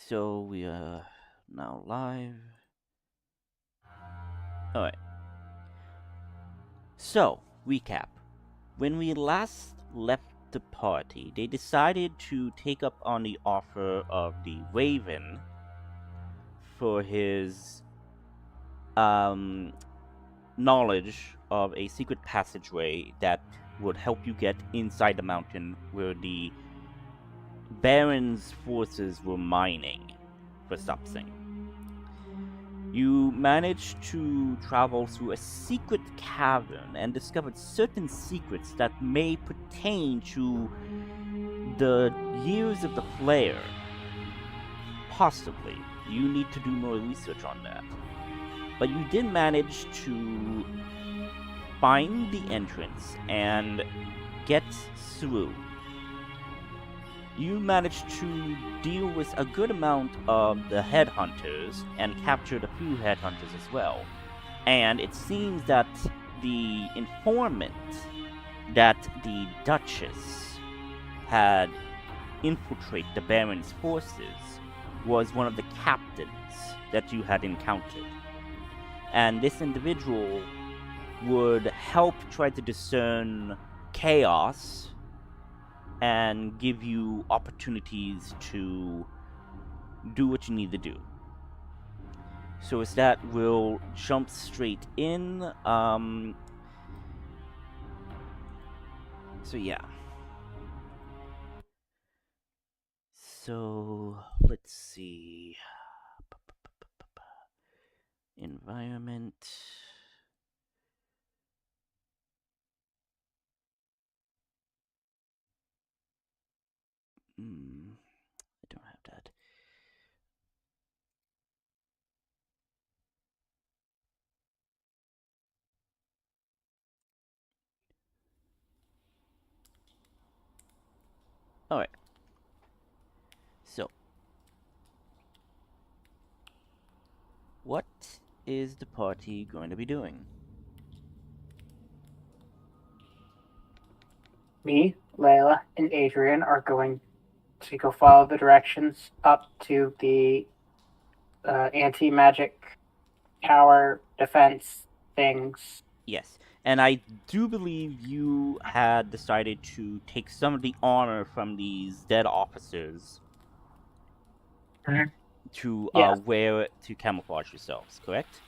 So we are now live. Alright. So, recap. When we last left the party, they decided to take up on the offer of the Raven for his knowledge of a secret passageway that would help you get inside the mountain where the Baron's forces were mining for something. You managed to travel through a secret cavern and discovered certain secrets that may pertain to the years of the flare. Possibly. You need to do more research on that. But you did manage to find the entrance and get through. You managed to deal with a good amount of the headhunters and captured a few headhunters as well. And it seems that the informant that the Duchess had infiltrated the Baron's forces was one of the captains that you had encountered. And this individual would help try to discern chaos and give you opportunities to do what you need to do. So with that, we'll jump straight in. So yeah. So let's see. Environment. I don't have that. Alright. So, what is the party going to be doing? Me, Layla, and Adrian are going to go follow the directions up to the anti-magic tower defense things. Yes, and I do believe you had decided to take some of the honor from these dead officers to Yes. wear to camouflage yourselves, correct?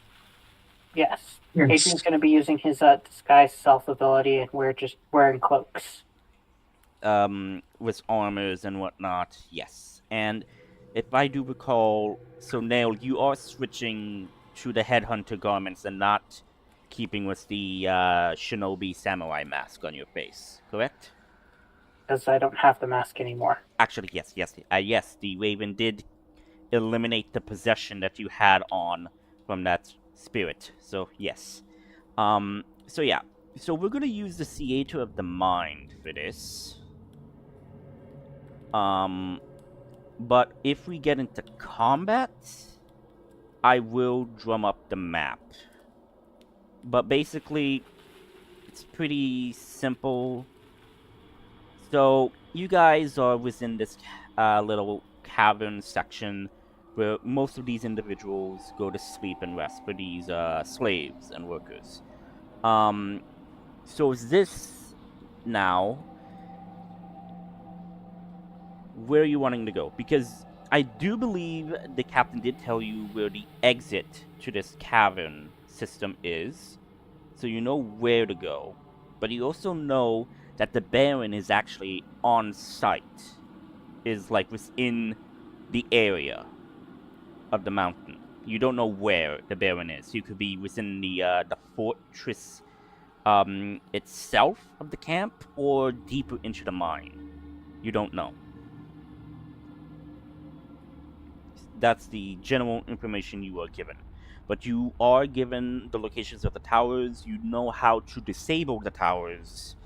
Yes. Adrian's going to be using his disguise self ability, and we're just wearing cloaks. With armors and whatnot, yes. And if I do recall, so Nail, you are switching to the headhunter garments and not keeping with the shinobi samurai mask on your face, correct? Because I don't have the mask anymore. Actually, yes, yes. The Raven did eliminate the possession that you had on from that spirit. So yes. So yeah. So we're gonna use the Theater of the Mind for this. But if we get into combat, I will drum up the map. But basically, it's pretty simple. So you guys are within this little cavern section where most of these individuals go to sleep and rest for these slaves and workers. So is this now where are you wanting to go? Because I do believe the captain did tell you where the exit to this cavern system is, so you know where to go. But you also know that the Baron is actually on site, is like within the area of the mountain. You don't know where the Baron is. You could be within the fortress itself of the camp, or deeper into the mine. You don't know. That's the general information you are given. But you are given the locations of the towers. You know how to disable the towers.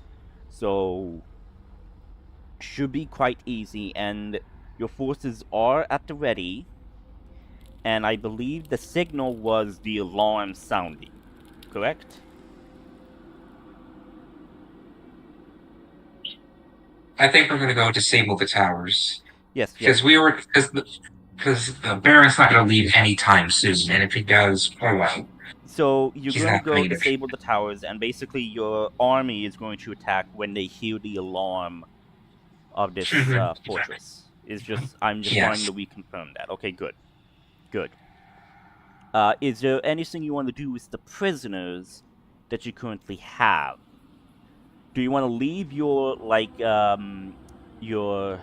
So, should be quite easy. And your forces are at the ready. And I believe the signal was the alarm sounding. Correct? I think we're going to go disable the towers. Yes, yes. Because Because the Baron's not going to leave anytime soon, and if he does, oh well, So you're he's going to not go going to. disable the towers, and basically your army is going to attack when they hear the alarm of this Yeah. fortress. I'm just wanting Yes. to reconfirm that. Okay, good, good. Is there anything you want to do with the prisoners that you currently have? Do you want to leave your your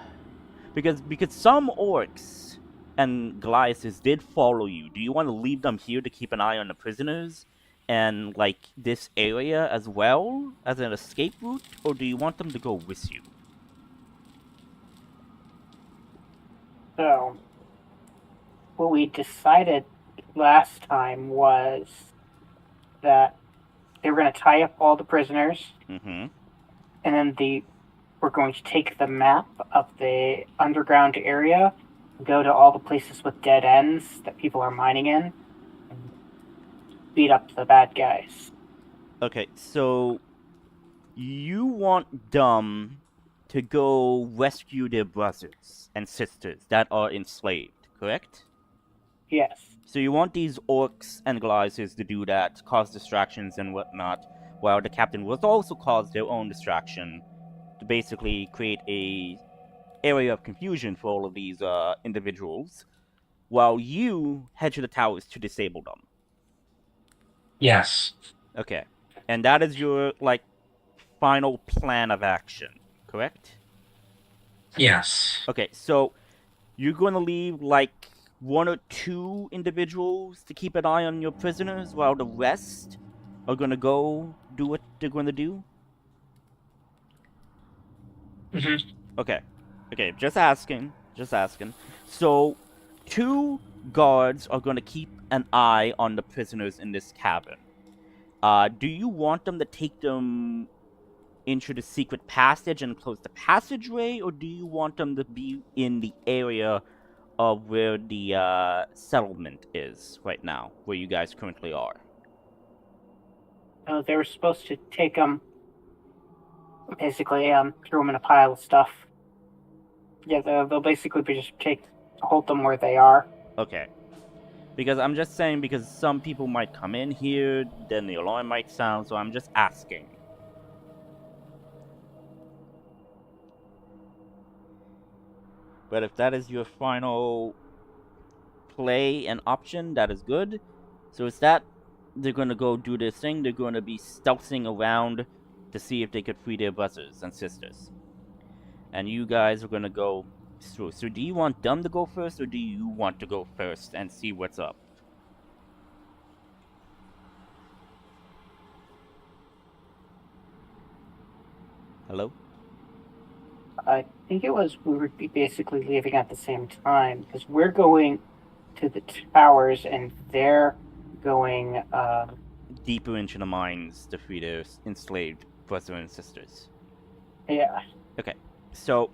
because some orcs and Goliaths did follow you. Do you want to leave them here to keep an eye on the prisoners and like this area as well as an escape route, or do you want them to go with you? So, what we decided last time was that they were going to tie up all the prisoners, Mm-hmm. and then we're going to take the map of the underground area, go to all the places with dead ends that people are mining in, and beat up the bad guys. Okay, so you want them to go rescue their brothers and sisters that are enslaved, correct? Yes. So you want these orcs and Goliaths to do that, cause distractions and whatnot, while the captain will also cause their own distraction to basically create a area of confusion for all of these individuals, while you head to the towers to disable them. Yes. Okay, and that is your like final plan of action, correct? Yes. Okay, so you're going to leave like one or two individuals to keep an eye on your prisoners while the rest are going to go do what they're going to do? Hmm. Okay. Okay, just asking. Just asking. So, two guards are going to keep an eye on the prisoners in this cabin. Do you want them to take them into the secret passage and close the passageway, or do you want them to be in the area of where the settlement is right now, where you guys currently are? They were supposed to take them, basically, throw them in a pile of stuff. Yeah, they'll basically be just hold them where they are. Okay. Because I'm just saying, because some people might come in here, then the alarm might sound, so I'm just asking. But if that is your final play and option, that is good. So it's that they're gonna go do this thing. They're gonna be stealthing around to see if they could free their brothers and sisters. And you guys are gonna go through. So do you want them to go first, or do you want to go first and see what's up? Hello? I think it was we would be basically leaving at the same time because we're going to the towers and they're going. Deeper into the mines to free their enslaved brothers and sisters. Yeah. Okay, so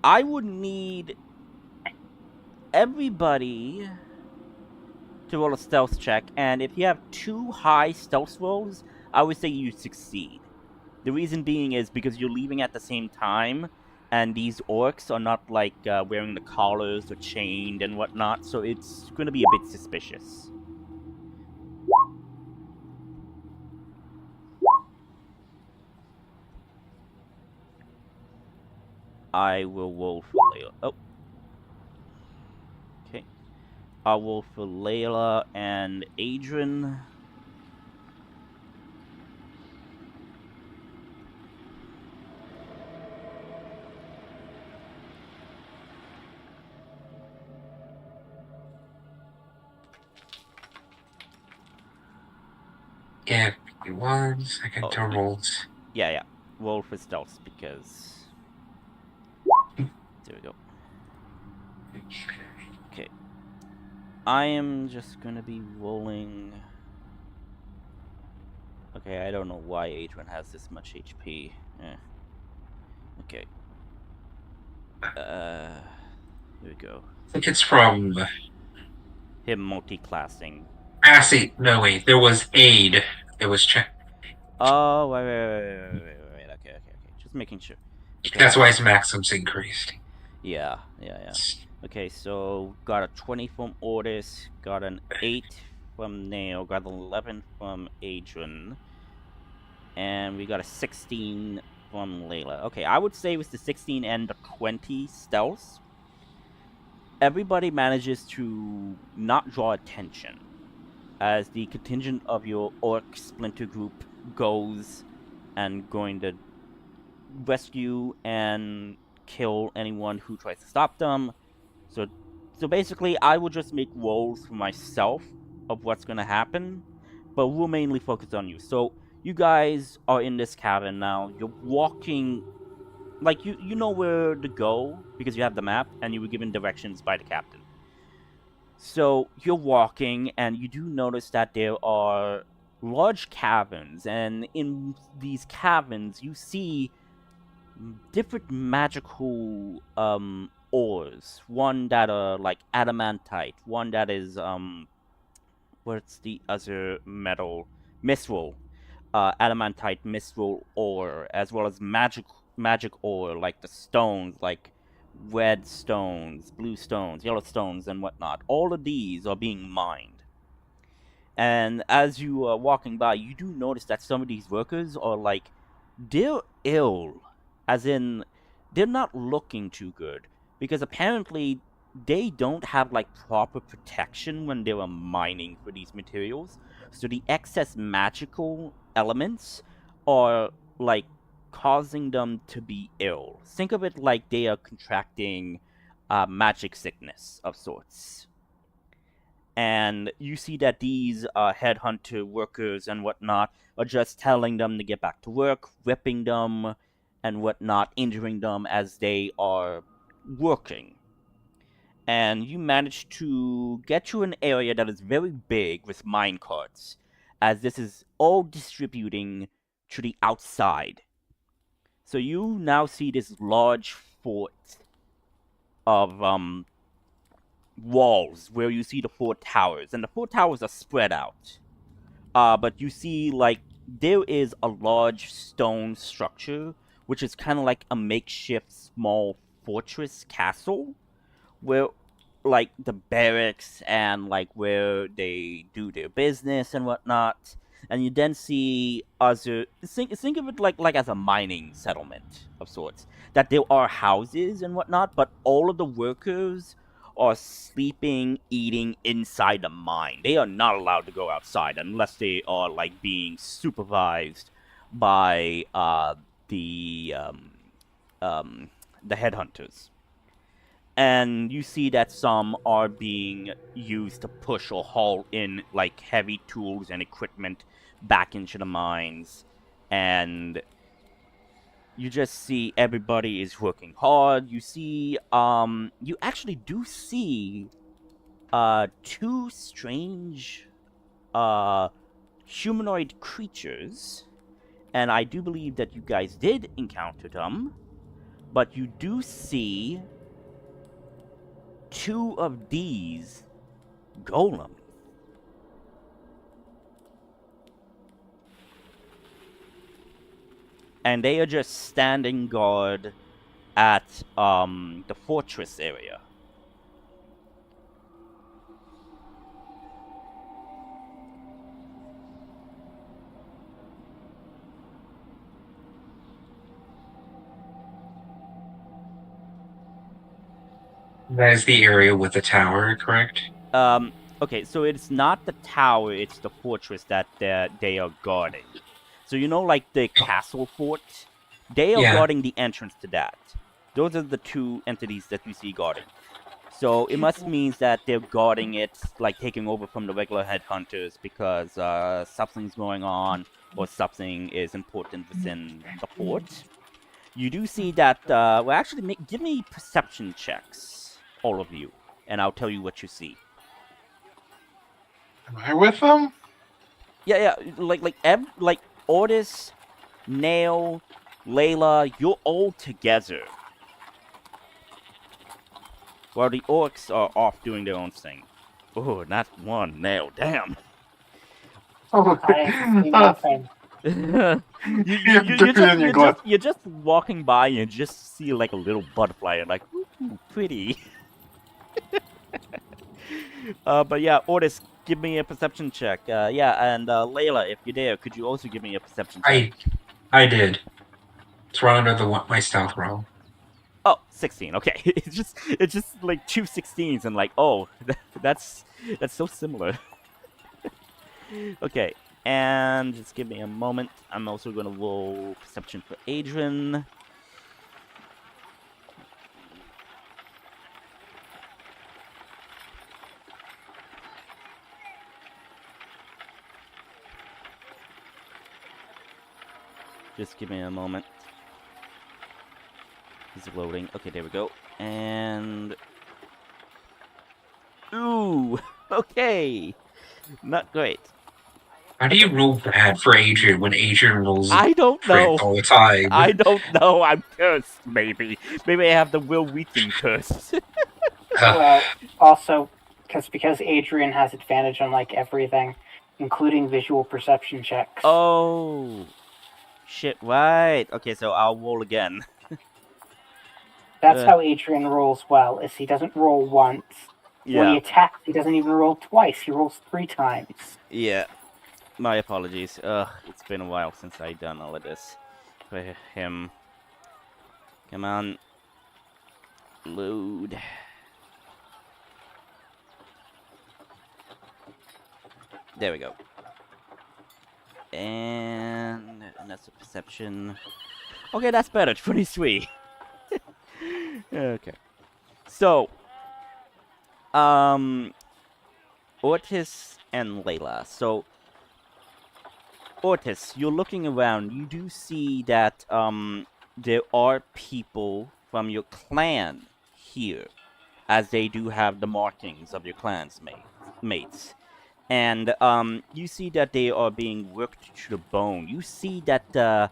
I would need everybody to roll a stealth check, and if you have two high stealth rolls, I would say you succeed. The reason being is because you're leaving at the same time, and these orcs are not like wearing the collars or chained and whatnot, so it's going to be a bit suspicious. I will roll for Layla. Oh. Okay. I'll roll for Layla and Adrian. Give me 1 second to roll. Yeah. Roll for stealth because. There we go. Okay. I am just gonna be rolling. Okay, I don't know why Adrian has this much HP. Okay. Here we go. I think it's from. Him multi-classing. See, no, wait. There was aid. It was check. Oh, wait. Okay. Just making sure. Okay. That's why his maximum's increased. Yeah. Okay, so got a 20 from Otis, got an 8 from Nail, got an 11 from Adrian, and we got a 16 from Layla. Okay, I would say with the 16 and the 20 stealth, everybody manages to not draw attention as the contingent of your orc splinter group goes and going to rescue and kill anyone who tries to stop them. So basically, I will just make rolls for myself of what's going to happen, but we'll mainly focus on you. So you guys are in this cabin now. You're walking, like you know where to go because you have the map and you were given directions by the captain. So you're walking, and you do notice that there are large caverns, and in these caverns, you see different magical ores. One that are like adamantite, one that is what's the other metal? Mithril. Adamantite mithril ore, as well as magic ore, like the stones, like red stones, blue stones, yellow stones, and whatnot. All of these are being mined. And as you are walking by, you do notice that some of these workers are like, they're ill. As in, they're not looking too good. Because apparently, they don't have like proper protection when they were mining for these materials. So the excess magical elements are like causing them to be ill. Think of it like they are contracting magic sickness of sorts. And you see that these headhunter workers and whatnot are just telling them to get back to work, whipping them and whatnot, injuring them as they are working. And you manage to get to an area that is very big with mine carts, as this is all distributing to the outside. So you now see this large fort of walls where you see the four towers, and the four towers are spread out. But you see, like, there is a large stone structure, which is kind of like a makeshift small fortress castle, where, like, the barracks and, like, where they do their business and whatnot. And you then see other. Think of it like as a mining settlement of sorts. That there are houses and whatnot, but all of the workers are sleeping, eating inside the mine. They are not allowed to go outside unless they are like being supervised by the headhunters. And you see that some are being used to push or haul in like heavy tools and equipment back into the mines. And you just see everybody is working hard. You see, you actually do see, two strange, humanoid creatures. And I do believe that you guys did encounter them. But you do see two of these golems. And they are just standing guard at the fortress area. That is the area with the tower, correct? Okay, so it's not the tower, it's the fortress that they are guarding. So you know, like the castle fort? They are Yeah. guarding the entrance to that. Those are the two entities that you see guarding. So it must mean that they're guarding it, like taking over from the regular headhunters because something's going on or something is important within the fort. You do see that, well, actually, give me perception checks, all of you, and I'll tell you what you see. Am I with them? Yeah, like Otis, Nail, Layla, you're all together. While the orcs are off doing their own thing. Oh, not one nail, damn. Oh, I see nothing. You're just walking by and you just see like a little butterfly and like, ooh, pretty. But yeah, Otis, give me a perception check. Yeah, and Layla, if you're there, could you also give me a perception check? I did. It's right under my stealth roll. Oh, 16. Okay, it's just like two 16s, and like, oh, that's so similar. Okay, and just give me a moment. I'm also gonna roll perception for Adrian. Just give me a moment. He's loading. Okay, there we go. And ooh, okay, not great. How do you roll bad for Adrian when Adrian rolls I don't crit know. all the time? I don't know. I'm cursed. Maybe I have the Will Wheaton curse. Well, also, because Adrian has advantage on like everything, including visual perception checks. Oh, shit! Right. Okay, so I'll roll again. That's how Adrian rolls well, is he doesn't roll once. When he Yeah. attacks, he doesn't even roll twice, he rolls 3 times. Yeah. My apologies. It's been a while since I done all of this for him. Come on. Load. There we go. And that's a perception. Okay, that's better. 23. Okay. So, Ortis and Layla. So, Ortis, you're looking around. You do see that there are people from your clan here, as they do have the markings of your clan's mates. And you see that they are being worked to the bone. You see that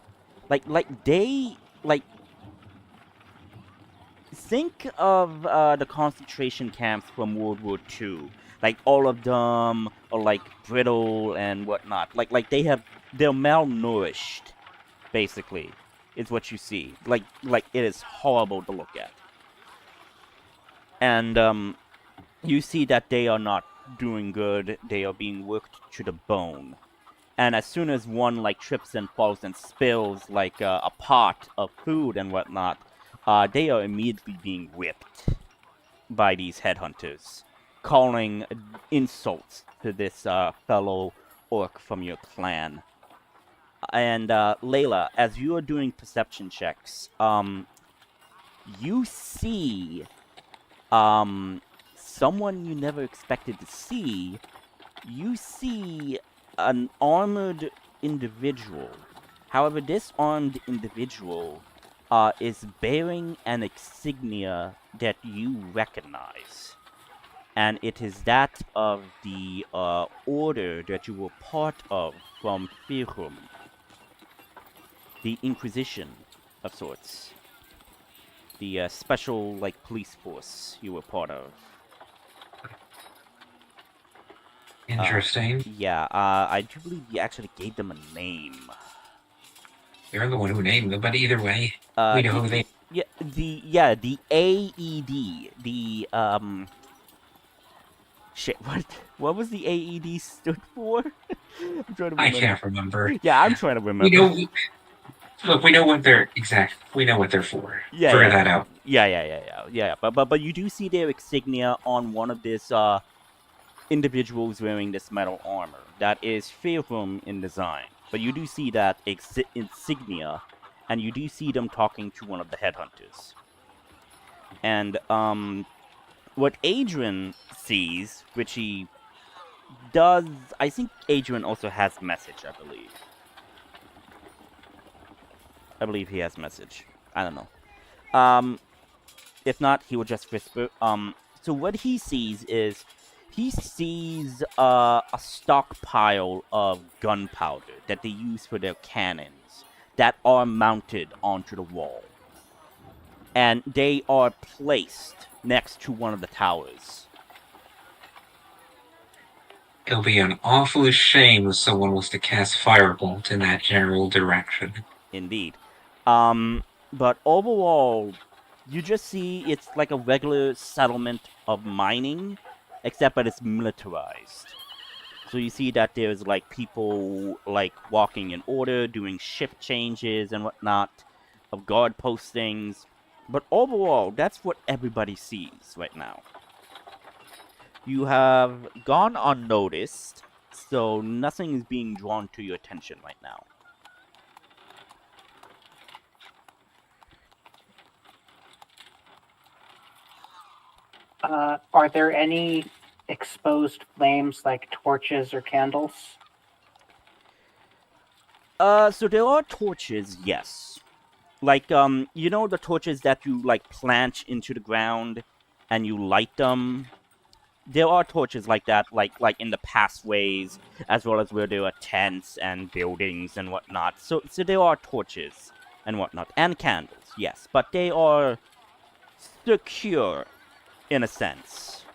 think of the concentration camps from World War II. Like all of them are like brittle and whatnot. Like they're malnourished, basically. Is what you see. Like it is horrible to look at. And you see that they are not doing good. They are being worked to the bone. And as soon as one like trips and falls and spills like a pot of food and whatnot, they are immediately being whipped by these headhunters, calling insults to this fellow orc from your clan. And Layla, as you are doing perception checks, you see someone you never expected to see. You see an armored individual. However, this armed individual is bearing an insignia that you recognize. And it is that of the order that you were part of from Firhum. The Inquisition, of sorts. The special, like, police force you were part of. Interesting. Yeah, I do believe you actually gave them a name. You're the one who named them, but either way, we know who they. Yeah, the AED. The shit. What was the AED stood for? I'm trying to remember. I can't remember. Yeah, I'm trying to remember. Look, we know what they're We know what they're for. Yeah, Figure that out. Yeah. But you do see their insignia on one of this individuals wearing this metal armor. That is Firhum in design. But you do see that insignia, and you do see them talking to one of the headhunters. And what Adrian sees, which he does, I think Adrian also has message, I believe. I believe he has message. I don't know. If not, he will just whisper. So what he sees is, he sees a stockpile of gunpowder that they use for their cannons that are mounted onto the wall. And they are placed next to one of the towers. It'll be an awful shame if someone was to cast Firebolt in that general direction. Indeed. But overall, You just see it's like a regular settlement of mining, except that it's militarized. So you see that there's like people like walking in order, doing shift changes and whatnot, of guard postings. But overall, that's what everybody sees right now. You have gone unnoticed, so nothing is being drawn to your attention right now. Are there any exposed flames like torches or candles? So there are torches, yes. Like, you know the torches that you, like, plant into the ground and you light them? There are torches like that, like in the pathways, as well as where there are tents and buildings and whatnot. So there are torches and whatnot, and candles, yes, but they are secure in a sense.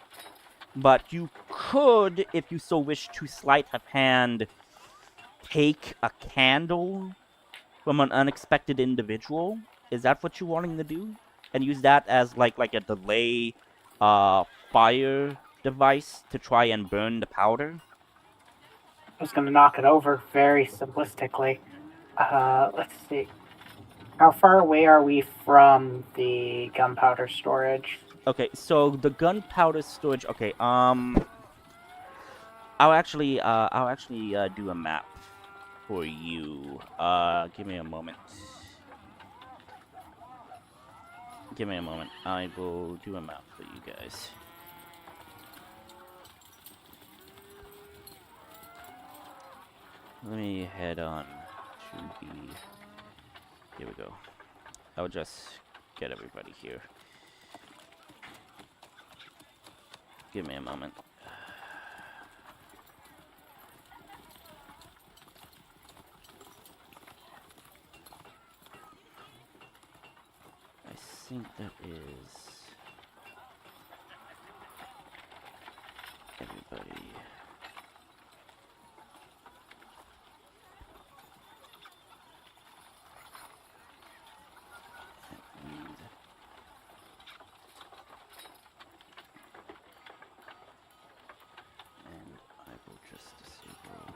But you could, if you so wish, to sleight of hand, take a candle from an unexpected individual. Is that what you're wanting to do? And use that as like a delay fire device to try and burn the powder? I was going to knock it over very simplistically. Let's see. How far away are we from the gunpowder storage? Okay, so the gunpowder storage. Okay, I'll actually do a map for you. Give me a moment. Give me a moment. I will do a map for you guys. Let me head on to the... Here we go. I'll just get everybody here. Give me a moment. I think that is everybody. And I will just disable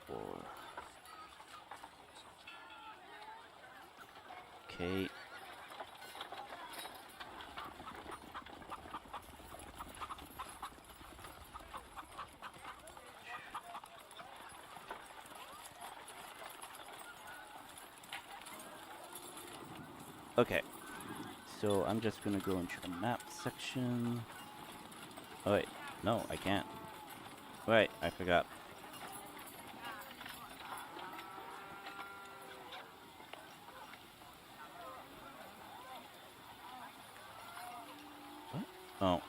C4. Okay. Okay, so I'm just gonna go into the map section. Oh wait, no, I can't. Right, I forgot. What? Oh.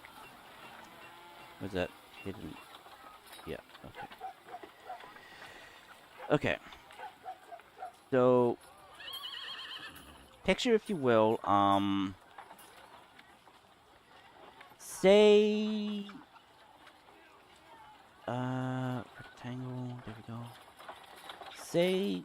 Was that hidden? Yeah, okay. Okay. So, picture, if you will, say, rectangle, there we go. Say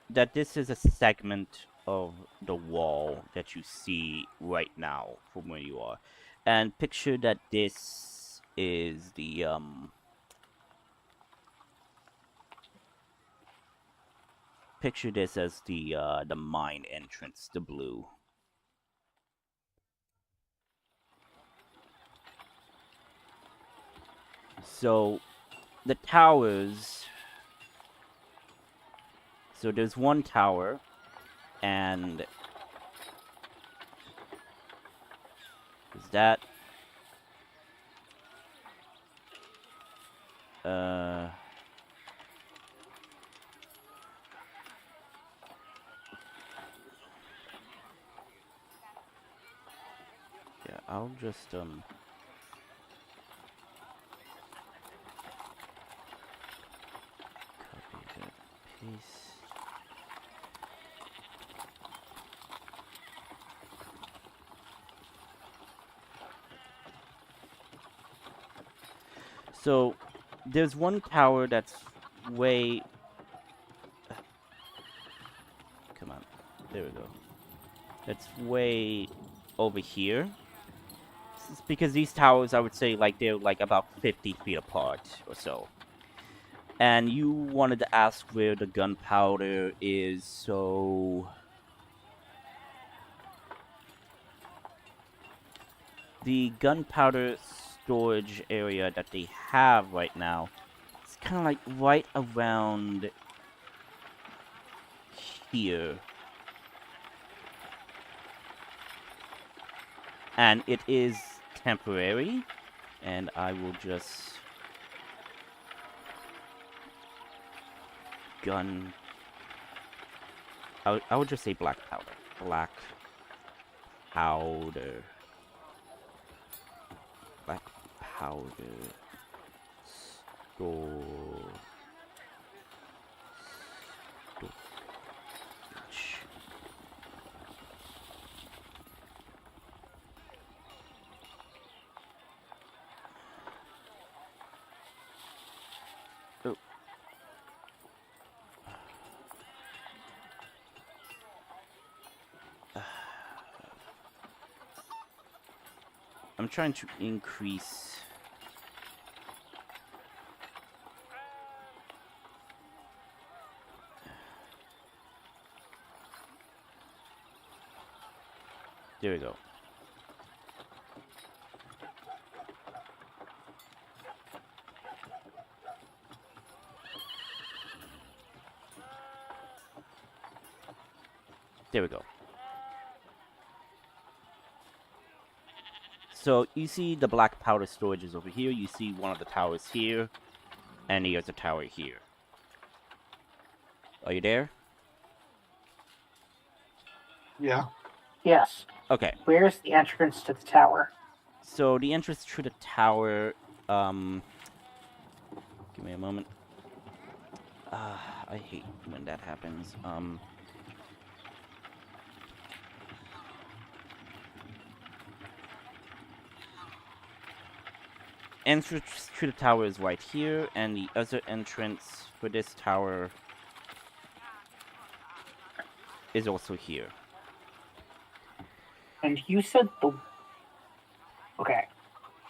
that this is a segment of the wall that you see right now from where you are. And picture that this is the, picture this as the mine entrance, the blue. So, the towers... So there's one tower, and... Is that... Yeah, I'll just, copy that, paste. So, there's one tower that's way... There we go. It's way over here. It's because these towers, I would say, like, they're, like, about 50 feet apart or so. And you wanted to ask where the gunpowder is, so... The gunpowder storage area that they have right now is kind of like right around here. And it is temporary, and I will just I would just say black powder. Black powder. Black powder. Storage. Oh. I'm trying to increase. There we go. There we go. So you see the black powder storage is over here. You see one of the towers here, and here's a tower here. Are you there? Yeah. Yes. Okay. Where's the entrance to the tower? So the entrance to the tower, give me a moment. I hate when that happens. Entrance to the tower is right here, and the other entrance for this tower is also here. And you said the... Okay.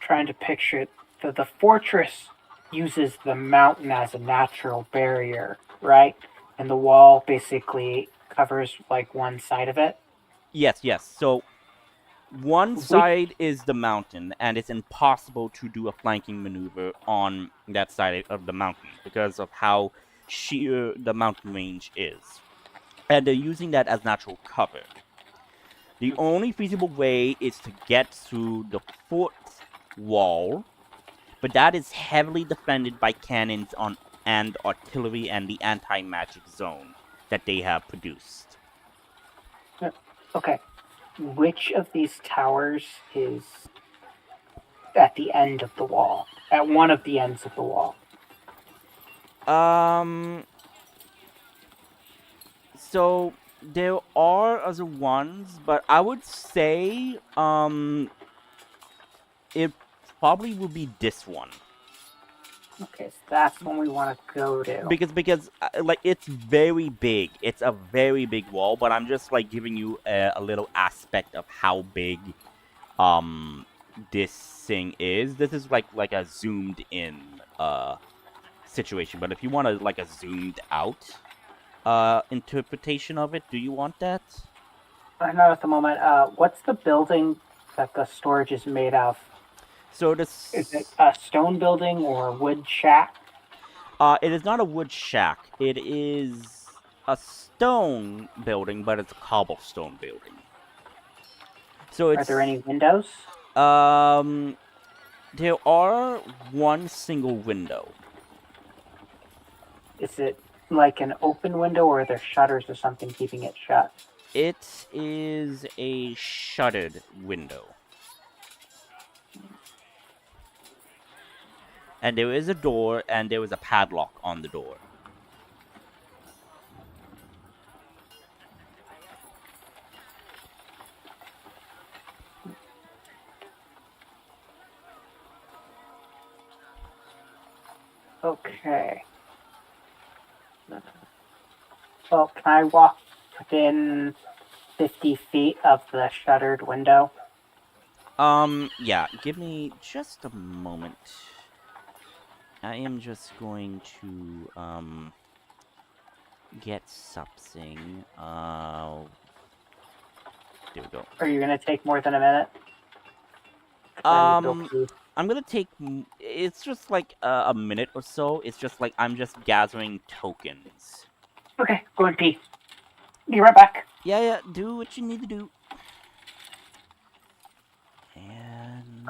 Trying to picture it. The fortress uses the mountain as a natural barrier, right? And the wall basically covers, like, one side of it? Yes, yes. So one side is the mountain, and it's impossible to do a flanking maneuver on that side of the mountain because of how sheer the mountain range is. And they're using that as natural cover. The only feasible way is to get through the fort wall, but that is heavily defended by cannons and artillery and the anti-magic zone that they have produced. Okay. Which of these towers is at the end of the wall? At one of the ends of the wall? So there are other ones, but I would say it probably will be this one. Okay, so that's one we want to go to. Because like it's very big. It's a very big wall, but I'm just like giving you a little aspect of how big this thing is. This is like a zoomed in situation, but if you want like a zoomed out interpretation of it, do you want that? Not at the moment. What's the building that the storage is made of? So this Is it a stone building or a wood shack? It is not a wood shack. It is a stone building, but it's a cobblestone building. So it's... Are there any windows? There are one single window. Is it like an open window, or are there shutters or something keeping it shut? It is a shuttered window. And there is a door, and there is a padlock on the door. Okay. Well, can I walk within 50 feet of the shuttered window? Yeah, give me just a moment. I am just going to, get something. There we go. Are you going to take more than a minute? 'Cause I need to go pee. I'm gonna take. It's just like a minute or so. It's just like I'm just gathering tokens. Okay, go and pee. Be right back. Yeah, do what you need to do. And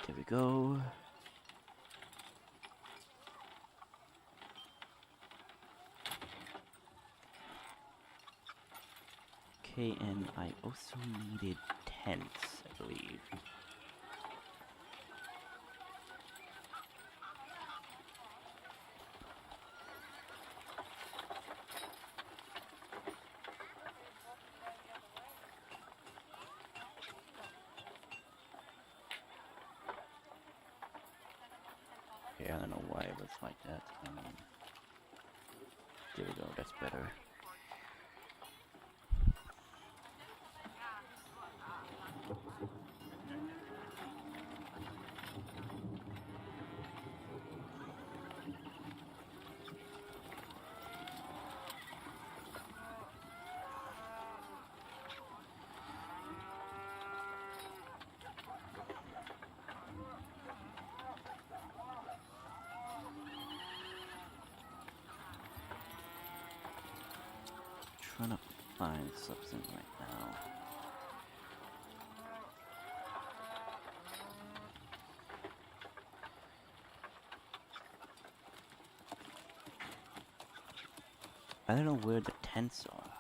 there we go. Okay, and I also needed tents, I believe. Okay, I don't know why it was like that. There we go, that's better. Trying to find something right now. I don't know where the tents are.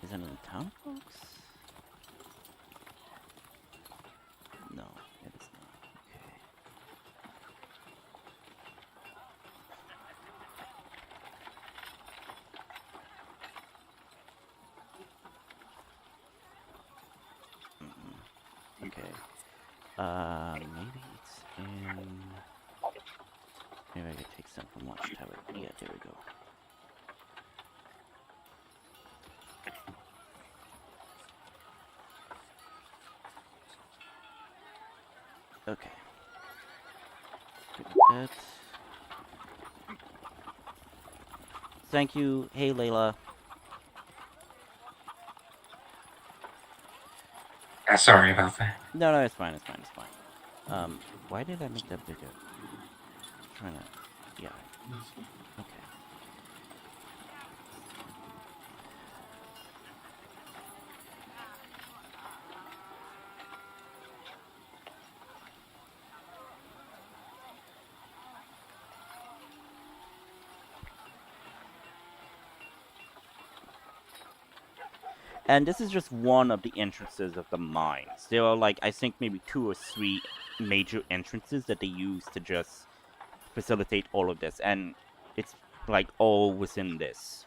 Is it in the town, folks? No, it is not. Okay. Okay. Maybe it's in... Maybe I could take some from Watchtower. Yeah, there we go. Okay. Good with that. Thank you. Hey, Layla. Sorry about that. No, it's fine, it's fine, it's fine. Why did I make that bigger? Trying to... Yeah. Okay. And this is just one of the entrances of the mines. There are like, I think maybe 2 or 3 major entrances that they use to just facilitate all of this. And it's like all within this.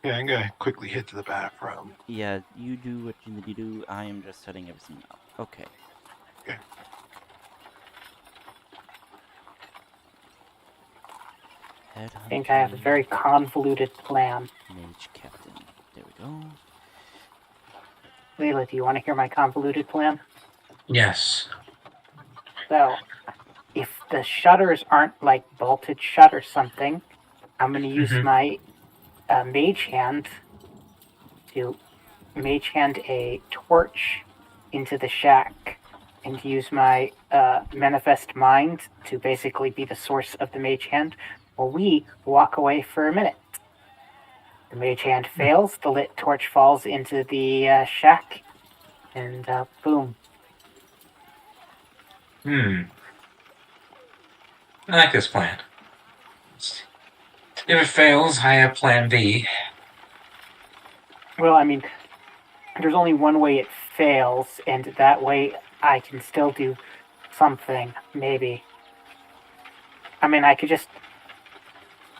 Yeah, I'm gonna quickly head to the bathroom. Yeah, you do what you need to do. I am just setting everything up. Okay. Okay. Headhunter, I think I have a very convoluted plan. Mage Captain. There we go. Layla, do you want to hear my convoluted plan? Yes. So, if the shutters aren't like bolted shut or something, I'm going to use Mhm. my mage hand to mage hand a torch into the shack and use my manifest mind to basically be the source of the mage hand while we walk away for a minute. The mage hand fails, the lit torch falls into the shack, and boom. I like this plan. If it fails, I have plan B. Well, I mean, there's only one way it fails, and that way I can still do something, maybe. I mean, I could just.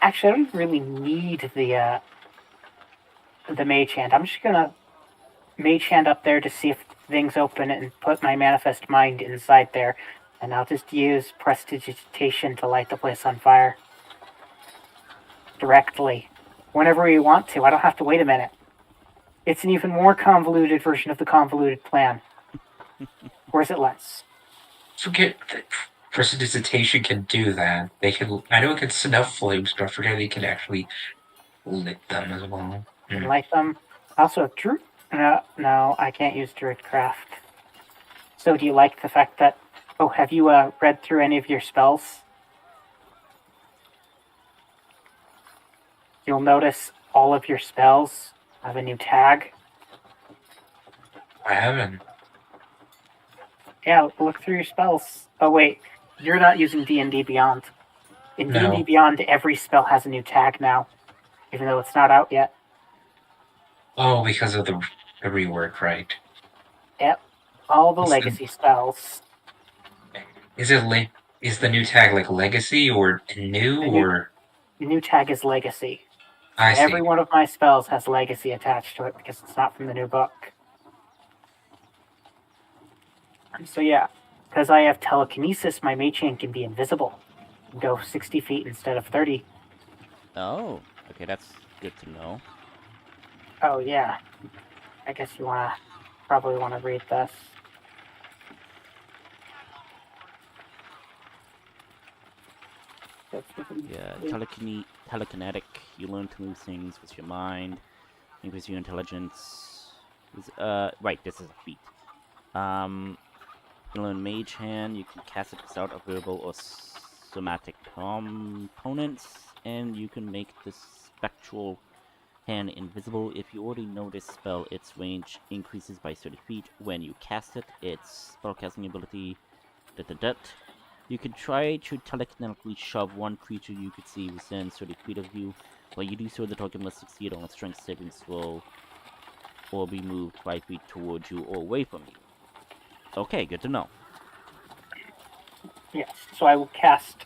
Actually, I don't really need the mage hand. I'm just gonna mage hand up there to see if things open and put my manifest mind inside there, and I'll just use prestidigitation to light the place on fire. Directly. Whenever we want to. I don't have to wait a minute. It's an even more convoluted version of the convoluted plan. Or is it less? Forget that prestidigitation can do that. They can. I know it can snuff flames, but I forget they can actually lit them as well. And light them. Also, Druid. No, I can't use Druidcraft. So, do you like the fact that. Oh, have you read through any of your spells? You'll notice all of your spells have a new tag. I haven't. Yeah, look through your spells. Oh wait, you're not using D&D Beyond. In No. D&D Beyond, every spell has a new tag now, even though it's not out yet. Oh, because of the rework, right? Yep, all the It's legacy spells. Is it is the new tag like legacy or new or? The new tag is legacy. I see. Every one of my spells has legacy attached to it because it's not from the new book. So yeah, because I have telekinesis, my mage hand can be invisible. Go 60 feet instead of 30. Oh, okay, that's good to know. Oh yeah. I guess you probably wanna read this. Yeah, telekinetic. You learn to move things with your mind, increase your intelligence. Right, this is a feat. You learn Mage Hand. You can cast it without a verbal or somatic components, and you can make the spectral hand invisible. If you already know this spell, its range increases by 30 feet when you cast it. Its spellcasting ability. You can try to telekinetically shove one creature you could see within 30 feet of you. While you do so, the target must succeed on a strength saving throw or be moved 5 feet towards you or away from you. Okay, good to know. Yes, so I will cast,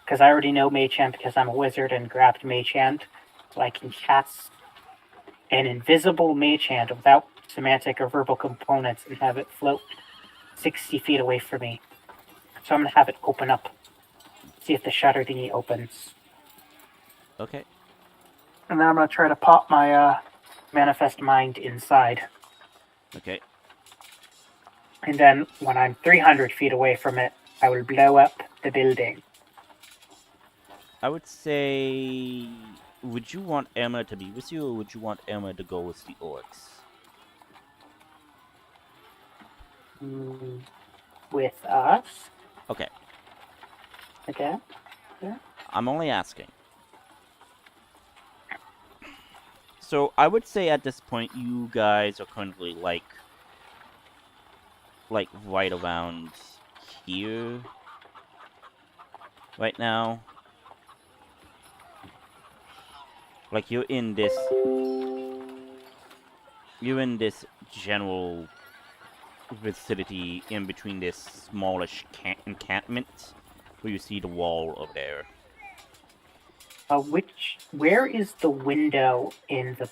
because I already know Mage Hand because I'm a wizard and grabbed Mage Hand, so I can cast an invisible Mage Hand without semantic or verbal components and have it float 60 feet away from me. So I'm going to have it open up, see if the shutter thingy opens. Okay. And then I'm going to try to pop my manifest mind inside. Okay. And then when I'm 300 feet away from it, I will blow up the building. I would say... Would you want Emma to be with you, or would you want Emma to go with the orcs? With us? Okay. Okay. Yeah. I'm only asking. So, I would say at this point, you guys are currently, like right around here. Right now. Like, you're in this general vicinity in between this smallish encampment where you see the wall over there. Where is the window in the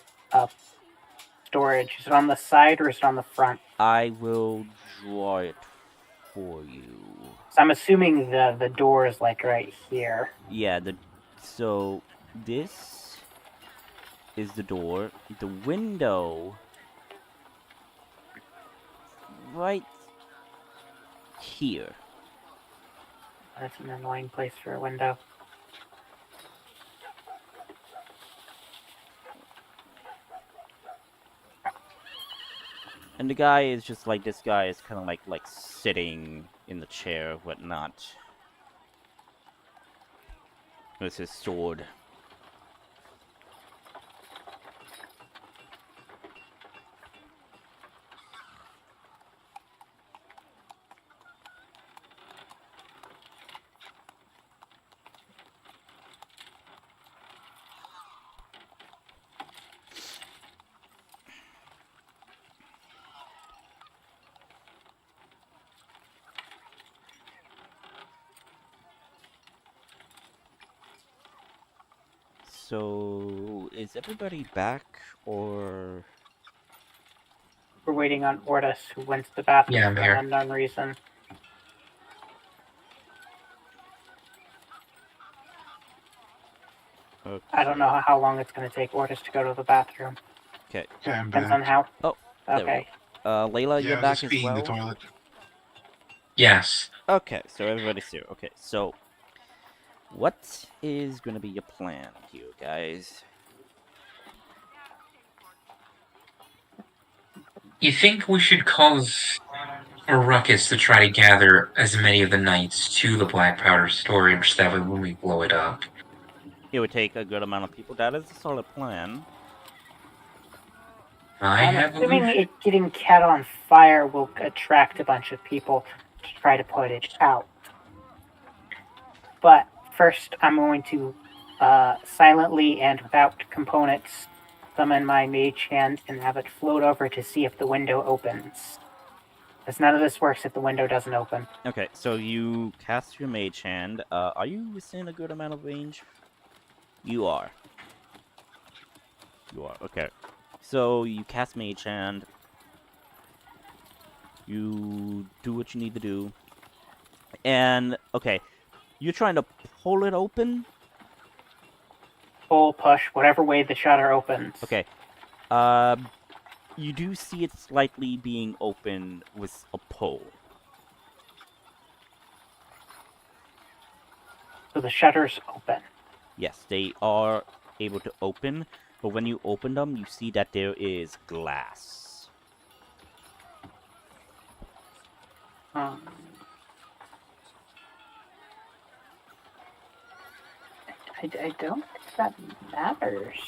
storage? Is it on the side or is it on the front? I will draw it for you. So I'm assuming the door is like right here. Yeah, so this is the door. The window right here. That's an annoying place for a window. And the guy is just like, this guy is kind of like sitting in the chair, whatnot. With his sword. So, is everybody back, or... We're waiting on Ortis, who went to the bathroom Yeah, I'm for here. an unknown reason. Okay. I don't know how long it's going to take Ortis to go to the bathroom. Okay. Okay, I'm Depends on back. how. Oh, there we Okay. go. Layla, Yeah, you're I was back just as peeing the well? toilet. Yes. Okay, so everybody's here. Okay, so... What is gonna be your plan here, guys? You think we should cause a ruckus to try to gather as many of the knights to the black powder storage, that way when we blow it up. It would take a good amount of people. That is a solid plan. I I'm have assuming illusion. it getting Cat on fire will attract a bunch of people to try to put it out. But first, I'm going to silently and without components summon my mage hand and have it float over to see if the window opens. Because none of this works if the window doesn't open. Okay, so you cast your mage hand. Are you within a good amount of range? You are. You are, okay. So you cast mage hand. You do what you need to do. And, okay, you're trying to pull it open? Pull, push, whatever way the shutter opens. Okay. You do see it slightly being open with a pull. So the shutter's open. Yes, they are able to open, but when you open them, you see that there is glass. I don't think that matters.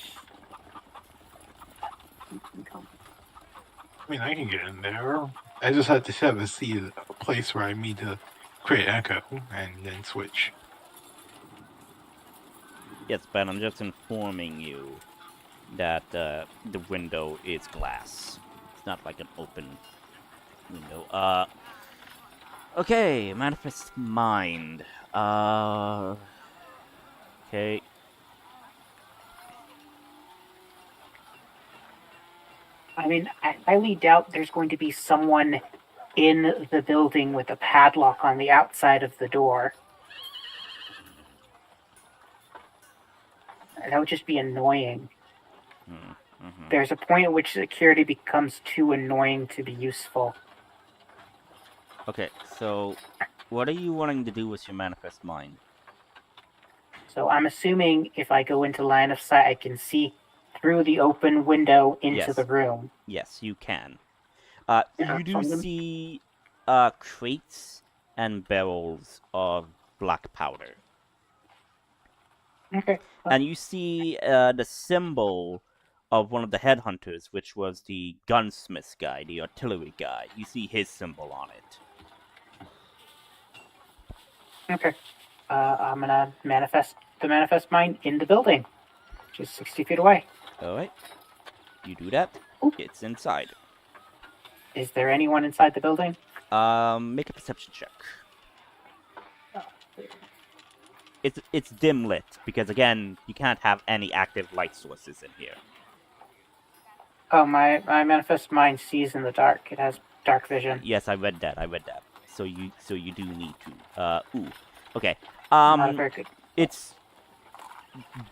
I mean, I can get in there. I just have to have a place where I need to create echo and then switch. Yes, but I'm just informing you that the window is glass. It's not like an open window. Okay, manifest mind. Okay. I mean, I highly doubt there's going to be someone in the building with a padlock on the outside of the door. That would just be annoying. Mm-hmm. There's a point at which security becomes too annoying to be useful. Okay, so what are you wanting to do with your manifest mind? So I'm assuming if I go into line of sight, I can see through the open window into Yes. the room. Yes, you can. Yeah, You do so see crates and barrels of black powder. Okay. And you see the symbol of one of the headhunters, which was the gunsmith guy, the artillery guy. You see his symbol on it. Okay. I'm gonna manifest mine in the building, which is 60 feet away. Alright. You do that. Ooh. It's inside. Is there anyone inside the building? Make a perception check. It's dim lit, because again, you can't have any active light sources in here. Oh, my manifest mind sees in the dark. It has dark vision. Yes, I read that. So you do need to. Okay. Not very good. It's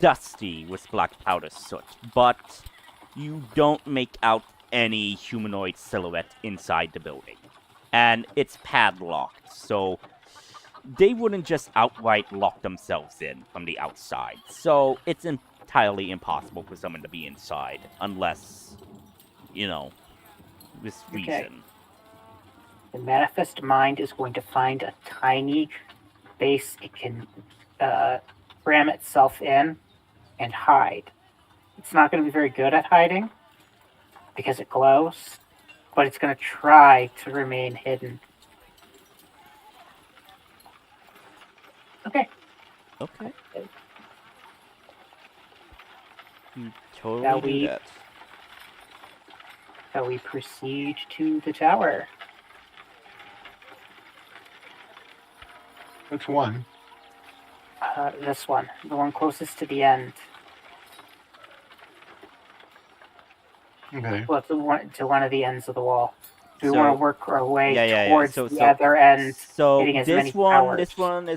dusty with black powder soot, but you don't make out any humanoid silhouette inside the building. And it's padlocked, so they wouldn't just outright lock themselves in from the outside. So it's entirely impossible for someone to be inside unless, this Okay. reason. The manifest mind is going to find a tiny space it can cram itself in and hide. It's not going to be very good at hiding because it glows, but it's going to try to remain hidden. Okay. Okay. You totally Shall do we- that. So we proceed to the tower. Which one? This one, the one closest to the end. Okay. Well, to one of the ends of the wall. We So- want to work our way Yeah. towards So- the so- other end. So hitting as many this one towers. is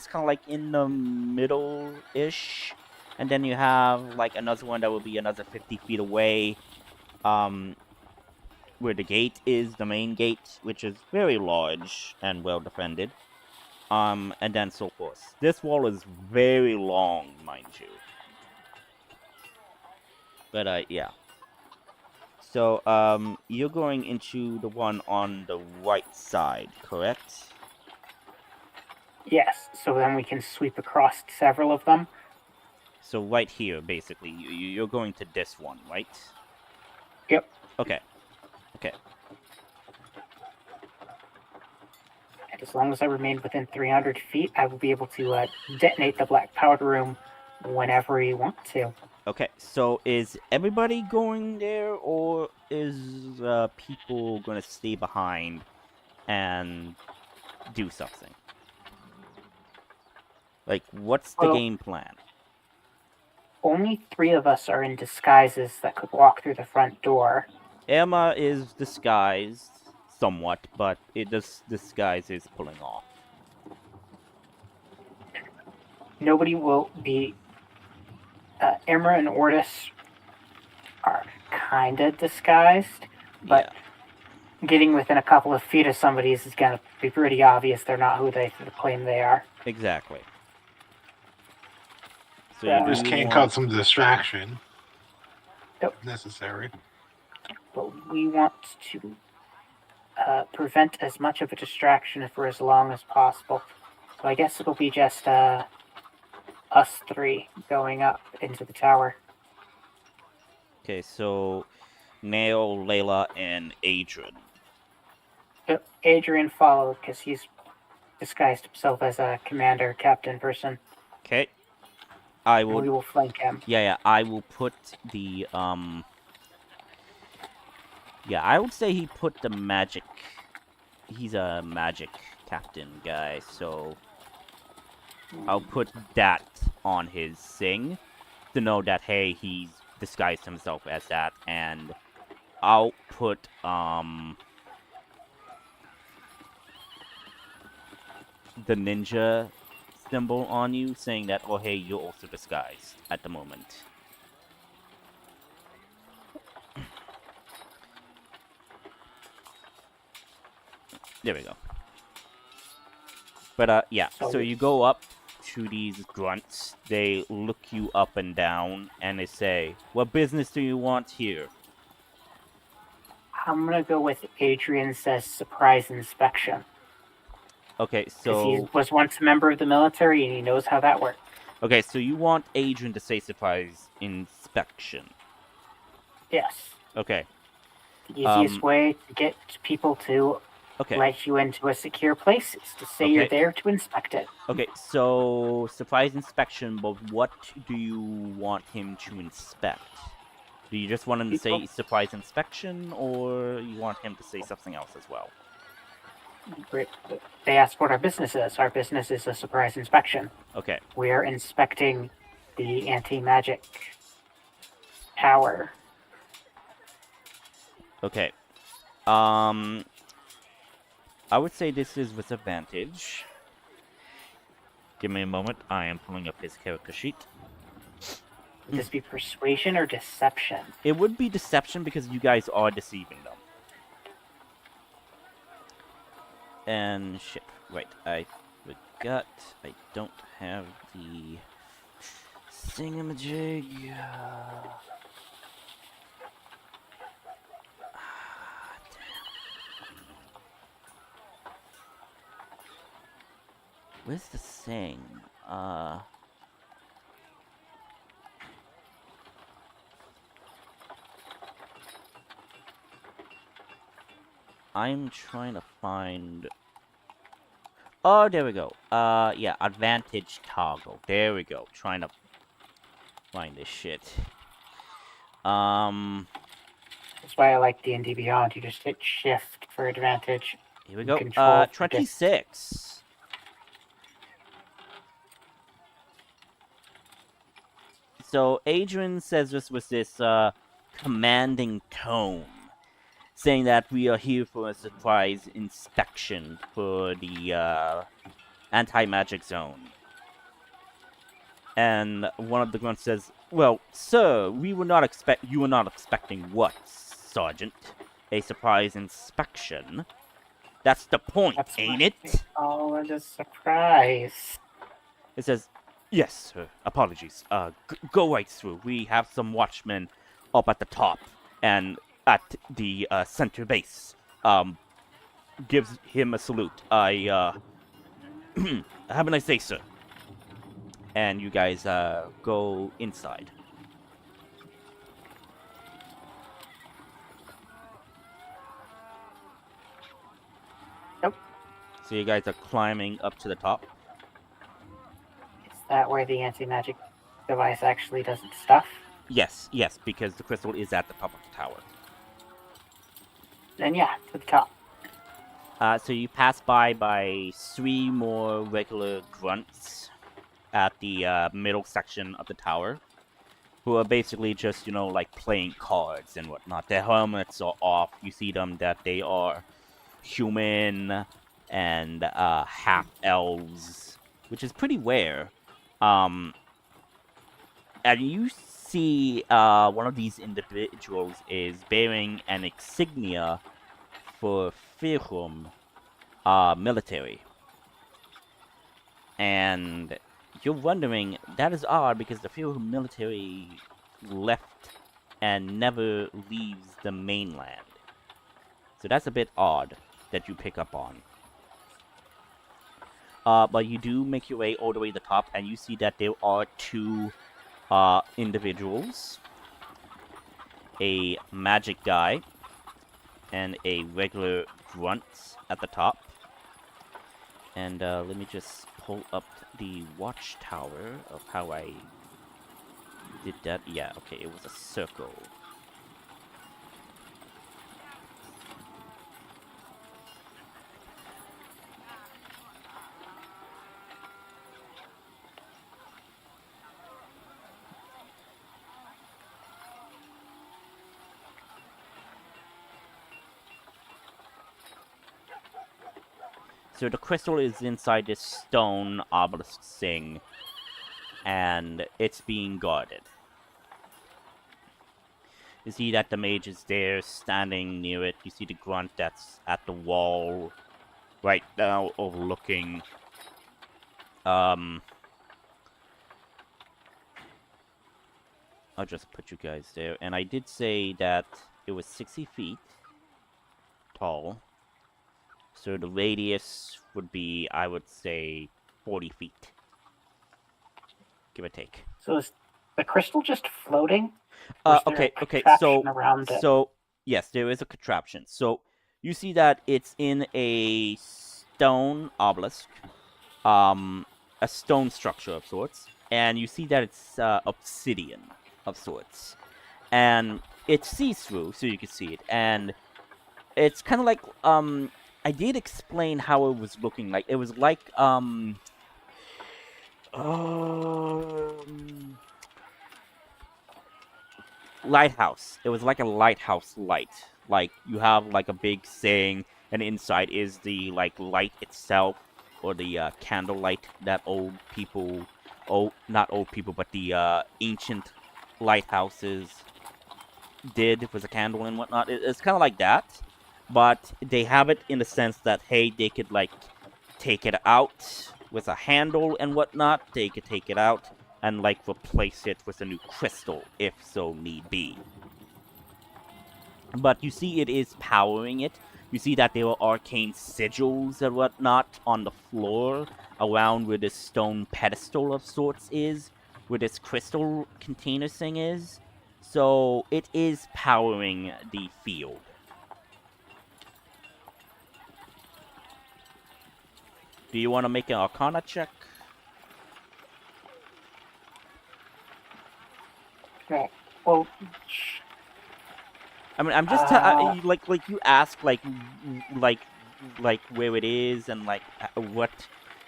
kind of like in the middle-ish, and then you have like another one that will be another 50 feet away, where the gate is, the main gate, which is very large and well defended, and then so forth. This wall is very long, mind you. But yeah. So you're going into the one on the right side, correct? Yes, so then we can sweep across several of them. So right here, basically, you're going to this one, right? Yep. Okay. And as long as I remain within 300 feet, I will be able to detonate the black powder room whenever we want to. Okay. So is everybody going there, or is people gonna stay behind and do something? Like, what's the Well- game plan? Only 3 of us are in disguises that could walk through the front door. Emma is disguised somewhat, but this disguise is pulling off. Nobody will be. Emra and Ortis are kinda disguised, but getting within a couple of feet of somebody's is gonna be pretty obvious they're not who they claim they are. Exactly. So Yeah. you This do can want- cause some distraction. Yep. If necessary. But we want to prevent as much of a distraction for as long as possible. So I guess it'll be just us 3 going up into the tower. Okay, so Nail, Layla, and Adrian. Yep, Adrian followed because he's disguised himself as a commander, captain person. Okay. I And we will. will flank him. Yeah. I will put the Yeah, I would say he put the magic. He's a magic captain guy, so I'll put that on his thing to know that hey, he's disguised himself as that, and I'll put the ninja symbol on you, saying that oh hey, you're also disguised at the moment. There we go. But yeah, so you go up to these grunts, they look you up and down, and they say, what business do you want here? I'm gonna go with Adrian says surprise inspection. Okay, Because he so was once a member of the military and he knows how that works. okay, so you want Adrian to say surprise inspection. Yes. Okay. The easiest way to get people to Okay. let you into a secure place is to say you're Okay. there to inspect it. Okay, so surprise inspection, but what do you want him to inspect? Do you just want him to say People. surprise inspection, or you want him to say something else as well? They ask what our business is. Our business is a surprise inspection. Okay. We are inspecting the anti-magic tower. Okay. I would say this is with advantage. Give me a moment. I am pulling up his character sheet. Would this be persuasion or deception? It would be deception because you guys are deceiving them. And shit. Wait, I would forgot I don't have the thingamajig. Where's the thing? I'm trying to find... Oh, there we go. Yeah, advantage toggle. There we go. Trying to find this shit. That's why I like D&D Beyond. You just hit shift for advantage. Here we and go. control for 26. So Adrian says this with this commanding tone, saying that we are here for a surprise inspection for the anti-magic zone. And one of the grunts says, "Well, sir, you were not expecting what, Sergeant? A surprise inspection? That's the point, That's ain't what it?" they call it a surprise. It says, "Yes, sir. Apologies. Go right through. We have some watchmen up at the top and at the center base." Gives him a salute. Have a nice day, sir. And you guys go inside. Yep. So you guys are climbing up to the top. Is that where the anti-magic device actually does its stuff? Yes, because the crystal is at the top of the tower. Then yeah, to the top. So you pass by 3 more regular grunts at the middle section of the tower, who are basically just, like playing cards and whatnot. Their helmets are off. You see them that they are human and half elves, which is pretty rare. And you see one of these individuals is bearing an insignia for Firhum military. And you're wondering, that is odd because the Firhum military left and never leaves the mainland. So that's a bit odd that you pick up on. But you do make your way all the way to the top, and you see that there are 2 individuals. A magic guy and a regular grunt at the top. And let me just pull up the watchtower of how I did that. Yeah, okay, it was a circle. So the crystal is inside this stone obelisk thing, and it's being guarded. You see that the mage is there, standing near it. You see the grunt that's at the wall right now, overlooking. I'll just put you guys there. And I did say that it was 60 feet tall. So the radius would be, I would say, 40 feet. Give or take. So is the crystal just floating? Or is there Okay, a okay, contraption around it? so, yes, there is a contraption. So, you see that it's in a stone obelisk, a stone structure of sorts, and you see that it's obsidian of sorts. And it's see-through, so you can see it, and it's kind of like, I did explain how it was looking like. It was like, lighthouse. It was like a lighthouse light. Like, you have, like, a big thing, and inside is the, like, light itself, or the, candle light that old people... Oh, not old people, but the, ancient lighthouses did with a candle and whatnot. It's kind of like that. But they have it in the sense that, hey, they could, like, take it out, with a handle and whatnot, they could take it out and like replace it with a new crystal if so need be. But you see it is powering it. You see that there are arcane sigils and whatnot on the floor around where this stone pedestal of sorts is, where this crystal container thing is. So it is powering the field. Do you want to make an Arcana check? Okay. Well, I mean, I'm just like you ask like where it is and like what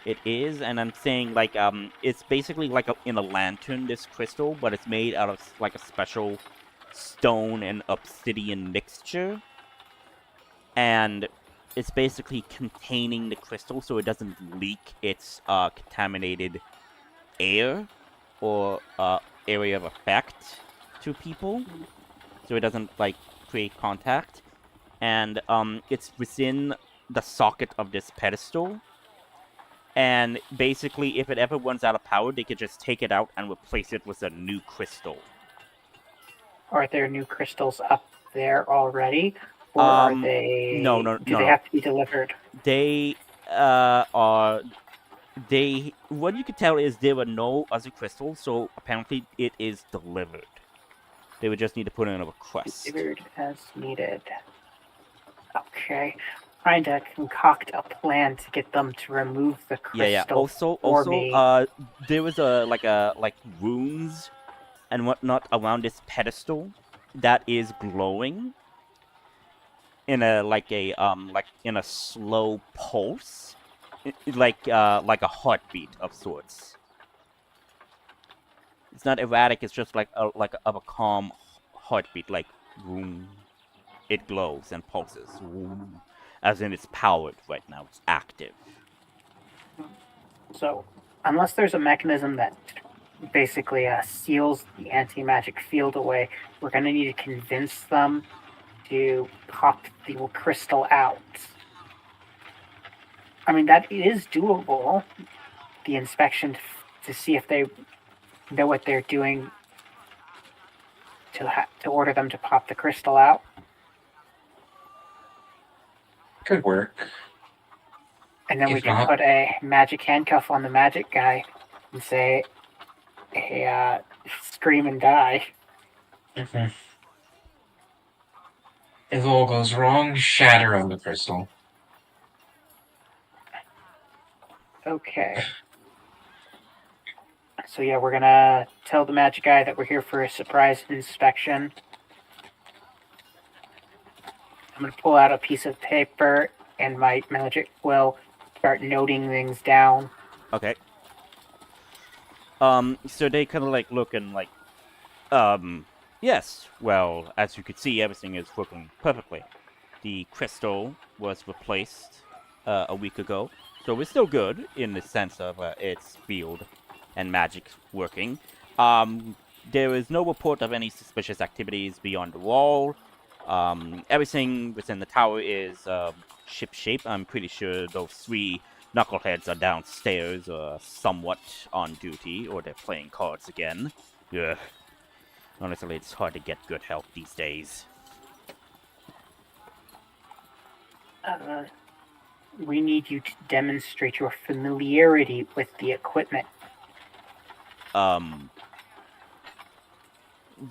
it is, and I'm saying like it's basically like in a lantern, this crystal, but it's made out of like a special stone and obsidian mixture, and it's basically containing the crystal so it doesn't leak its contaminated air or area of effect to people, so it doesn't like create contact. And it's within the socket of this pedestal, and basically if it ever runs out of power, they could just take it out and replace it with a new crystal. are there new crystals up there already, or are they? No. Do they have to be delivered? They what you could tell is there were no other crystals, so apparently it is delivered. They would just need to put in a request. Delivered as needed. Okay. Trying to concoct a plan to get them to remove the crystal. Yeah. Also, me. there was like runes and whatnot around this pedestal that is glowing in a slow pulse, like a heartbeat of sorts. It's not erratic. It's just like a calm heartbeat, like boom. It glows and pulses, boom, as in it's powered right now. It's active. So, unless there's a mechanism that basically seals the anti-magic field away, we're going to need to convince them to pop the crystal out. I mean, that is doable. The inspection to see if they know what they're doing to order them to pop the crystal out. Could work. And then we If can not- put a magic handcuff on the magic guy and say, hey, scream and die. Mhm. If all goes wrong, shatter on the crystal. Okay. So yeah, we're gonna tell the magic guy that we're here for a surprise inspection. I'm gonna pull out a piece of paper, and my magic will start noting things down. Okay. So they kind of like look and like, yes. Well, as you could see, everything is working perfectly. The crystal was replaced a week ago, so we're still good in the sense of its field and magic working. There is no report of any suspicious activities beyond the wall. Everything within the tower is ship-shape. I'm pretty sure those 3 knuckleheads are downstairs, somewhat on duty, or they're playing cards again. Ugh. Honestly, it's hard to get good help these days. We need you to demonstrate your familiarity with the equipment.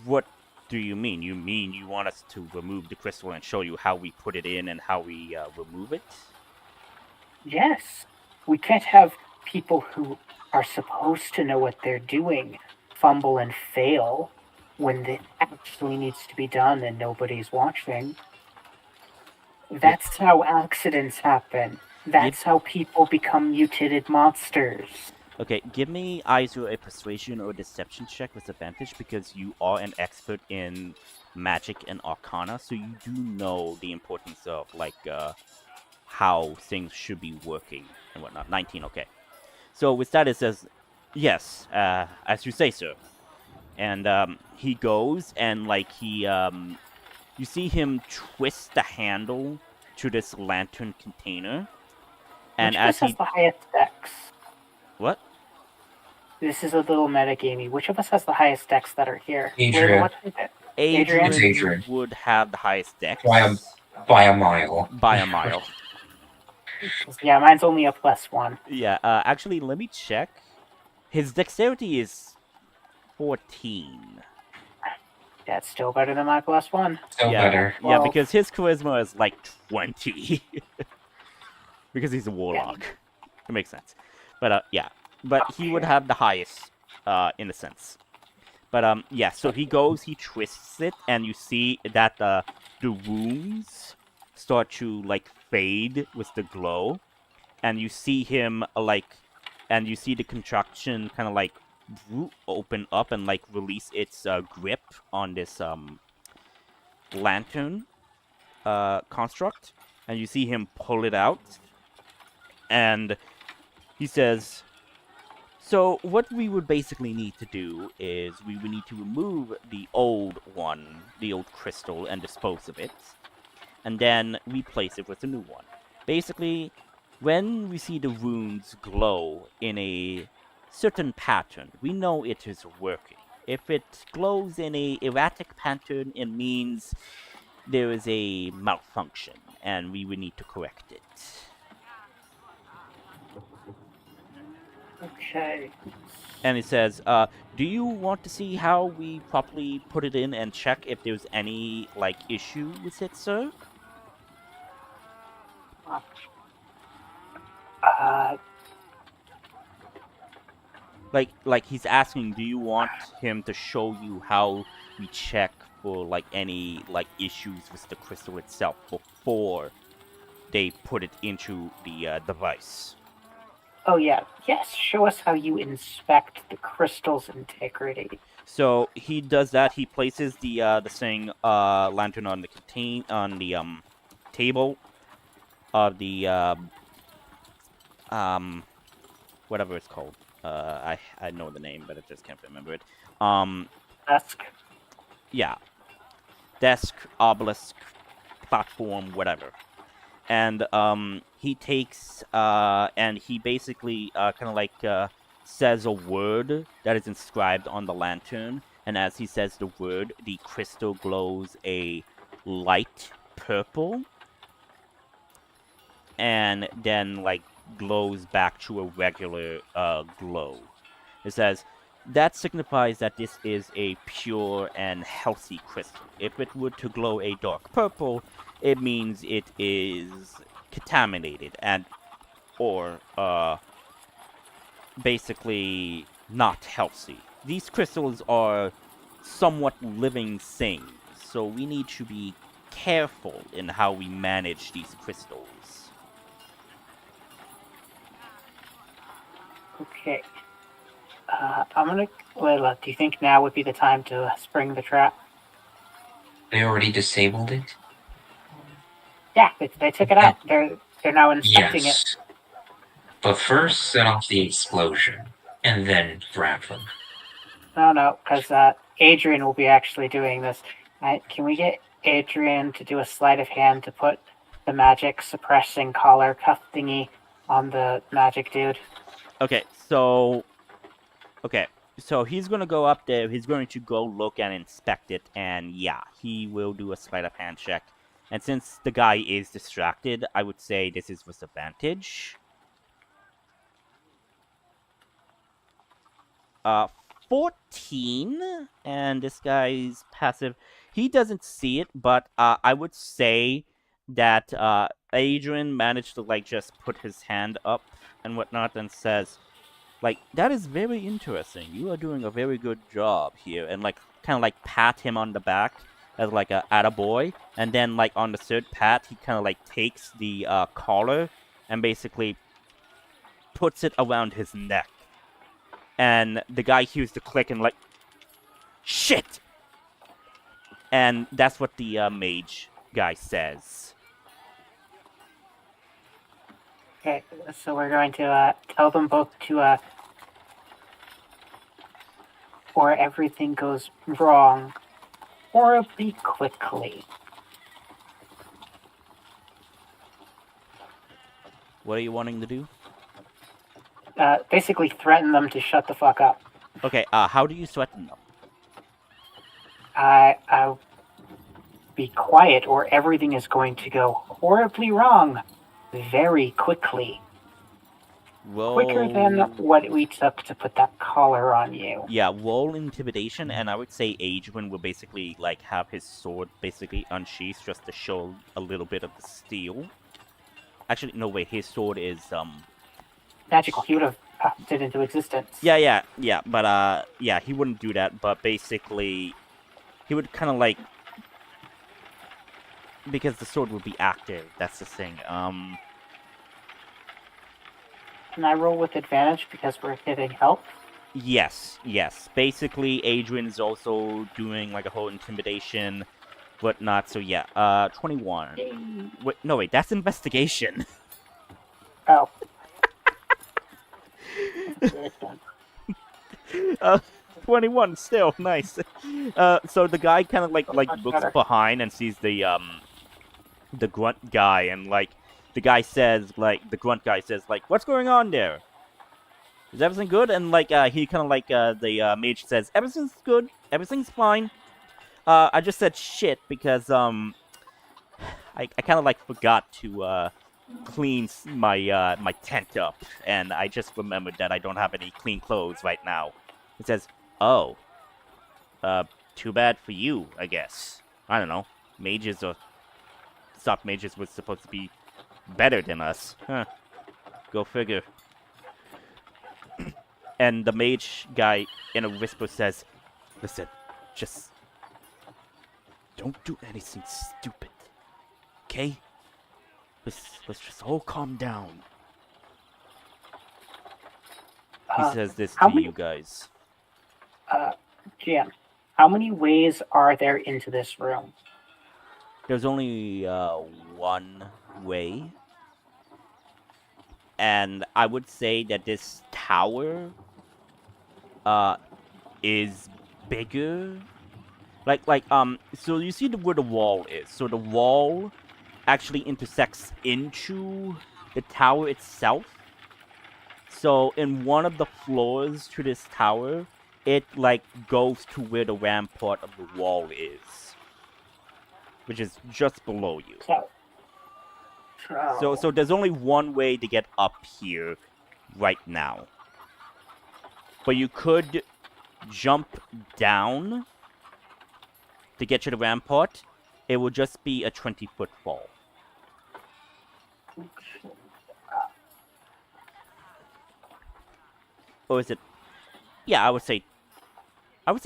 What do you mean? You mean you want us to remove the crystal and show you how we put it in and how we remove it? Yes. We can't have people who are supposed to know what they're doing fumble and fail when it actually needs to be done and nobody's watching. That's how accidents happen. That's how people become mutated monsters. Okay, give me either a persuasion or deception check with advantage, because you are an expert in magic and arcana, so you do know the importance of, like, how things should be working and whatnot. 19, okay. So with that, it says, yes, as you say, sir. And he goes and, like, you see him twist the handle to this lantern container. And Which as has he... the highest dex? What? This is a little metagamey. Which of us has the highest decks that are here? Adrian. What is it? Adrian, It's Adrian. would have the highest dex By a mile. by a mile. Yeah, mine's only a +1. Yeah, actually, let me check. His dexterity is 14. That's still better than my +1. Still yeah, better. Yeah, Well- because his charisma is like 20. Because he's a warlock. It makes sense. But, yeah. But he would Okay. have the highest, in a sense. But, yeah, so he goes, he twists it, and you see that, the wounds start to, like, fade with the glow. And you see him, and you see the contraction kind of, like, open up and, like, release its, grip on this, lantern, construct. And you see him pull it out. And he says, so what we would basically need to do is we would need to remove the old one, the old crystal, and dispose of it. And then replace it with a new one. Basically, when we see the runes glow in a certain pattern, we know it is working. If it glows in a erratic pattern, it means there is a malfunction, and we would need to correct it. Okay. And it says, do you want to see how we properly put it in and check if there's any, like, issue with it, sir? Like he's asking, do you want him to show you how we check for, like, any, like, issues with the crystal itself before they put it into the device? Oh yeah. Yes, show us how you inspect the crystal's integrity. So he does that. He places the thing lantern on the table of the whatever it's called. I know the name, but I just can't remember it. Desk. Yeah, desk, obelisk, platform, whatever. And he takes and he basically kind of like says a word that is inscribed on the lantern, and as he says the word, the crystal glows a light purple, and then, like, glows back to a regular glow. It says, that signifies that this is a pure and healthy crystal. If it were to glow a dark purple, it means it is contaminated or basically not healthy. These crystals are somewhat living things, so we need to be careful in how we manage these crystals. Okay. I'm gonna. Layla, do you think now would be the time to spring the trap? They already disabled it? Yeah, they took it out. They're now inspecting it. Yes. But first set off the explosion, and then grab them. No, because Adrian will be actually doing this. Can we get Adrian to do a sleight of hand to put the magic suppressing collar cuff thingy on the magic dude? Okay, so he's gonna go up there, he's going to go look and inspect it, and yeah, he will do a sleight of hand check. And since the guy is distracted, I would say this is with advantage. 14, and this guy's passive. He doesn't see it, but I would say that Adrian managed to, like, just put his hand up and whatnot and says, like, that is very interesting. You are doing a very good job here. And, like, kind of, like, pat him on the back as, like, a attaboy. And then, like, on the third pat, he kind of, like, takes the collar and basically puts it around his neck. And the guy hears the click and, like, shit! And that's what the mage guy says. Okay, so we're going to tell them both to or everything goes wrong horribly quickly. What are you wanting to do? basically threaten them to shut the fuck up. Okay, how do you threaten them? I'll be quiet or everything is going to go horribly wrong very quickly. Roll... Quicker than what we took to put that collar on you. Yeah, roll intimidation, and I would say Adrian will basically, like, have his sword basically unsheathed just to show a little bit of the steel. Actually, no, wait, his sword is, Magical. He would have popped it into existence. Yeah, but, yeah, he wouldn't do that, but basically, he would kind of, like, because the sword would be active, that's the thing, Can I roll with advantage because we're hitting help? Yes. Basically, Adrian's also doing, like, a whole intimidation, whatnot, so yeah, 21. Wait, that's investigation. Oh. 21, still, nice. So the guy kind of, like Much looks better. behind and sees the grunt guy, and, like, the grunt guy says, like, what's going on there? Is everything good? And, like, he kind of, like, the mage says, everything's good, everything's fine. I just said shit because, I kind of, like, forgot to, clean my, my tent up, and I just remembered that I don't have any clean clothes right now. It says, oh, too bad for you, I guess. I don't know, mages or stock mages was supposed to be better than us. Huh. Go figure. And the mage guy, in a whisper, says, listen, just don't do anything stupid, okay? Let's just all calm down. He says this to you guys. Jim, how many ways are there into this room? There's only one way. And I would say that this tower is bigger. So you see where the wall is. So the wall actually intersects into the tower itself. So in one of the floors to this tower, it, like, goes to where the rampart of the wall is, which is just below you. So there's only one way to get up here right now. But you could jump down to get to the rampart. It will just be a 20-foot fall. Or is it? Yeah, I would say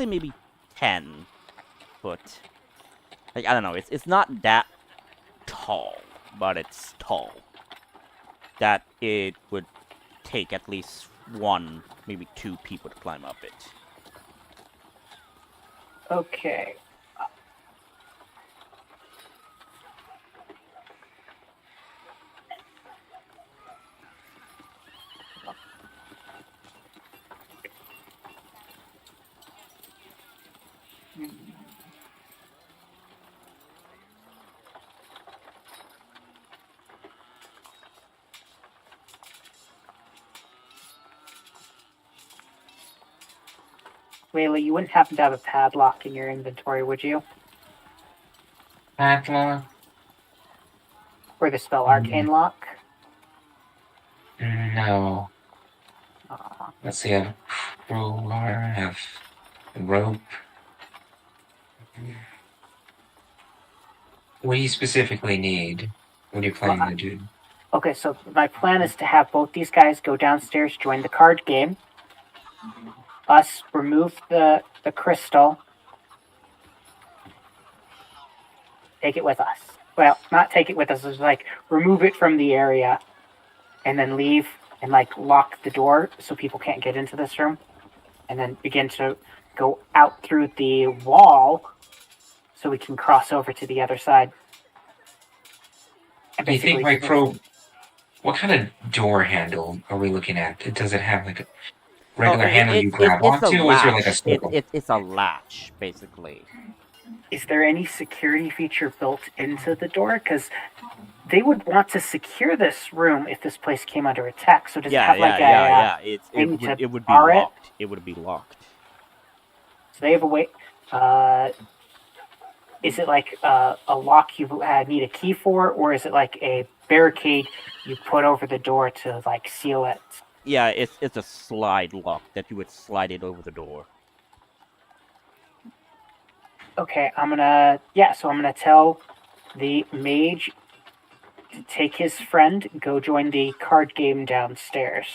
maybe 10 foot. Like, I don't know. It's not that tall, but it's tall. That it would take at least one, maybe two people to climb up it. Okay. Layla, you wouldn't happen to have a padlock in your inventory, would you? Padlock? Or the spell Arcane Lock? No. Let's see, I have crowbar, I have rope. What do you specifically need? What are you planning to do? Okay, so my plan is to have both these guys go downstairs, join the card game. Us remove the crystal. Take it with us. Well, not take it with us. It's like remove it from the area, and then leave and, like, lock the door so people can't get into this room, and then begin to go out through the wall so we can cross over to the other side. I think my what kind of door handle are we looking at? Does it have, like, a regular handle you grab onto, or is there, like, a circle? It's a latch, basically. Is there any security feature built into the door? Because they would want to secure this room if this place came under attack. So does it Yeah, have yeah, like yeah, a yeah. thing to It would be bar it? locked. It would be locked. So they have a way. Is it like a lock you need a key for, or is it like a barricade you put over the door to like seal it? Yeah, it's a slide lock that you would slide it over the door. Okay, I'm gonna tell the mage to take his friend, go join the card game downstairs.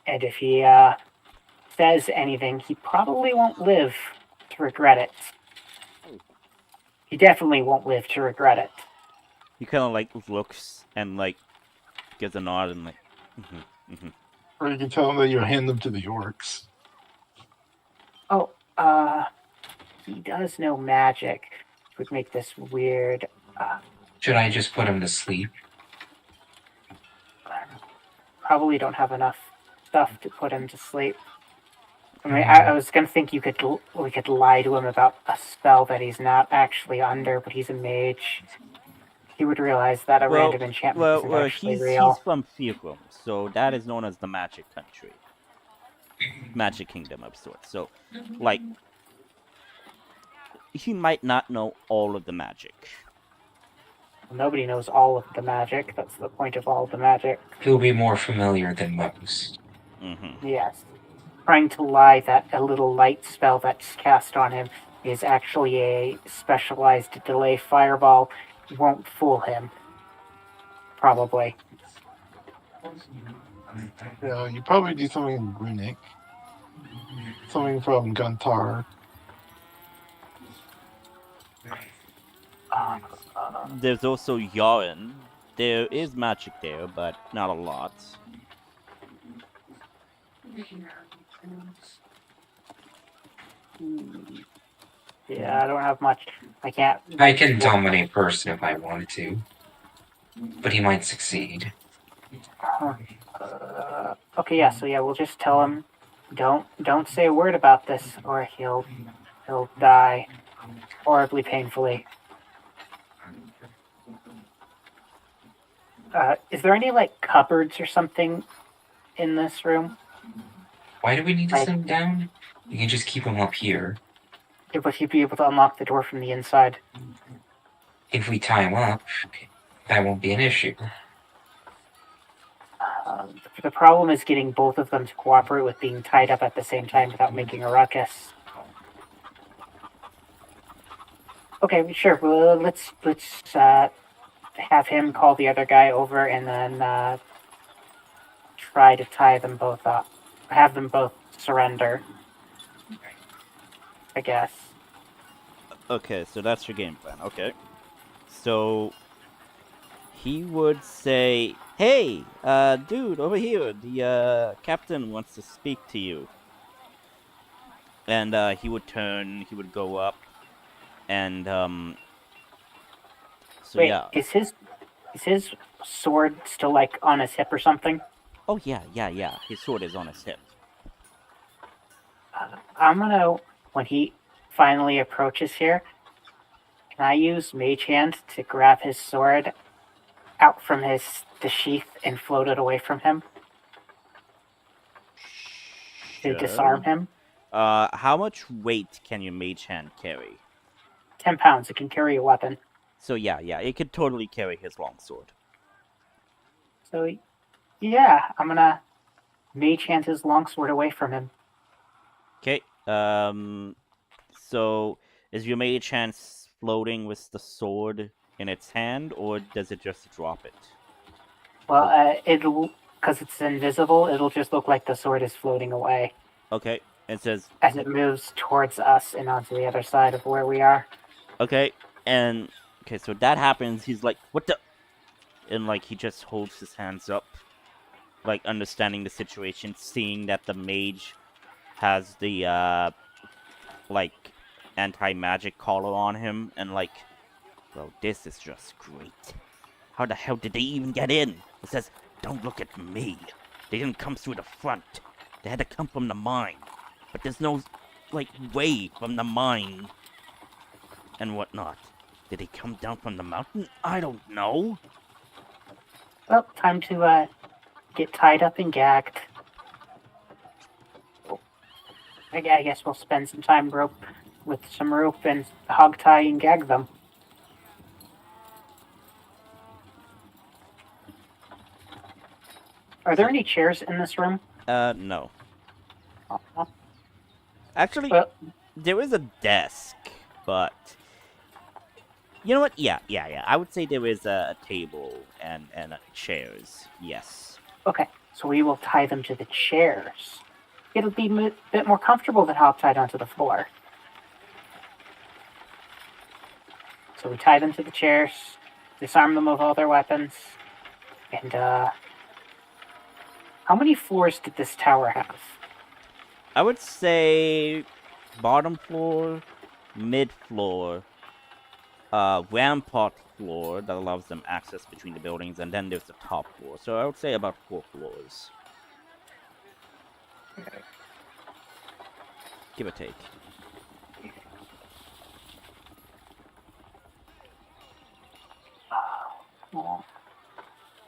And if he says anything, he probably won't live to regret it. He definitely won't live to regret it. He kind of like looks and like gives a nod and like. Or you can tell them that you hand them to the orcs. Oh, he does know magic. It would make this weird. Should I just put him to sleep? Probably don't have enough stuff to put him to sleep. I mean, I was gonna think we could lie to him about a spell that he's not actually under, but he's a mage. He would realize that a random enchantment isn't actually real. He's from Firum, so that is known as the Magic Country, Magic Kingdom of sorts. So, like, he might not know all of the magic. Nobody knows all of the magic. That's the point of all of the magic. He'll be more familiar than most. Yes. Trying to lie that a little light spell that's cast on him is actually a specialized delay fireball won't fool him. Probably. Yeah, you probably do something in Runic. Something from Guntar. There's also Yaren. There is magic there, but not a lot. Yeah, I don't have much. I can't. I can dominate person if I wanted to, but he might succeed. Okay, yeah. So yeah, we'll just tell him, don't say a word about this, or he'll die horribly painfully. Is there any like cupboards or something in this room? Why do we need to send him down? We can just keep him up here. Would he be able to unlock the door from the inside? If we tie him up, that won't be an issue. The problem is getting both of them to cooperate with being tied up at the same time without making a ruckus. Okay, sure. Well, let's have him call the other guy over and then try to tie them both up. Have them both surrender. I guess. Okay, so that's your game plan. Okay. So he would say, "Hey, dude, over here. The captain wants to speak to you." And he would turn. He would go up, and so Wait, yeah. is his sword still like on his hip or something? Oh yeah. His sword is on his hip. I'm gonna, when he finally approaches here, can I use Mage Hand to grab his sword out from the sheath and float it away from him? To disarm him? How much weight can your mage hand carry? 10 pounds. It can carry a weapon. So yeah, it could totally carry his longsword. So, yeah, I'm gonna Mage Hand his longsword away from him. Okay. So is your mage hand floating with the sword in its hand, or does it just drop it? Well, it'll, because it's invisible, it'll just look like the sword is floating away. Okay. It says as it moves towards us and onto the other side of where we are. Okay, and okay, so that happens. He's like, "What the?" And like he just holds his hands up, like understanding the situation, seeing that the mage has the like anti-magic collar on him, and like, well, this is just great. How the hell did they even get in? It says, "Don't look at me. They didn't come through the front. They had to come from the mine. But there's no, like, way from the mine and whatnot. Did he come down from the mountain? I don't know. Well, time to get tied up and gagged. I guess we'll spend some time with some rope and hog tie and gag them. Are there any chairs in this room? No. Actually, Well, there is a desk, but you know what? Yeah. I would say there is a table and chairs. Yes. okay, so we will tie them to the chairs. It'll be a bit more comfortable than hog tied onto the floor. So we tie them to the chairs, disarm them of all their weapons, and how many floors did this tower have? I would say bottom floor, mid floor, rampart floor that allows them access between the buildings, and then there's the top floor. So I would say about 4 floors. Give or take.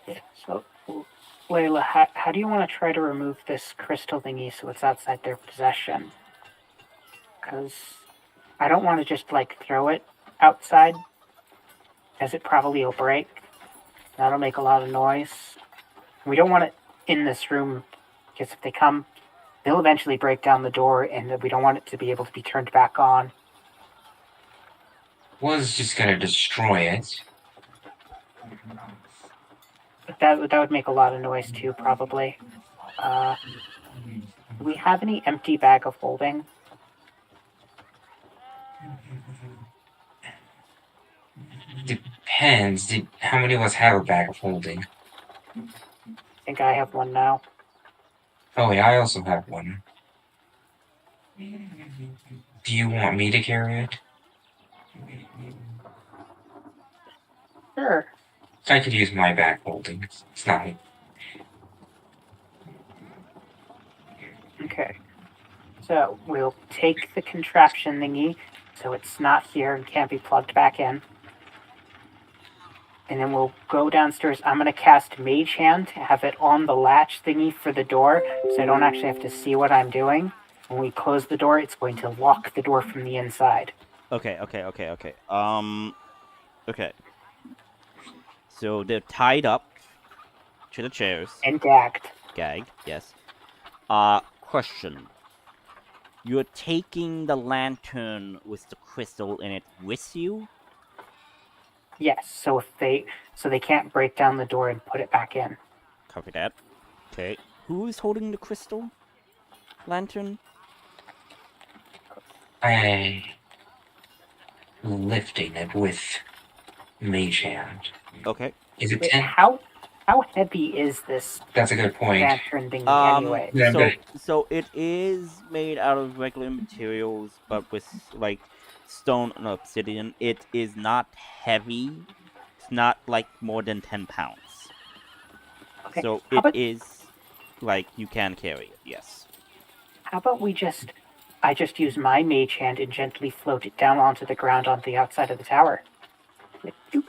Yeah, so, Layla, how do you want to try to remove this crystal thingy so it's outside their possession? Because I don't want to just, throw it outside, as it probably will break. That'll make a lot of noise. We don't want it in this room, because if they come, they'll eventually break down the door, and we don't want it to be able to be turned back on. Was just gonna destroy it. But that would make a lot of noise too, probably. Do we have any empty bag of holding? Depends. How many of us have a bag of holding? I think I have one now. Oh yeah, I also have one. Do you want me to carry it? Sure. I could use my bag holding. It's not. Okay. So we'll take the contraption thingy, so it's not here and can't be plugged back in. And then we'll go downstairs. I'm going to cast Mage Hand, have it on the latch thingy for the door, so I don't actually have to see what I'm doing. When we close the door, it's going to lock the door from the inside. Okay. Okay. So they're tied up to the chairs. And gagged. Gagged, yes. Question. You're taking the lantern with the crystal in it with you? Yes, so they can't break down the door and put it back in. Copy that. Okay. Who's holding the crystal lantern? I lifting it with Mage Hand. Okay. Is it Wait, 10? how heavy is this That's a good point. lantern thingy anyway? Yeah, So it is made out of regular materials, but with stone and obsidian. It is not heavy. It's not more than 10 pounds. Okay. So How about- is you can carry it. Yes. How about I just use my mage hand and gently float it down onto the ground on the outside of the tower. Like, doop.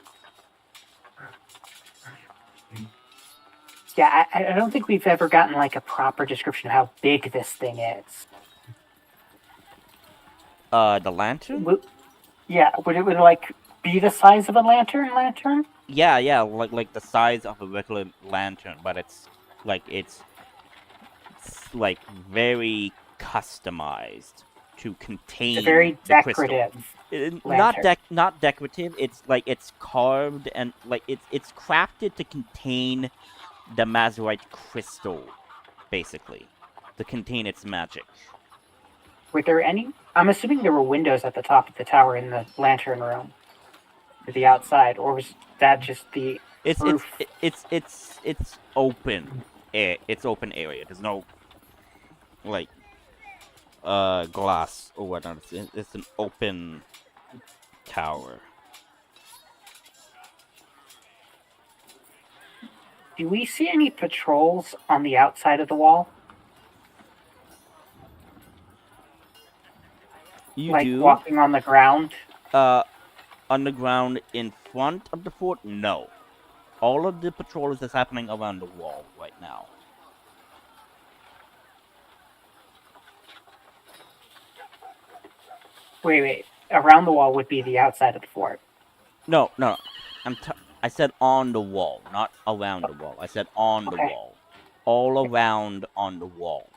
Yeah, I don't think we've ever gotten a proper description of how big this thing is. The lantern? Would it be the size of a lantern? Yeah, like the size of a regular lantern, but it's very customized to contain It's very the crystal. decorative. Not decorative. It's it's carved and it's crafted to contain the Mazurite crystal, basically, to contain its magic. Were there any? I'm assuming there were windows at the top of the tower in the lantern room, to the outside, or was that just the roof? It's open. It's open area. There's no glass or whatnot. It's an open tower. Do we see any patrols on the outside of the wall? You do? Walking on the ground underground in front of the fort? No. All of the patrols is happening around the wall right now. Wait. Around the wall would be the outside of the fort. No. I said on the wall, not around the wall. I said on the Okay. wall. All around on the wall.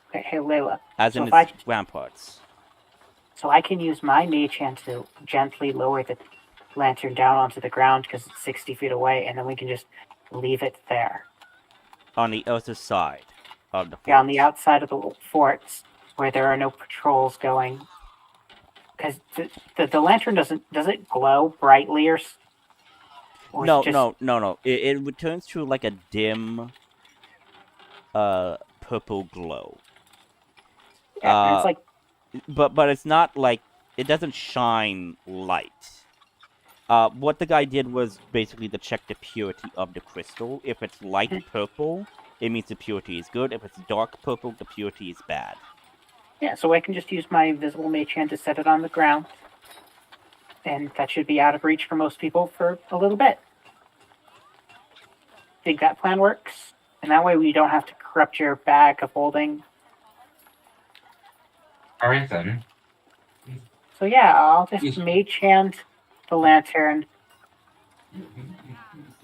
Okay, hey Layla. As So in if I its ramparts. So I can use my mage hand to gently lower the lantern down onto the ground because it's 60 feet away, and then we can just leave it there. On the other side of the fort. Yeah, on the outside of the forts where there are no patrols going. Because the lantern does it glow brightly or No, is it just, no. It returns to like a dim purple glow. yeah, and it's like, But it's not like it doesn't shine light. What the guy did was basically to check the purity of the crystal. If it's light purple, it means the purity is good. If it's dark purple, the purity is bad. yeah, so I can just use my invisible mage hand to set it on the ground. And that should be out of reach for most people for a little bit. Think that plan works? And that way we don't have to corrupt your bag of holding. Alright then. So yeah, I'll just mage hand the lantern,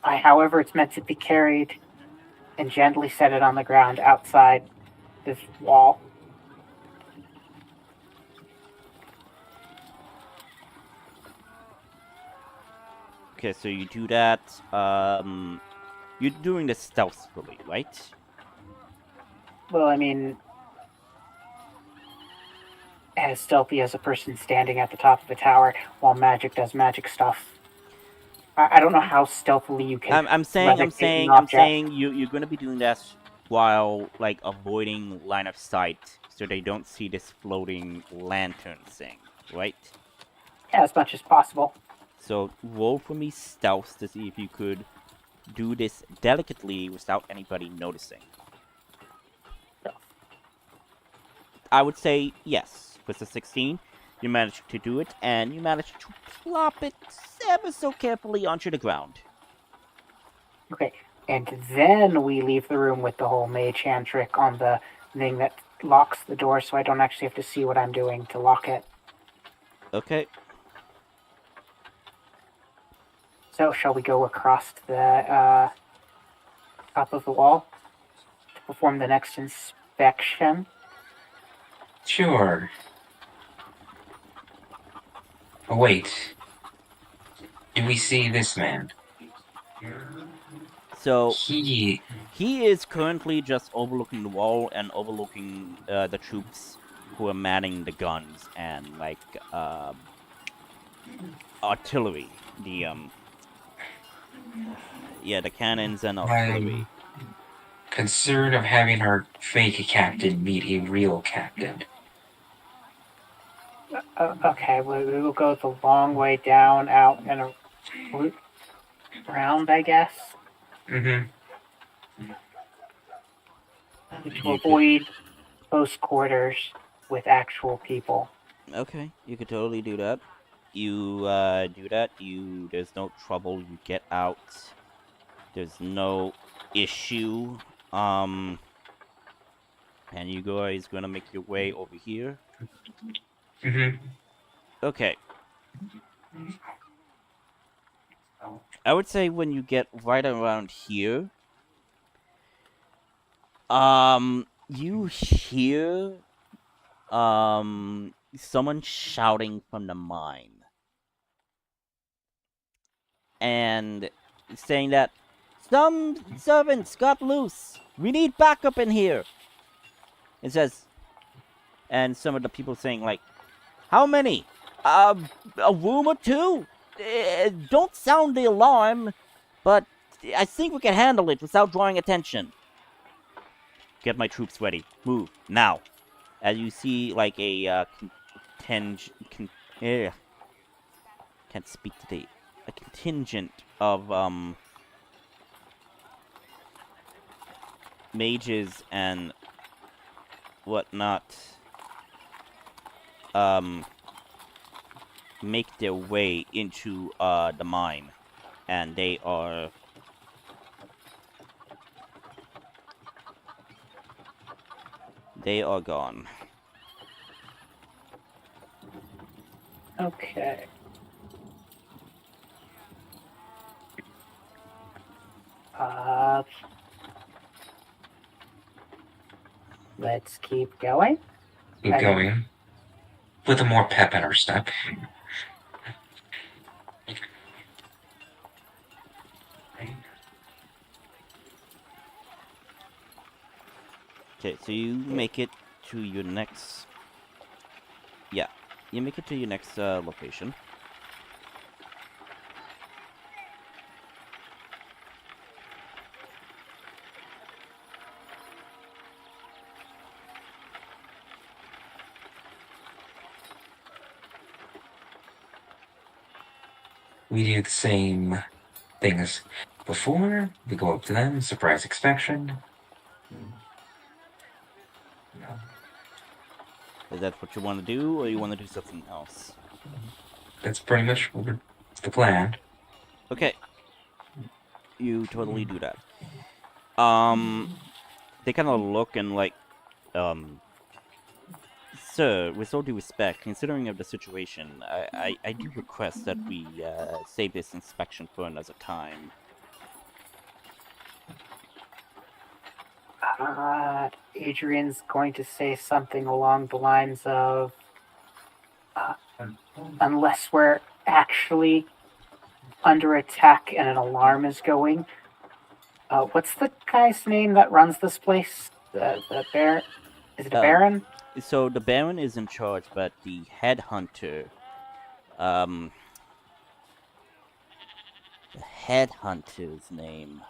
however it's meant to be carried, and gently set it on the ground outside this wall. Okay, so you do that. You're doing this stealthily, right? Well, I mean, as stealthy as a person standing at the top of a tower while magic does magic stuff. I don't know how stealthily you can. I'm saying you're gonna be doing that while like avoiding line of sight, so they don't see this floating lantern thing, right? Yeah, as much as possible. So roll for me stealth to see if you could do this delicately without anybody noticing. I would say yes. With a 16, you managed to do it, and you managed to plop it ever so carefully onto the ground. Okay, and then we leave the room with the whole mage hand trick on the thing that locks the door, so I don't actually have to see what I'm doing to lock it. Okay. So, shall we go across the top of the wall to perform the next inspection? Sure. Oh, wait. Do we see this man? So He is currently just overlooking the wall and overlooking the troops who are manning the guns and like artillery. The cannons and artillery. concerned of having our fake captain meet a real captain. Okay, we will go the long way down, out, and around, I guess. Mm-hmm. To avoid close quarters with actual people. Okay, you could totally do that. You do that. There's no trouble. You get out. There's no issue. And you guys gonna make your way over here. Mm-hmm. Okay. I would say when you get right around here, you hear someone shouting from the mine and saying that some servants got loose. We need backup in here. It says, and some of the people saying like, how many? A room or two? Don't sound the alarm, but I think we can handle it without drawing attention. Get my troops ready. Move now. As you see, like a can't speak today. A contingent of mages and whatnot make their way into the mine, and they are gone. Okay. Let's keep going. Keep I mean- going with a more pep in our step. Okay, so you make it to your next. Yeah, you make it to your next location. We do the same thing as before. We go up to them, surprise inspection. Is that what you want to do, or you want to do something else? That's pretty much the plan. Okay, you totally do that. They kind of look and like, sir, with all due respect, considering of the situation, I do request that we save this inspection for another time. Adrian's going to say something along the lines of, unless we're actually under attack and an alarm is going. What's the guy's name that runs this place? The Baron? Is it a Baron? So the Baron is in charge, but the headhunter, the headhunter's name,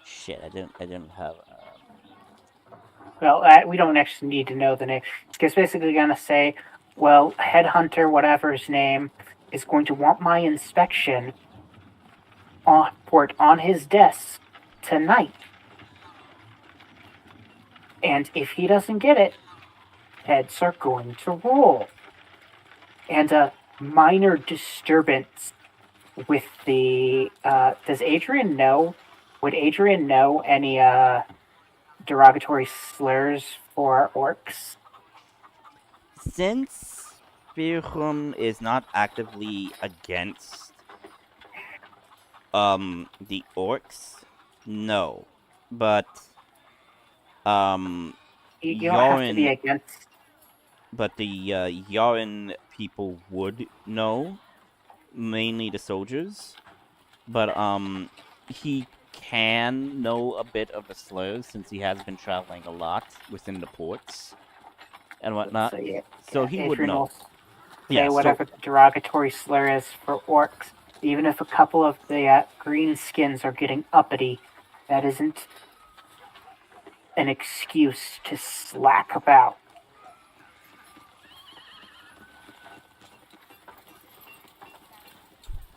shit, I didn't have. Well, we don't actually need to know the name. It's basically going to say, well, headhunter, whatever his name, is going to want my inspection on his desk tonight. And if he doesn't get it, heads are going to roll. And a minor disturbance with the... does Adrian know? Would Adrian know any derogatory slurs for orcs? Since Virhum is not actively against the orcs, no. But You don't have to be against... But the Yaren people would know, mainly the soldiers. But he can know a bit of the slurs since he has been traveling a lot within the ports and whatnot. So he would know. Say whatever the derogatory slur is for orcs. Even if a couple of the green skins are getting uppity, that isn't an excuse to slack about.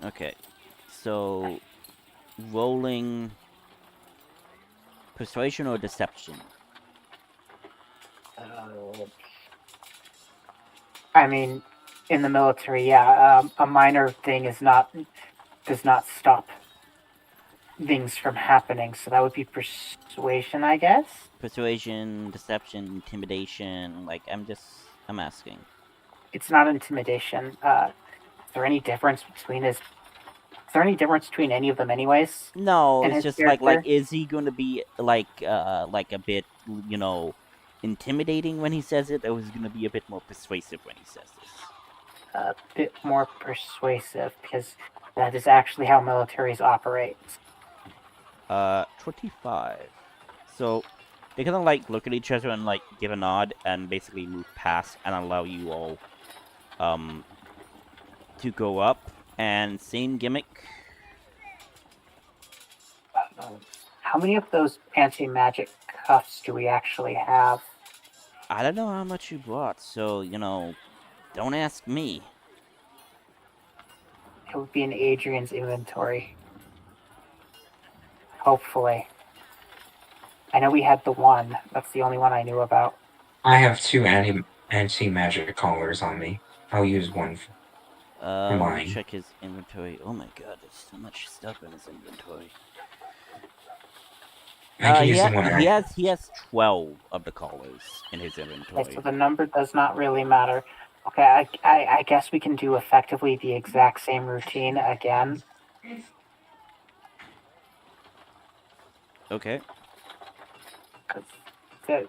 Okay, so rolling persuasion or deception? I mean, in the military, yeah, a minor thing does not stop things from happening. So that would be persuasion, I guess. Persuasion, deception, intimidation. Like I'm asking. It's not intimidation. Is there any difference between his? Is there any difference between any of them, anyways? No, And it's his just like character? is he going to be like a bit, intimidating when he says it, or is he going to be a bit more persuasive when he says this? A bit more persuasive, because that is actually how militaries operate. 25. So they kind of like look at each other and like give a nod and basically move past and allow you all to go up. And same gimmick. How many of those anti-magic cuffs do we actually have? I don't know how much you brought, so don't ask me. It would be in Adrian's inventory. Hopefully. I know we had the one. That's the only one I knew about. I have 2 anti-magic collars on me. I'll use one for Let me mine. check his inventory. Oh my god, there's so much stuff in his inventory. I can use the one He has 12 of the collars in his Okay, inventory. so the number does not really matter. Okay, I guess we can do effectively the exact same routine again. Okay. 'Cause that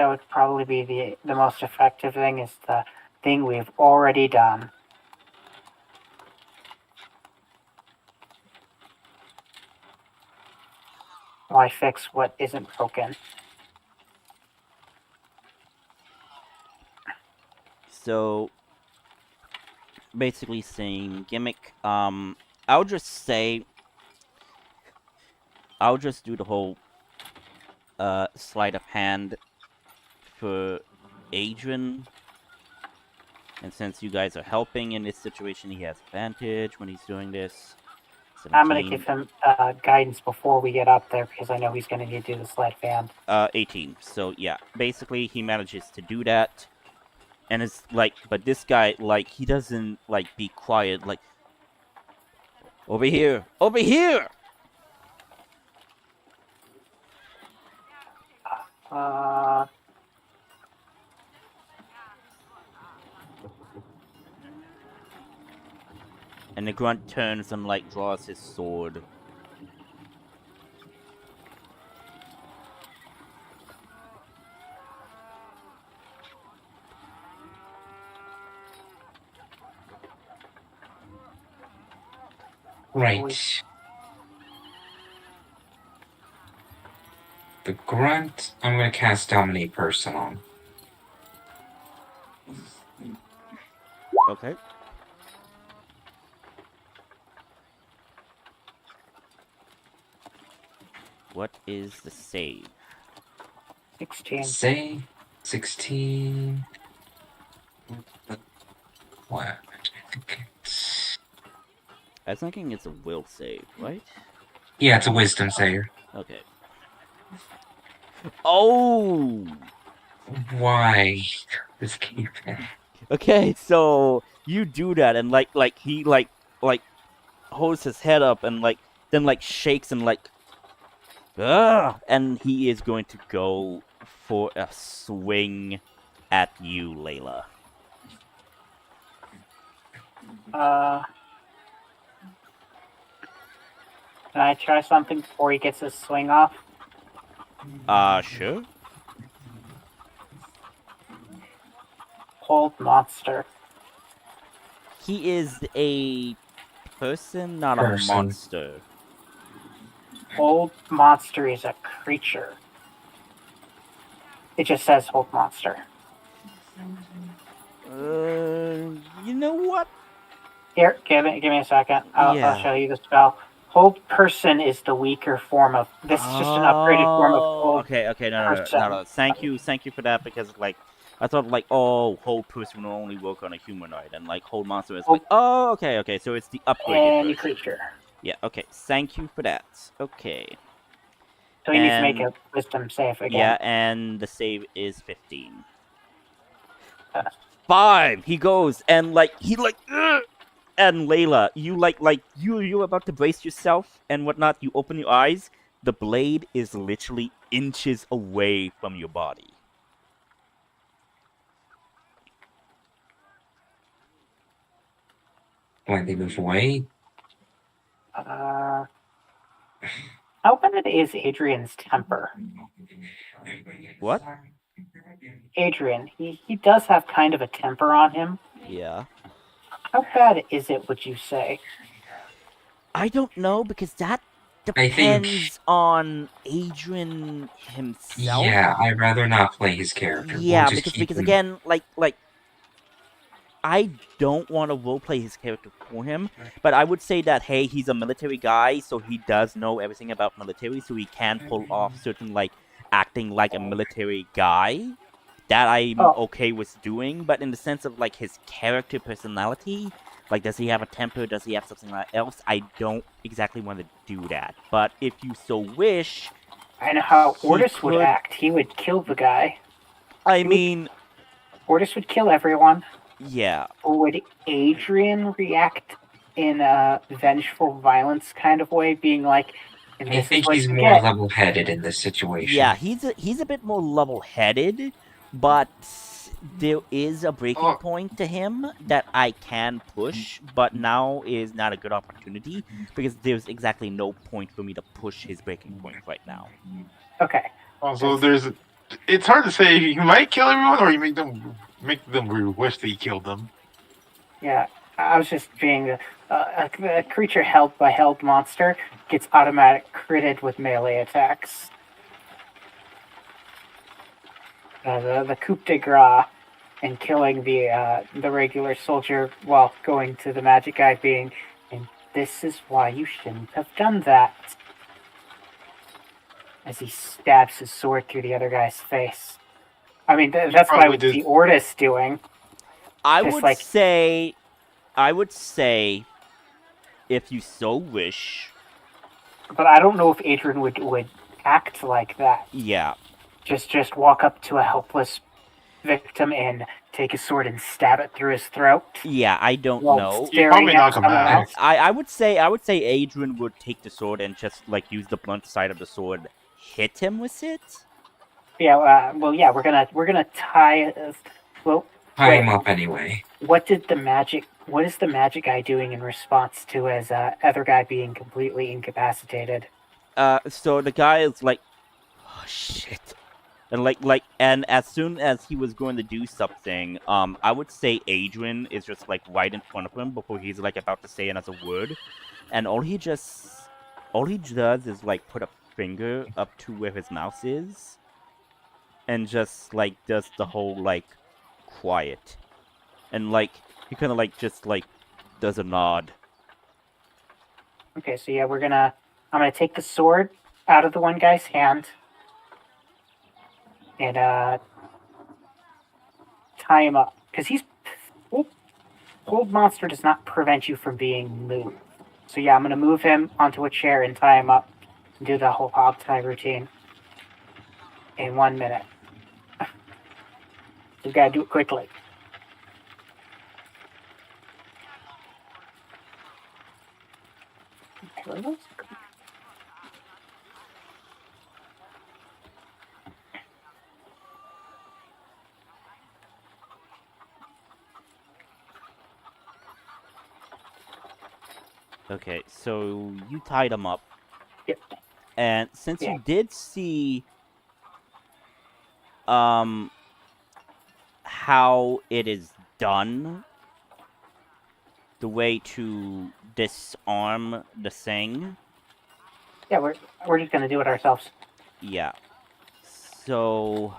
would probably be the most effective thing, is the thing we've already done. Why fix what isn't broken? So basically same gimmick. I'll just do the whole sleight of hand for Adrian. And since you guys are helping in this situation, he has advantage when he's doing this. 17. I'm gonna give him guidance before we get up there, because I know he's gonna need to do the sleight of hand. 18. So yeah, basically he manages to do that. And it's like, but this guy, like, he doesn't, like, be quiet, like, over here! Over here! And the grunt turns and, like, draws his sword. Right. The grunt, I'm gonna cast Dominate Person on. Okay. What is the save? 16. Say 16. What? I think it's. I was thinking it's a will save, right? Yeah, it's a wisdom save. Okay. Oh! Why? This game. Okay, so you do that, and he holds his head up and then shakes and and he is going to go for a swing at you, Layla. Can I try something before he gets his swing off? Sure. Hold monster. He is a person, not Person. a monster. Hold monster is a creature. It just says hold monster. You know what? Here, give me a second. I'll show you the spell. Hold person is the weaker form of this. Is just an upgraded form of hold. Okay, no. Thank you for that, because I thought hold person will only work on a humanoid, and hold monster is okay. So it's the upgraded Any version. creature. Yeah, okay. Thank you for that. Okay. So he needs to make a wisdom save again. Yeah, and the save is 15. 5. He goes and and Layla, you're about to brace yourself and whatnot. You open your eyes. The blade is literally inches away from your body. Why they move away? How about it is Adrian's temper? What? Adrian, he does have kind of a temper on him. Yeah. How bad is it, would you say? I don't know, because that I think- depends on Adrian himself. Yeah, I'd rather not play his character. Yeah, We'll just keep because him- again, I don't want to roleplay his character for him, but I would say that, hey, he's a military guy, so he does know everything about military, so he can pull off certain, acting like a military guy. That I'm okay with doing, but in the sense of, his character personality, does he have a temper, does he have something else, I don't exactly want to do that. But if you so wish, I know how He Ortis would could- act. He would kill the guy. I mean, Ortis would kill everyone. yeah. Or would Adrian react in a vengeful violence kind of way, being like, and I this is think what he's you more get? level-headed in this situation. Yeah, he's a bit more level-headed, but there is a breaking point to him that I can push, but now is not a good opportunity because there's exactly no point for me to push his breaking point right now. Okay. Also, it's hard to say. He might kill everyone, or you make them wish that he killed them. Yeah, I was just being a creature held by held monster gets automatic critted with melee attacks. The coup de grace and killing the regular soldier while going to the magic guy being, and this is why you shouldn't have done that. As he stabs his sword through the other guy's face. I mean, that's what I would see Ortis doing. I Just would like- say, if you so wish, But I don't know if Adrian would act like that. yeah. Just walk up to a helpless victim and take his sword and stab it through his throat. Yeah, I don't while know. staring probably at knock him someone out. else. I would say Adrian would take the sword and just like use the blunt side of the sword, hit him with it. Yeah. Yeah. We're gonna tie. Well, Tie wait. him up anyway. What is the magic guy doing in response to his other guy being completely incapacitated? So the guy is like, oh shit, and as soon as he was going to do something, I would say Adrian is just like right in front of him before he's like about to say another word, and all he does is like put a finger up to where his mouth is, and just like does the whole like quiet, and like he kind of like just like does a nod. Okay, so yeah, I'm gonna take the sword out of the one guy's hand and tie him up because hold monster does not prevent you from being moved. So yeah, I'm gonna move him onto a chair and tie him up and do the whole hog tie routine in 1 minute. You gotta do it quickly. Okay, so you tied him up. Yep. And since Yeah. you did see how it is done, the way to disarm the thing, Yeah, we're just gonna do it ourselves. yeah. So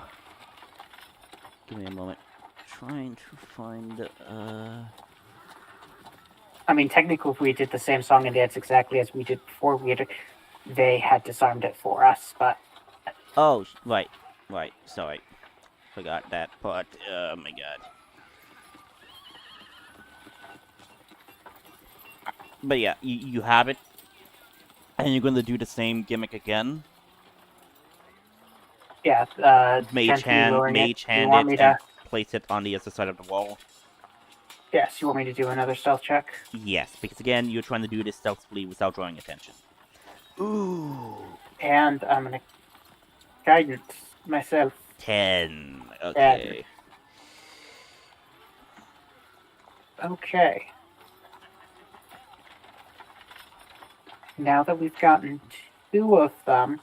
give me a moment. Trying to find I mean, technically, if we did the same song and dance exactly as we did before, they had disarmed it for us, but oh, right, sorry. Forgot that part. Oh my god. But yeah, you have it. And you're going to do the same gimmick again. yeah, Mage gently hand lowering it. it, You want me to? and place it on the other side of the wall. Yes, you want me to do another stealth check? Yes, because again, you're trying to do this stealthily without drawing attention. Ooh. And I'm gonna guidance myself. 10. Okay. Okay. Now that we've gotten 2 of them,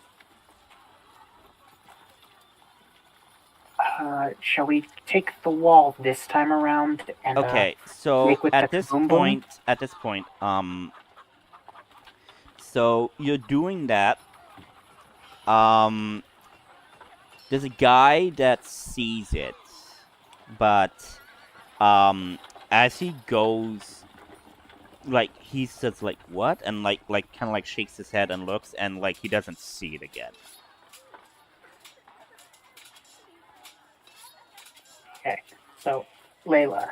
shall we take the wall this time around? And Okay, so make with at the this boom boom? point, so you're doing that. There's a guy that sees it, but as he goes, like he says like what, and like kind of like shakes his head and looks, and like he doesn't see it again. Okay. So, Layla,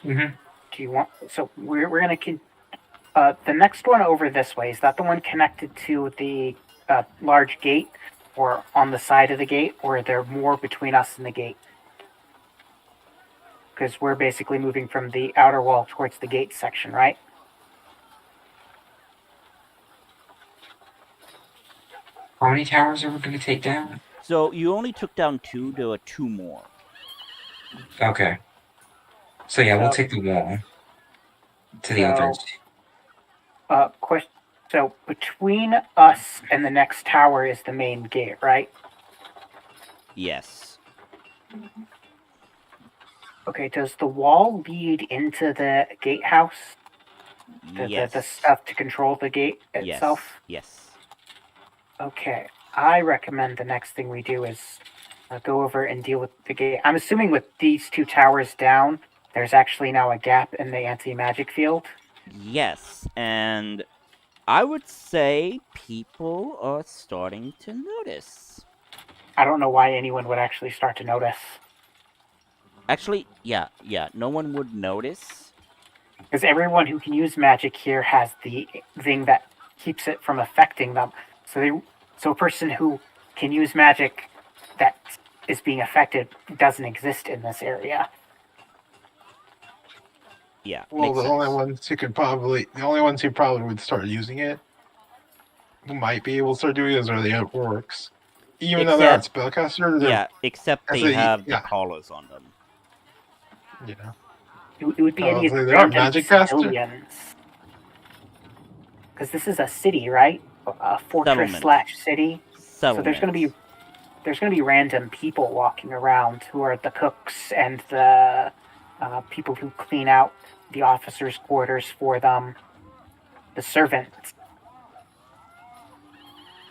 Mm-hmm. do you want? So we're gonna the next one over this way, is that the one connected to the large gate? or on the side of the gate, or are there more between us and the gate? Because we're basically moving from the outer wall towards the gate section, right? How many towers are we going to take down? So you only took down 2. There are 2 more. Okay. So yeah, we'll So- take the wall to the so- others. Question. So between us and the next tower is the main gate, right? Yes. Okay, does the wall lead into the gatehouse? Yes. The stuff to control the gate itself? Yes. Okay, I recommend the next thing we do is go over and deal with the gate. I'm assuming with these 2 towers down, there's actually now a gap in the anti-magic field. Yes, and I would say people are starting to notice. I don't know why anyone would actually start to notice. Actually, yeah, no one would notice. Because everyone who can use magic here has the thing that keeps it from affecting them. So a person who can use magic that is being affected doesn't exist in this area. Yeah, Well, makes the only sense. only ones who probably would start using it, who might be able to start doing it, are the orcs. Even though they're not spellcasters, Yeah, except they have the yeah. collars on them. You know. It would be any So they random aren't magic casters? civilians. Because this is a city, right? A fortress Settlement. / city. Settlement. So there's gonna be random people walking around who are the cooks and the people who clean out the officers' quarters for them, the servants,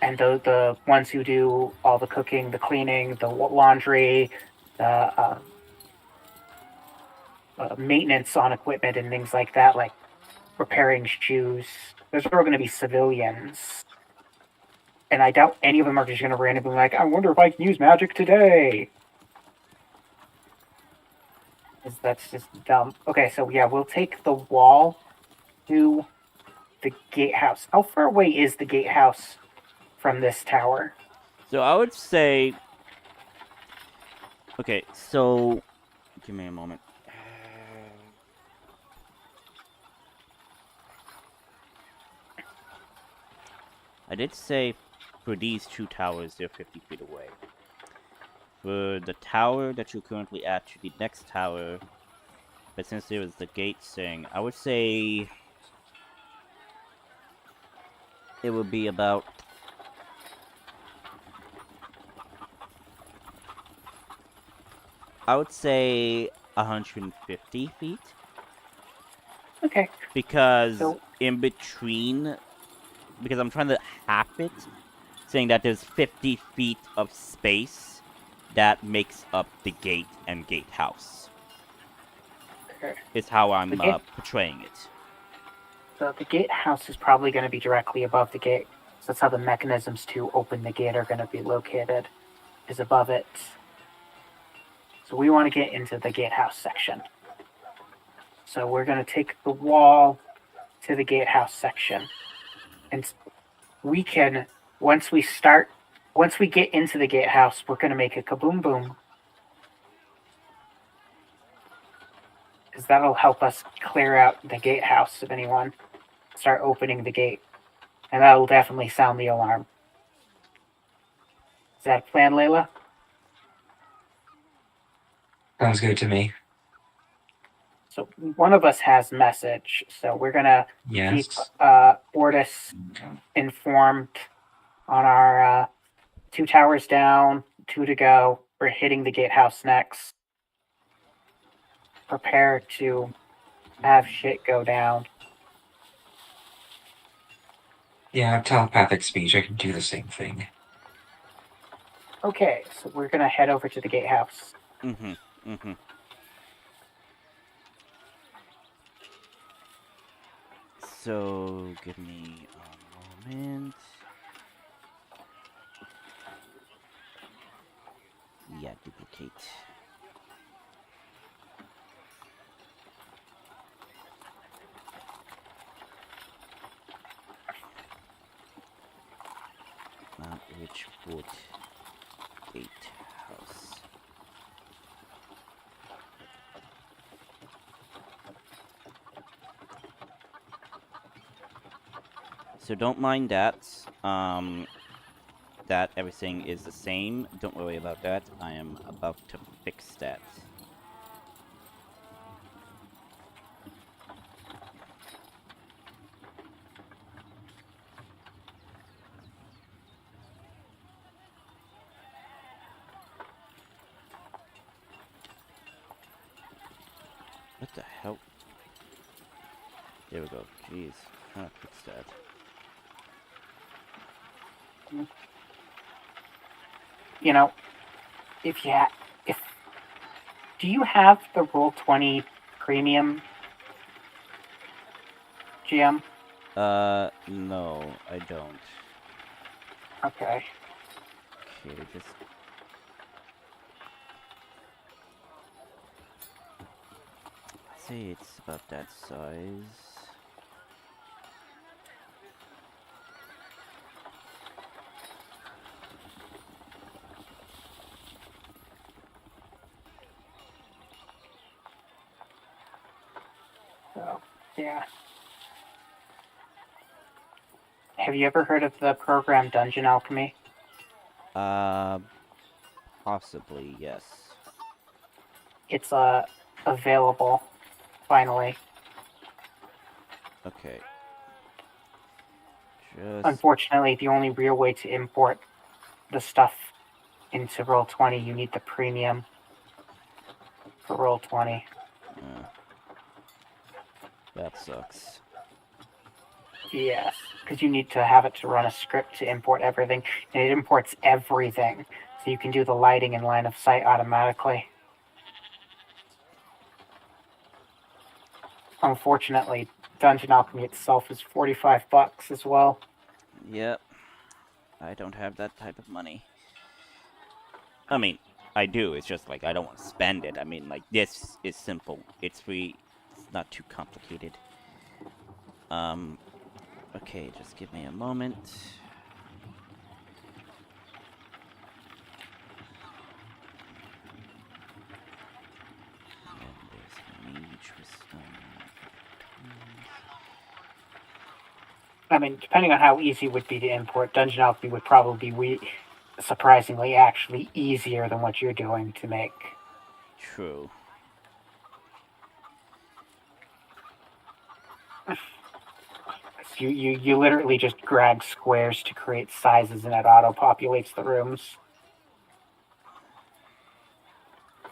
and the ones who do all the cooking, the cleaning, the laundry, the maintenance on equipment and things like that, like repairing shoes. Those are all going to be civilians. And I doubt any of them are just going to randomly be like, I wonder if I can use magic today. That's just dumb. Okay, so yeah, we'll take the wall to the gatehouse. How far away is the gatehouse from this tower? So I would say... Okay, so... Give me a moment. I did say for these 2 towers, they're 50 feet away. For the tower that you're currently at to the next tower, but since there was the gate thing, I would say it would be about... I would say 150 feet. Okay. Because So- in between... Because I'm trying to half it, saying that there's 50 feet of space that makes up the gate and gatehouse. Okay. Is how I'm The gate- portraying it. So the gatehouse is probably going to be directly above the gate. So that's how the mechanisms to open the gate are going to be located, is above it. So we want to get into the gatehouse section. So we're going to take the wall to the gatehouse section. And we can, once we get into the gatehouse, we're going to make a kaboom boom. Because that'll help us clear out the gatehouse of anyone. Start opening the gate. And that'll definitely sound the alarm. Is that a plan, Layla? Sounds good to me. So one of us has message. So we're going to keep Yes. Ortis informed on our 2 towers down, 2 to go. We're hitting the gatehouse next. Prepare to have shit go down. Yeah, I have telepathic speech. I can do the same thing. Okay, so we're gonna head over to the gatehouse. So, give me a moment. Yeah, duplicate. Not Ridgewood Gatehouse. So don't mind that. That everything is the same. Don't worry about that. I am about to fix that. What the hell? There we go. Jeez. Trying to fix that. You know, if do you have the Roll20 Premium, GM? No, I don't. Okay. Okay, just... I'd say it's about that size. So, yeah. Have you ever heard of the program Dungeon Alchemy? Possibly, yes. It's available, finally. Okay. Just... Unfortunately, the only real way to import the stuff into Roll20, you need the premium for Roll20. That sucks. Yes, because you need to have it to run a script to import everything, and it imports everything, so you can do the lighting and line of sight automatically. Unfortunately, Dungeon Alchemy itself is $45 as well. Yep. I don't have that type of money. I mean, I do, it's just like I don't want to spend it. I mean, like, this is simple. It's free. It's not too complicated. Okay, just give me a moment. And there's mage wisdom. I mean, depending on how easy it would be to import, Dungeon Alchemy would probably be surprisingly actually easier than what you're doing to make. True. You literally just drag squares to create sizes, and it auto-populates the rooms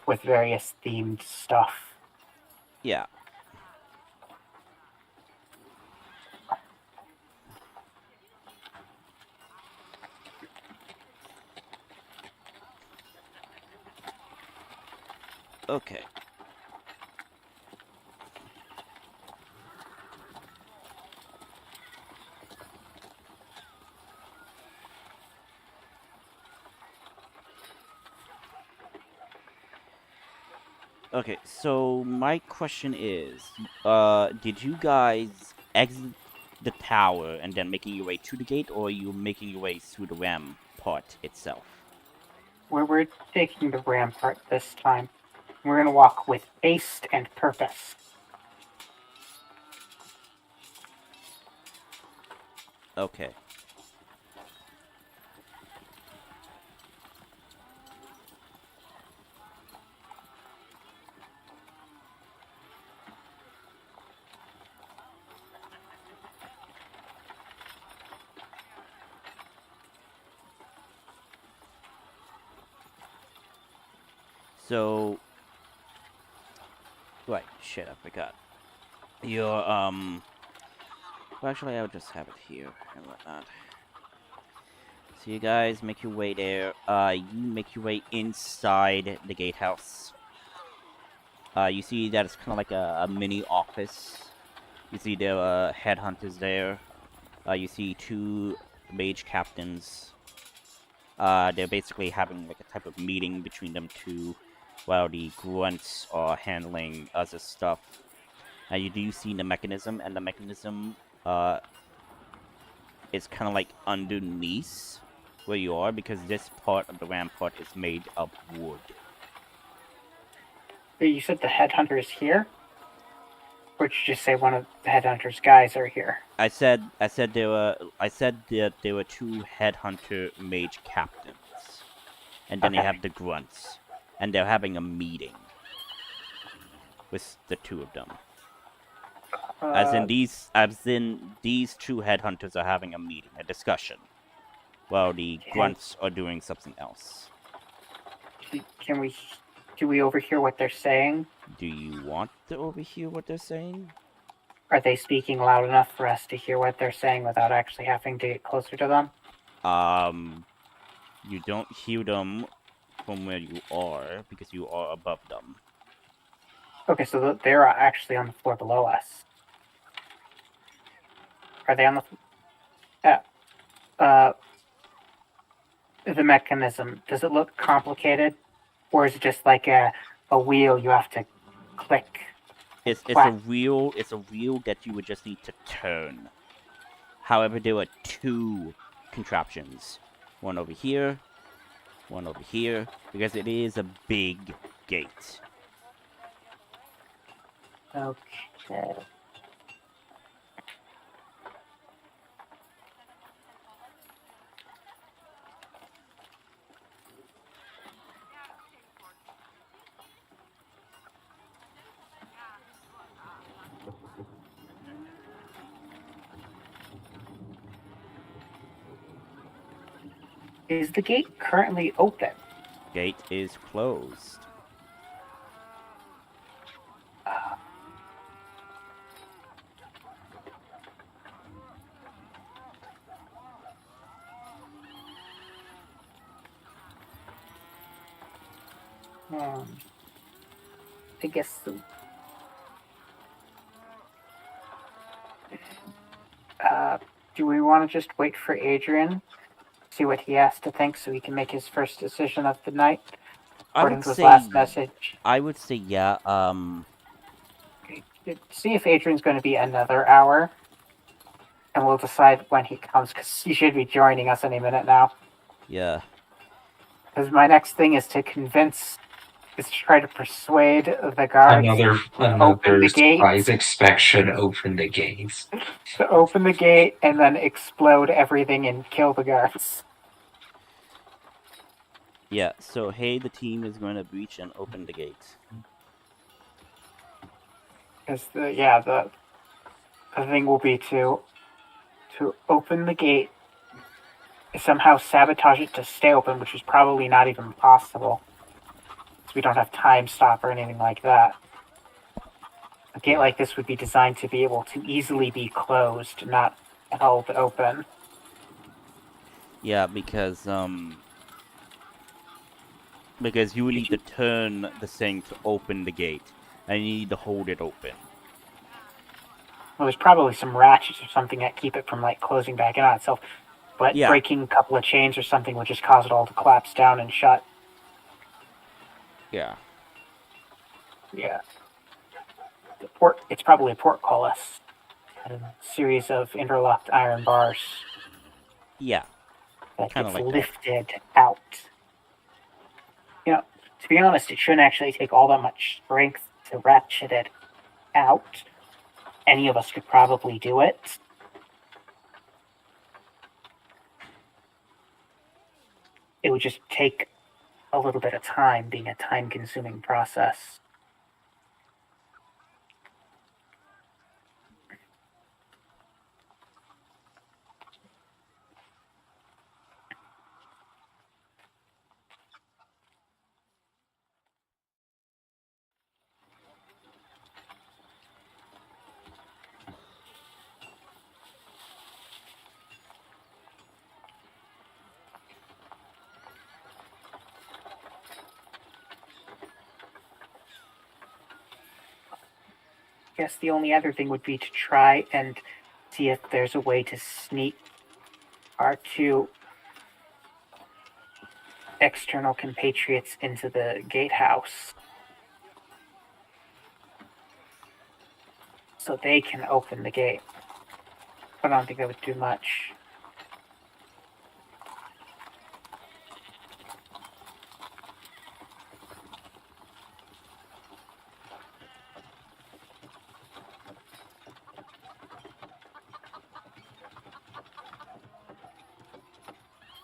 with various themed stuff. Yeah. Okay. Okay, so my question is, did you guys exit the tower and then making your way to the gate, or are you making your way through the ram part itself? We're taking the rampart this time. We're gonna walk with haste and purpose. Okay. So, right, shit, I forgot. Your, well, actually, I'll just have it here and whatnot. So you guys make your way there. You make your way inside the gatehouse. You see that it's kind of like a mini office. You see there are headhunters there. You see two mage captains. They're basically having like a type of meeting between them two, while the grunts are handling other stuff. You do see the mechanism, and the mechanism is kind of like underneath where you are because this part of the rampart is made of wood. You said the headhunter is here? Or did you just say one of the headhunter's guys are here? I said that there were 2 headhunter mage captains, and then you Okay. have the grunts, and they're having a meeting with the 2 of them. As in these 2 headhunters are having a meeting, a discussion, while the grunts are doing something else. Do we overhear what they're saying? Do you want to overhear what they're saying? Are they speaking loud enough for us to hear what they're saying without actually having to get closer to them? You don't hear them from where you are because you are above them. Okay, so they're actually on the floor below us. Are they on the? The mechanism, does it look complicated, or is it just like a wheel you have to click? It's a wheel that you would just need to turn. However, there are 2 contraptions, one over here, because it is a big gate. Okay. Is the gate currently open? Gate is closed. I guess so. Do we want to just wait for Adrian, see what he has to think, so he can make his first decision of the night, according to his last message? I would say yeah. See if Adrian's going to be another hour, and we'll decide when he comes, because he should be joining us any minute now. Yeah. Because my next thing is to try to persuade the guards Another open the gate. surprise inspection. Open the gates. To open the gate and then explode everything and kill the guards. Yeah. So hey, the team is going to breach and open the gate. Because the thing will be to open the gate, somehow sabotage it to stay open, which is probably not even possible. Because we don't have time stop or anything like that. A gate like this would be designed to be able to easily be closed, not held open. Yeah, because you will need to turn the thing to open the gate, and you need to hold it open. Well, there's probably some ratchets or something that keep it from closing back in on itself. But breaking a couple of chains or something would just cause it all to collapse down and shut. Yeah. Yeah. It's probably a portcullis. A series of interlocked iron bars. Yeah. That gets lifted out. To be honest, it shouldn't actually take all that much strength to ratchet it out. Any of us could probably do it. It would just take a little bit of time, being a time-consuming process. I guess the only other thing would be to try and see if there's a way to sneak our 2 external compatriots into the gatehouse so they can open the gate. But I don't think that would do much.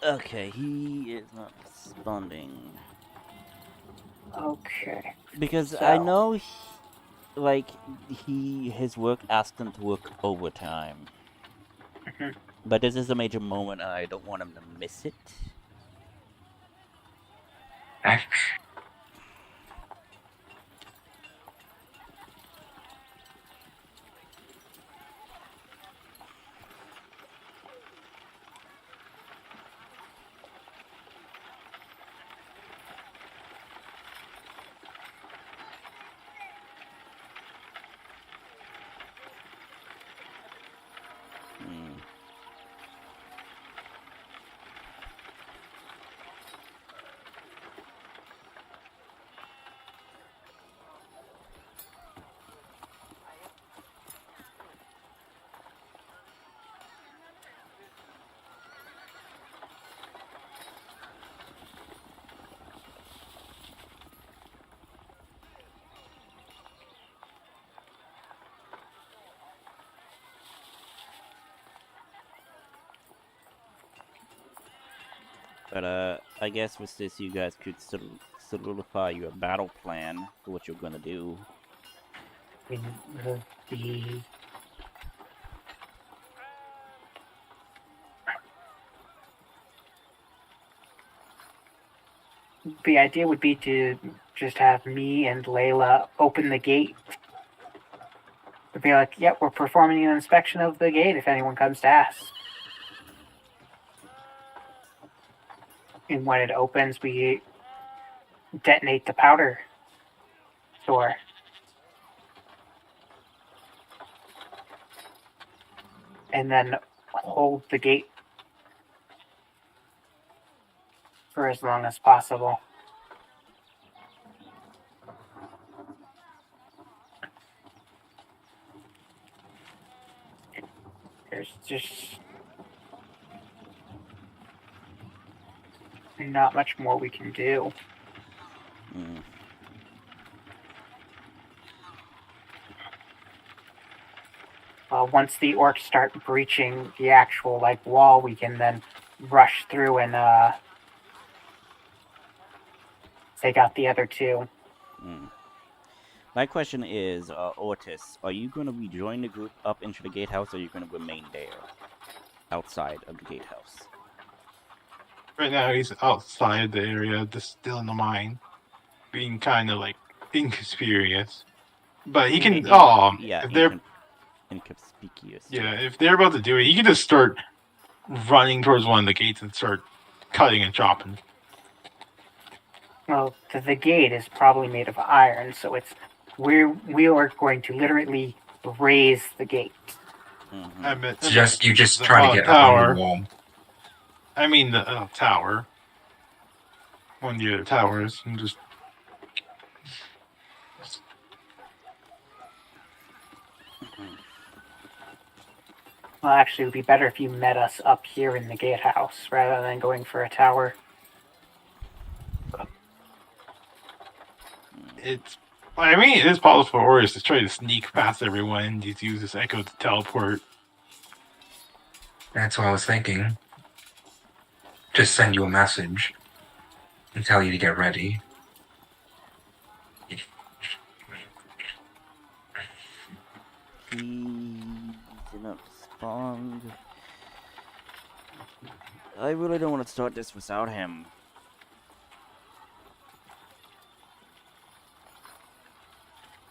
Okay, he is not responding. Okay. Because I So, know, like, his work asked him to work overtime. mhm. But this is a major moment, and I don't want him to miss it. Act- Hmm. But I guess with this, you guys could solidify your battle plan for what you're gonna do. the the idea would be to just have me and Layla open the gate. To be like, yep, we're performing an inspection of the gate if anyone comes to ask. And when it opens, we detonate the powder store. And then hold the gate for as long as possible. There's just not much more we can do. Hmm. Once the orcs start breaching the actual wall, we can then rush through and take out the other two. Hmm. My question is, Ortis, are you gonna rejoin the group up into the gatehouse, or are you gonna remain there, outside of the gatehouse? Right now, he's outside the area, just still in the mine, being kind of like inconspicuous. But he can. Yeah, If they're inconspicuous. if they're about to do it, he can just start running towards one of the gates and start cutting and chopping. Well, the gate is probably made of iron, so we are going to literally raise the gate. Mm-hmm. I meant, you just the try to get up on the tower. wall. I mean the tower. One of the other towers, and just Well, actually, it would be better if you met us up here in the gatehouse rather than going for a tower. it's. I mean, it is possible for Orius to try to sneak past everyone and just use this echo to teleport. That's what I was thinking. Just send you a message and tell you to get ready. He did not respond. I really don't want to start this without him.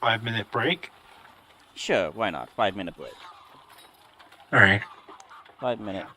Five-minute break. Sure, why not? 5-minute break. All right. 5 minutes.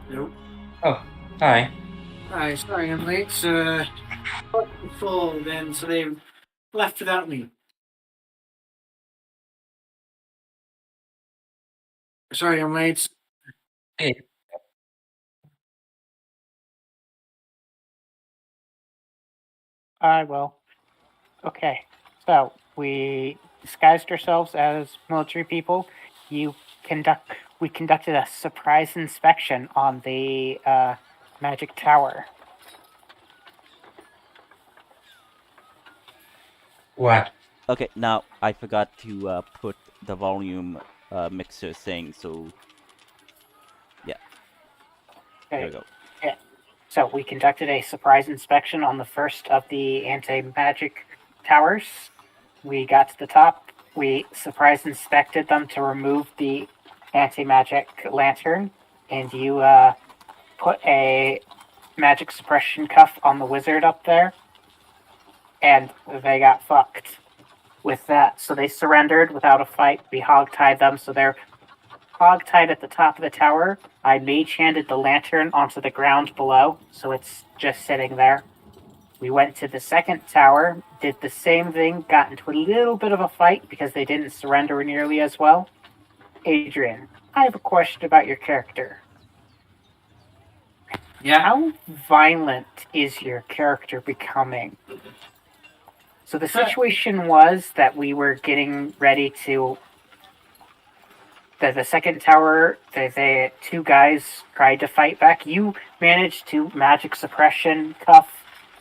Nope. Oh, hi. Hi, sorry I'm late. Full then, so they left without me. Sorry I'm late. Hey, I will. Okay. So we disguised ourselves as military people. We conducted a surprise inspection on the magic tower. what? Okay, now I forgot to put the volume mixer thing, so yeah, there we Okay. go. Yeah. So we conducted a surprise inspection on the first of the anti-magic towers. We got to the top. We surprise inspected them to remove the anti-magic lantern, and you put a magic suppression cuff on the wizard up there, and they got fucked with that. So they surrendered without a fight. We hogtied them, so they're hogtied at the top of the tower. I mage-handed the lantern onto the ground below, so it's just sitting there. We went to the second tower, did the same thing, got into a little bit of a fight because they didn't surrender nearly as well. Adrian, I have a question about your character. Yeah. How violent is your character becoming? So the situation was that we were getting ready to. The second tower, the two guys tried to fight back. You managed to magic suppression cuff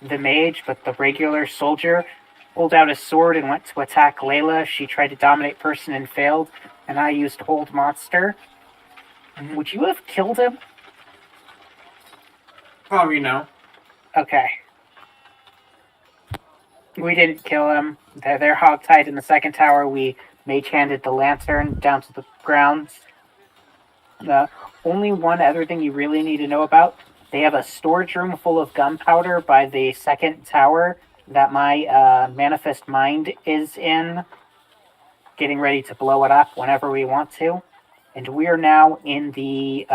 the mage, but the regular soldier pulled out his sword and went to attack Layla. She tried to dominate person and failed, and I used hold monster. Mhm. Would you have killed him? Probably no. Okay. We didn't kill him. They're hogtied in the second tower. We mage-handed the lantern down to the ground. The only one other thing you really need to know about, they have a storage room full of gunpowder by the second tower that my manifest mind is in, getting ready to blow it up whenever we want to. And we are now in the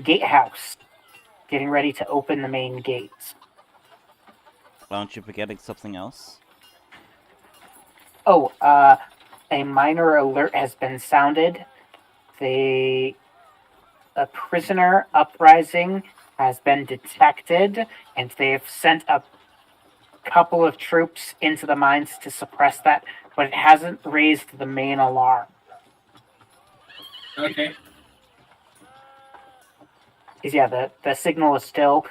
gatehouse, getting ready to open the main gates. Aren't you forgetting something else? Oh, a minor alert has been sounded. A prisoner uprising has been detected, and they've sent a couple of troops into the mines to suppress that, but it hasn't raised the main alarm. Okay. Because, yeah, the signal is still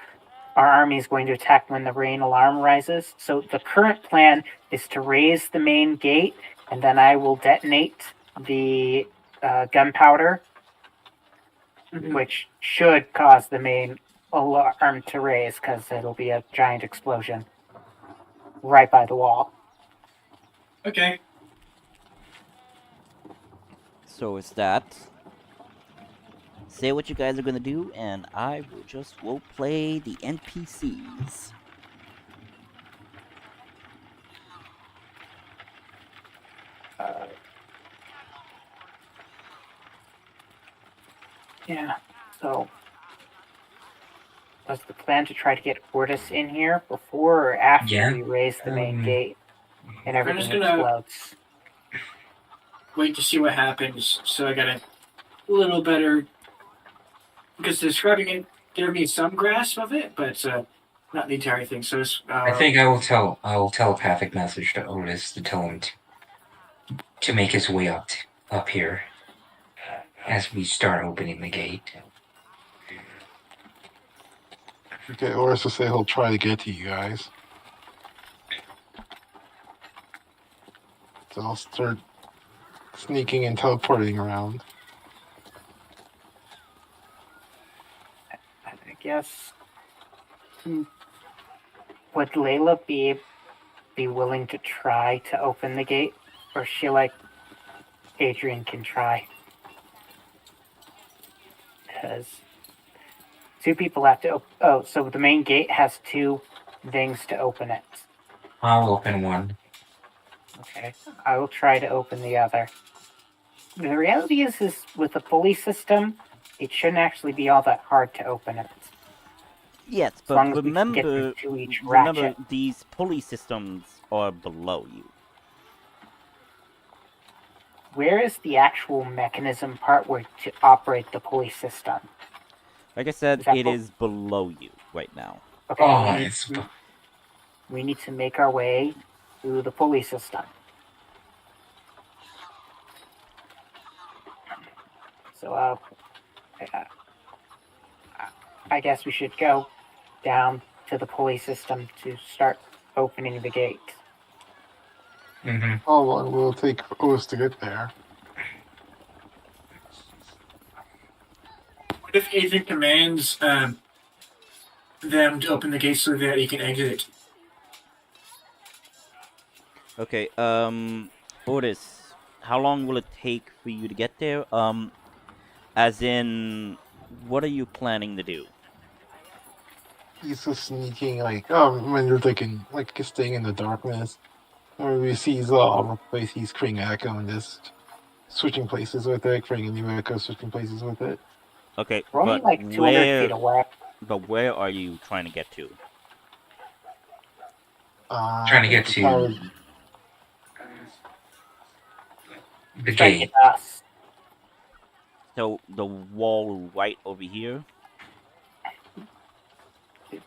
our army is going to attack when the rain alarm rises. So the current plan is to raise the main gate, and then I will detonate the gunpowder, which should cause the main alarm to raise because it'll be a giant explosion right by the wall. Okay. So is that. Say what you guys are gonna do, and I will just play the NPCs. Yeah, so was the plan to try to get Ortis in here before or after Yeah. we raise the main gate and I'm everything just gonna explodes? wait to see what happens. So I got a little better because describing it gave me some grasp of it, but not the entire thing. So I think I will telepathic message to Otis to tell him to make his way up here as we start opening the gate. Okay, Oris will say he'll try to get to you guys. So I'll start sneaking and teleporting around. I guess. Would Layla be willing to try to open the gate, or is she like Adrian can try? Because two people have to. Oh, so the main gate has two things to open it. I'll open one. Okay, I will try to open the other. The reality is with the pulley system, it shouldn't actually be all that hard to open it. Yes, As but long as we can get to each ratchet. these pulley systems are below you. Where is the actual mechanism part where to operate the pulley system? Like I said, Is that it is below you right now. Okay, Oh, we need to make our way through the pulley system. So, I guess we should go down to the pulley system to start opening the gate. Mm-hmm. How long will it take for us to get there? What if Agent commands them to open the gate so that he can exit it? Okay, Otis, how long will it take for you to get there? As in, what are you planning to do? He's just sneaking, like, when you're like staying in the darkness. Or we see a place, he's creating an echo and just switching places with it, creating a new echo, switching places with it. Okay, We're only but like 200 feet away. But where are you trying to get to? Trying to get to the Try to gate. get us. So the wall right over here. It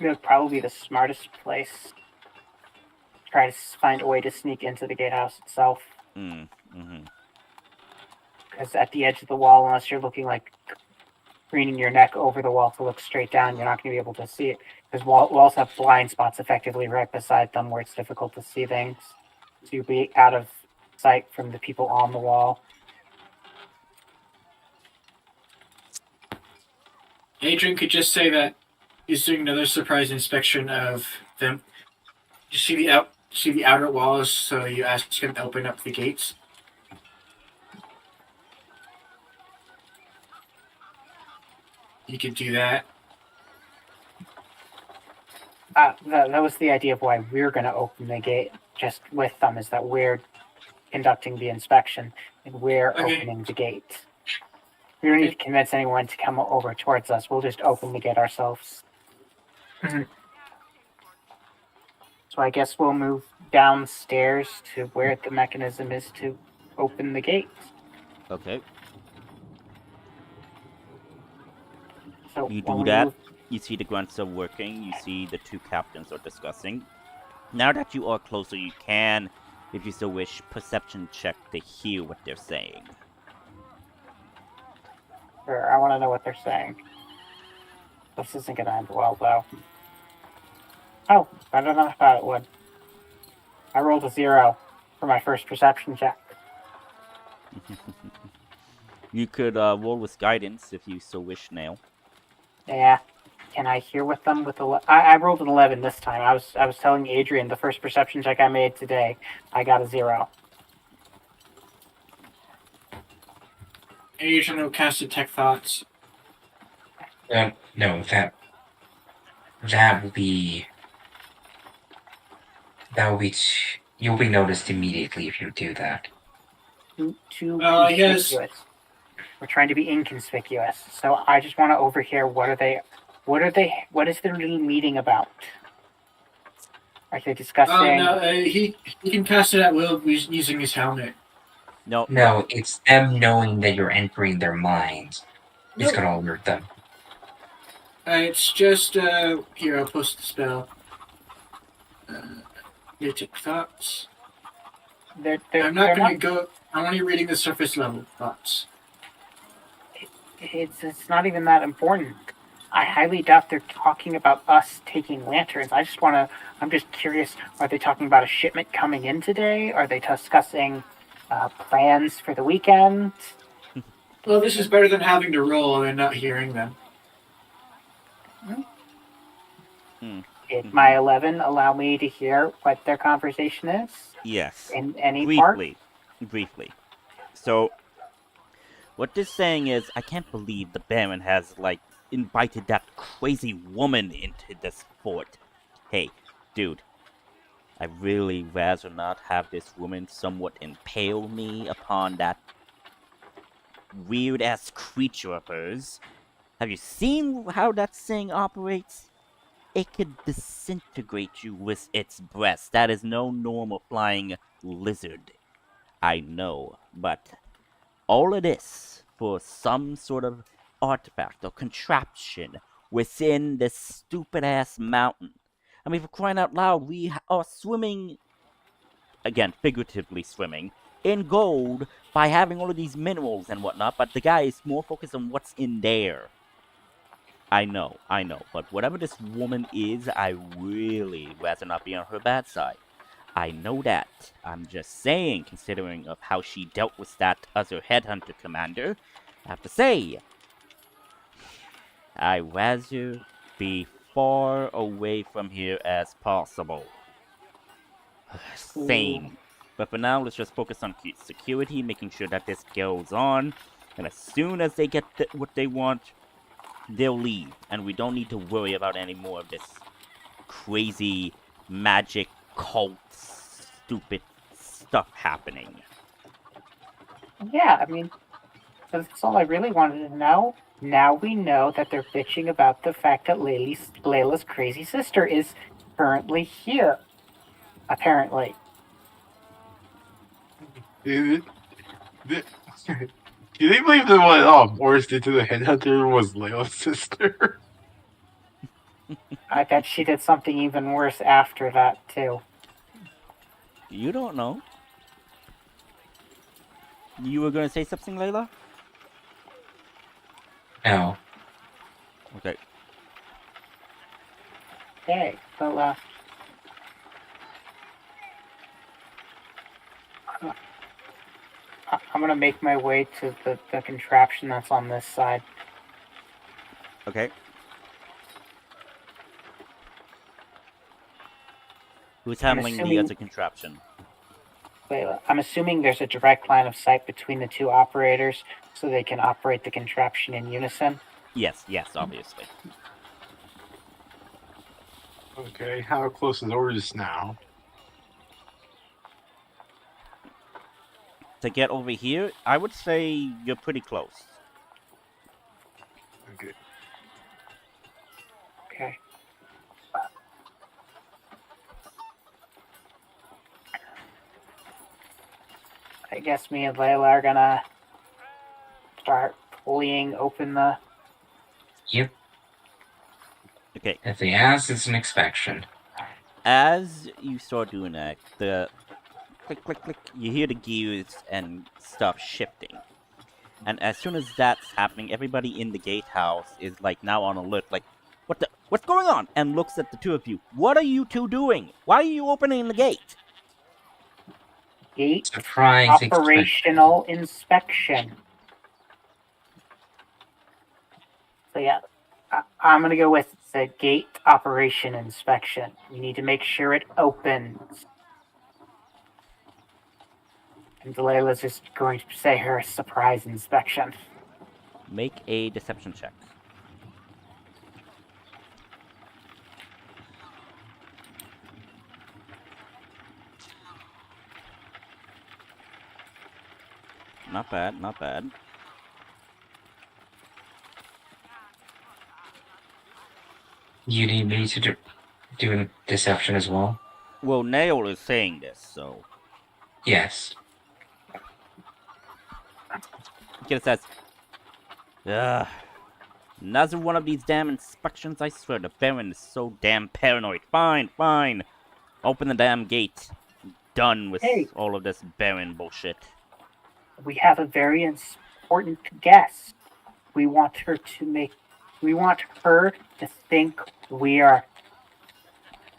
would probably be the smartest place. Try to find a way to sneak into the gatehouse itself. Mm-hmm. Because at the edge of the wall, unless you're looking like craning your neck over the wall to look straight down, you're not going to be able to see it. Because walls have blind spots effectively right beside them where it's difficult to see things. So you'll be out of sight from the people on the wall. Adrian could just say that he's doing another surprise inspection of them. You see the outer walls, so you ask him to open up the gates. You could do that. That was the idea of why we're going to open the gate just with them, is that we're conducting the inspection and we're opening the gate. We don't need to convince anyone to come over towards us. We'll just open the gate ourselves. So I guess we'll move downstairs to where the mechanism is to open the gate. Okay. So You do that. You see the grunts are working. You see the two captains are discussing. Now that you are closer, you can, if you so wish, perception check to hear what they're saying. Sure, I want to know what they're saying. This isn't going to end well, though. Oh, I don't know if I thought it would. I rolled a 0 for my first perception check. You could roll with guidance if you so wish now. Yeah. Can I hear with them? I rolled an 11 this time. I was telling Adrian the first perception check I made today, I got a 0. Adrian will cast Detect Thoughts. No, that will be you'll be noticed immediately if you do that. Too yes. conspicuous. We're trying to be inconspicuous. So I just want to overhear what is their little meeting about? Are they discussing? No, he can cast it at will using his helmet. No, it's them knowing that you're entering their minds. It's gonna alert them. It's just here. I'll post the spell. Detect Thoughts. I'm not going to go. I'm only reading the surface level thoughts. It's not even that important. I highly doubt they're talking about us taking lanterns. I'm just curious, are they talking about a shipment coming in today? Are they discussing plans for the weekend? Well, this is better than having to roll and not hearing them. Did my 11 allow me to hear what their conversation is? Yes. In any Briefly. So, what they're saying is, I can't believe the Baron has, invited that crazy woman into this fort. Hey, dude, I'd really rather not have this woman somewhat impale me upon that weird ass creature of hers. Have you seen how that thing operates? It could disintegrate you with its breath. That is no normal flying lizard. I know, but all of this for some sort of artifact or contraption within this stupid ass mountain. I mean, for crying out loud, we are swimming, again, figuratively swimming, in gold by having all of these minerals and whatnot, but the guy is more focused on what's in there. I know, but whatever this woman is, I really rather not be on her bad side. I know that. I'm just saying, considering of how she dealt with that other headhunter commander, I have to say, I'd rather be far away from here as possible. Same. But for now, let's just focus on security, making sure that this goes on, and as soon as they get what they want, they'll leave, and we don't need to worry about any more of this crazy magic cult stupid stuff happening. Yeah, I mean, that's all I really wanted to know. Now we know that they're bitching about the fact that Layla's crazy sister is currently here. Apparently. Do they believe that what Morris did to the headhunter was Layla's sister? I bet she did something even worse after that, too. You don't know. You were going to say something, Layla? No. Okay. Okay, so, I'm gonna make my way to the contraption that's on this side. Okay. Who's handling the other contraption? Layla, I'm assuming there's a direct line of sight between the two operators, so they can operate the contraption in unison. Yes, obviously. Okay, how close is Oris now? To get over here, I would say you're pretty close. Okay. Okay. I guess me and Layla are gonna start pulling open the... Yep. Okay. If they ask, it's an inspection. As you start doing that, the click, click, click, you hear the gears and stuff shifting. And as soon as that's happening, everybody in the gatehouse is like now on alert, like, what's going on? And looks at the two of you. What are you two doing? Why are you opening the gate? Gate Surprise operational inspection. So yeah, I'm gonna go with the gate operation inspection. We need to make sure it opens. And Layla's just going to say her surprise inspection. Make a deception check. Not bad, not bad. You need me to do a deception as well? Well, Nail is saying this, so... Yes. Kid says, ugh. Another one of these damn inspections, I swear, the Baron is so damn paranoid. Fine. Open the damn gate. Done with all of this Baron bullshit. We have a very important guest. We want her to think we are,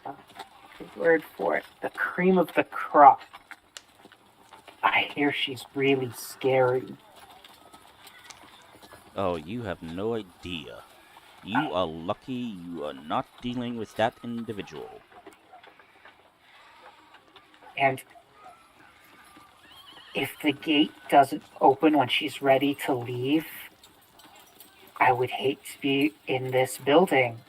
the word for it, the cream of the crop. I hear she's really scary. Oh, you have no idea. You are lucky you are not dealing with that individual. And if the gate doesn't open when she's ready to leave, I would hate to be in this building.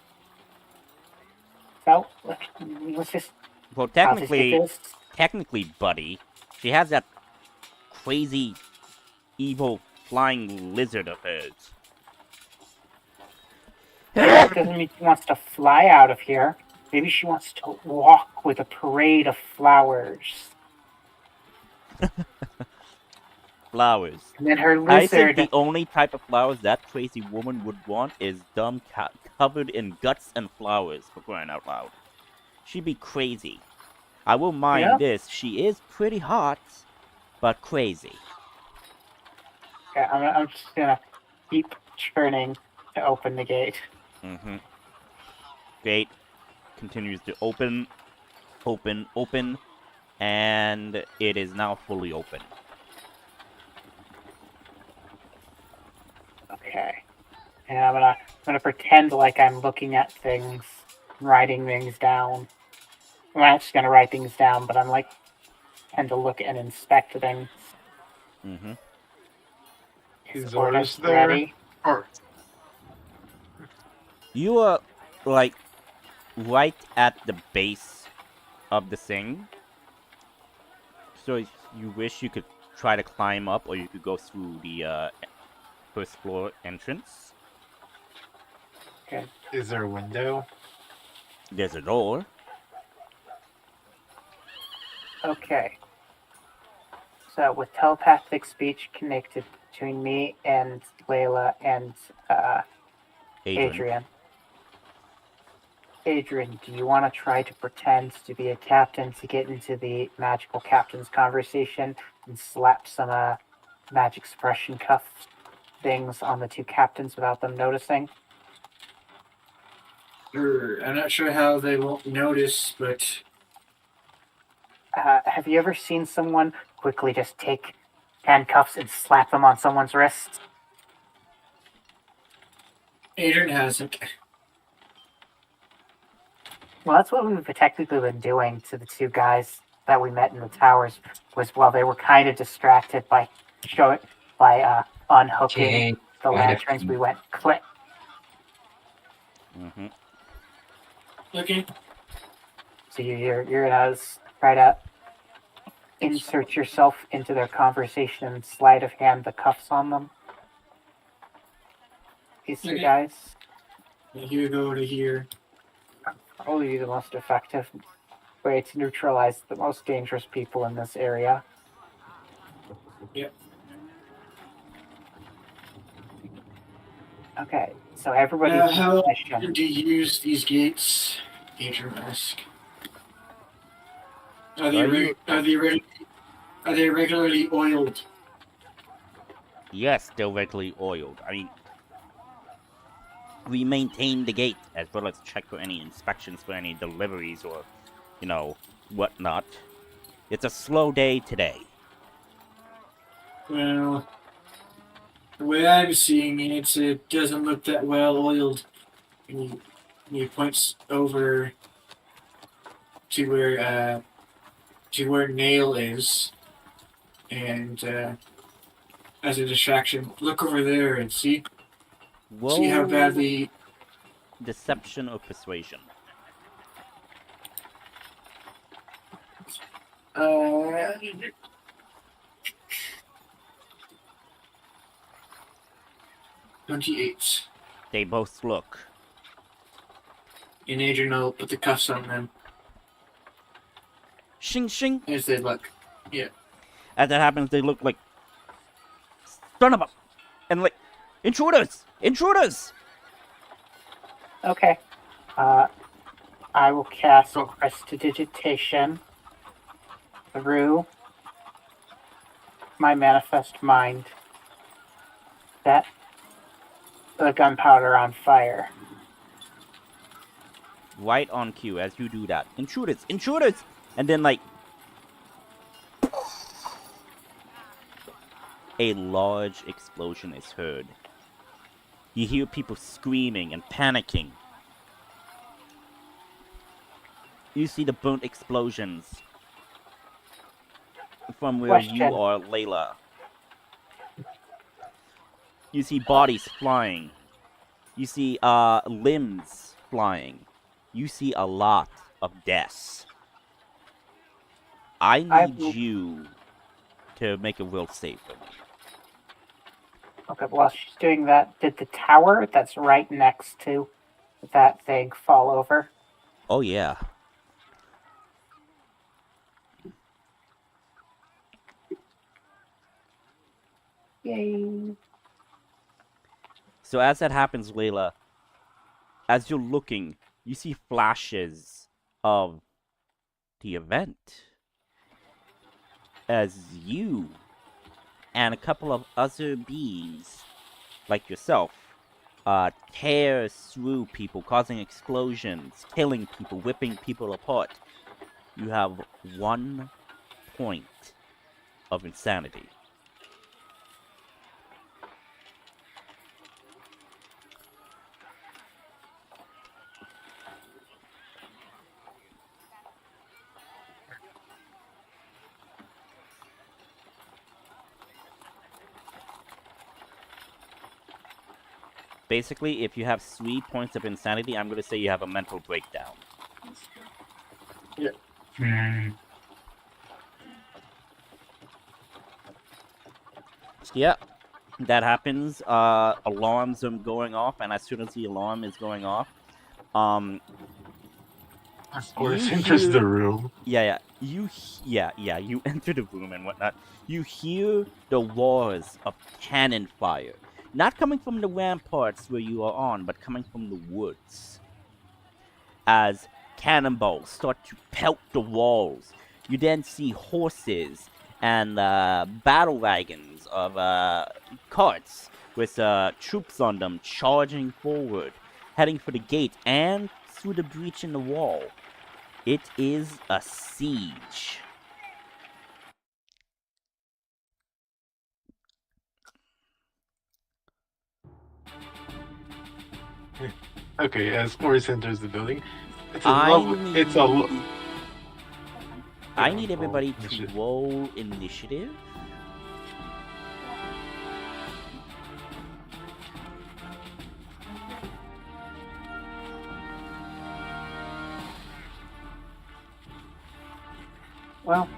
So, let's just... Well, technically, buddy, she has that crazy, evil flying lizard of hers. That doesn't mean she wants to fly out of here. Maybe she wants to walk with a parade of flowers. Flowers. And then her I think lizard. the only type of flowers that crazy woman would want is dumb covered in guts and flowers, for crying out loud. She'd be crazy. I will mind Yeah. this. She is pretty hot, but crazy. Okay, I'm just gonna keep churning to open the gate. Mm-hmm. Gate continues to open, and it is now fully open. Okay. And I'm gonna pretend like I'm looking at things, writing things down. I'm not just gonna write things down, but I'm like tend to look and inspect things. Mm-hmm. Is Orders Otis there? ready. Or You are, like, right at the base of the thing. So if you wish you could try to climb up, or you could go through the first floor entrance. Okay. is there a window? There's a door. Okay. So with telepathic speech connected between me and Layla and Adrian. Adrian, do you want to try to pretend to be a captain to get into the magical captain's conversation and slap some magic suppression cuff things on the two captains without them noticing? I'm not sure how they won't notice, but Have you ever seen someone quickly just take handcuffs and slap them on someone's wrists? Adrian hasn't. Well, that's what we've technically been doing to the two guys that we met in the towers. Was while they were kind of distracted by unhooking Okay, the why the- lanterns, we went click. Mm-hmm. Okay. So you're gonna try to insert yourself into their conversation and sleight of hand the cuffs on them. These two Okay. guys. Here go to here. Probably the most effective way to neutralize the most dangerous people in this area. Yep. Okay, so everybody's in How position. do you use these gates? Adrian asked. Are they regularly oiled? Yes, directly oiled. I mean, we maintain the gate as well as check for any inspections for any deliveries or, whatnot. It's a slow day today. Well, the way I'm seeing it, it doesn't look that well oiled. And he points over to where Nail is, and as a distraction, look over there and see how Whoa. badly. Deception or persuasion? 28. They both look. And Adrian will put the cuffs on them Shing shing. as they look. As that happens, they look like son of a, and like intruders. Okay. I will cast prestidigitation through my manifest mind. Set the gunpowder on fire. Right on cue as you do that. Intruders, and then like a large explosion is heard. You hear people screaming and panicking. You see the burnt explosions from where you Question. are, Layla. You see bodies flying. You see limbs flying. You see a lot of deaths. I need you to make a will save for me. Okay, while she's doing that, did the tower that's right next to that thing fall over? Oh, yeah. Yay. So as that happens, Layla, as you're looking, you see flashes of the event. As you and a couple of other beings, like yourself, tear through people, causing explosions, killing people, whipping people apart. You have 1 point of insanity. Basically, if you have 3 points of insanity, I'm going to say you have a mental breakdown. Yeah, that happens. Alarms are going off, and as soon as the alarm is going off, Of course, You enters hear- the room. you enter the room and whatnot. You hear the roars of cannon fire, not coming from the ramparts where you are on, but coming from the woods. As cannonballs start to pelt the walls, you then see horses and battle wagons of carts with troops on them charging forward, heading for the gate and through the breach in the wall. It is a siege. Okay, as Morris enters the building, it's a I lovely. It's a. I need everybody to Initiative. roll initiative. Well,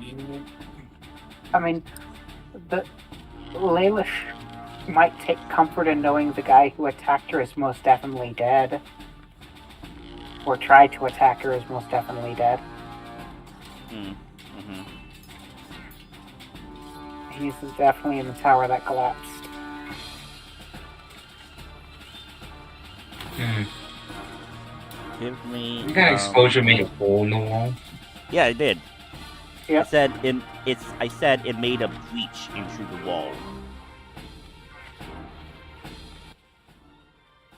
I mean, the Layla might take comfort in knowing the guy who attacked her is most definitely dead. Or tried to attack her is most definitely dead. Mm-hmm. He's definitely in the tower that collapsed. Give me. That explosion made a hole in the wall. Yeah, it did. Yep. I said it made a breach into the wall.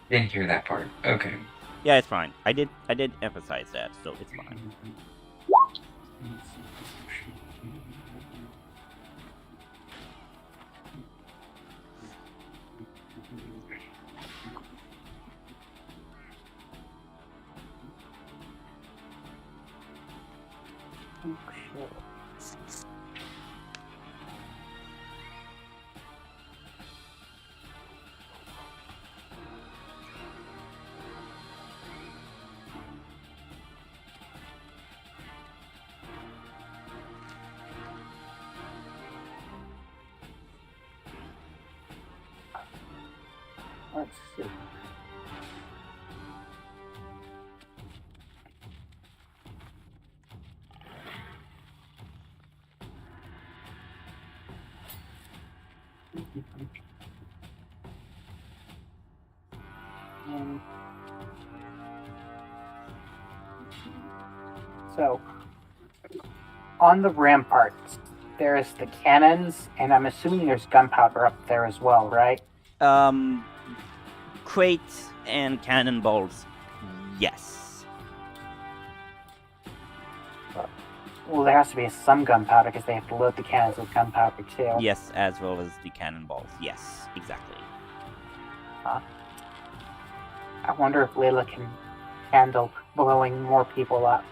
Didn't hear that part. Okay. Yeah, it's fine. I did emphasize that, so it's fine. Let's see. So, on the ramparts, there's the cannons, and I'm assuming there's gunpowder up there as well, right? Crates and cannonballs, yes. Well, there has to be some gunpowder because they have to load the cannons with gunpowder too. Yes, as well as the cannonballs. Yes, exactly. I wonder if Layla can handle blowing more people up.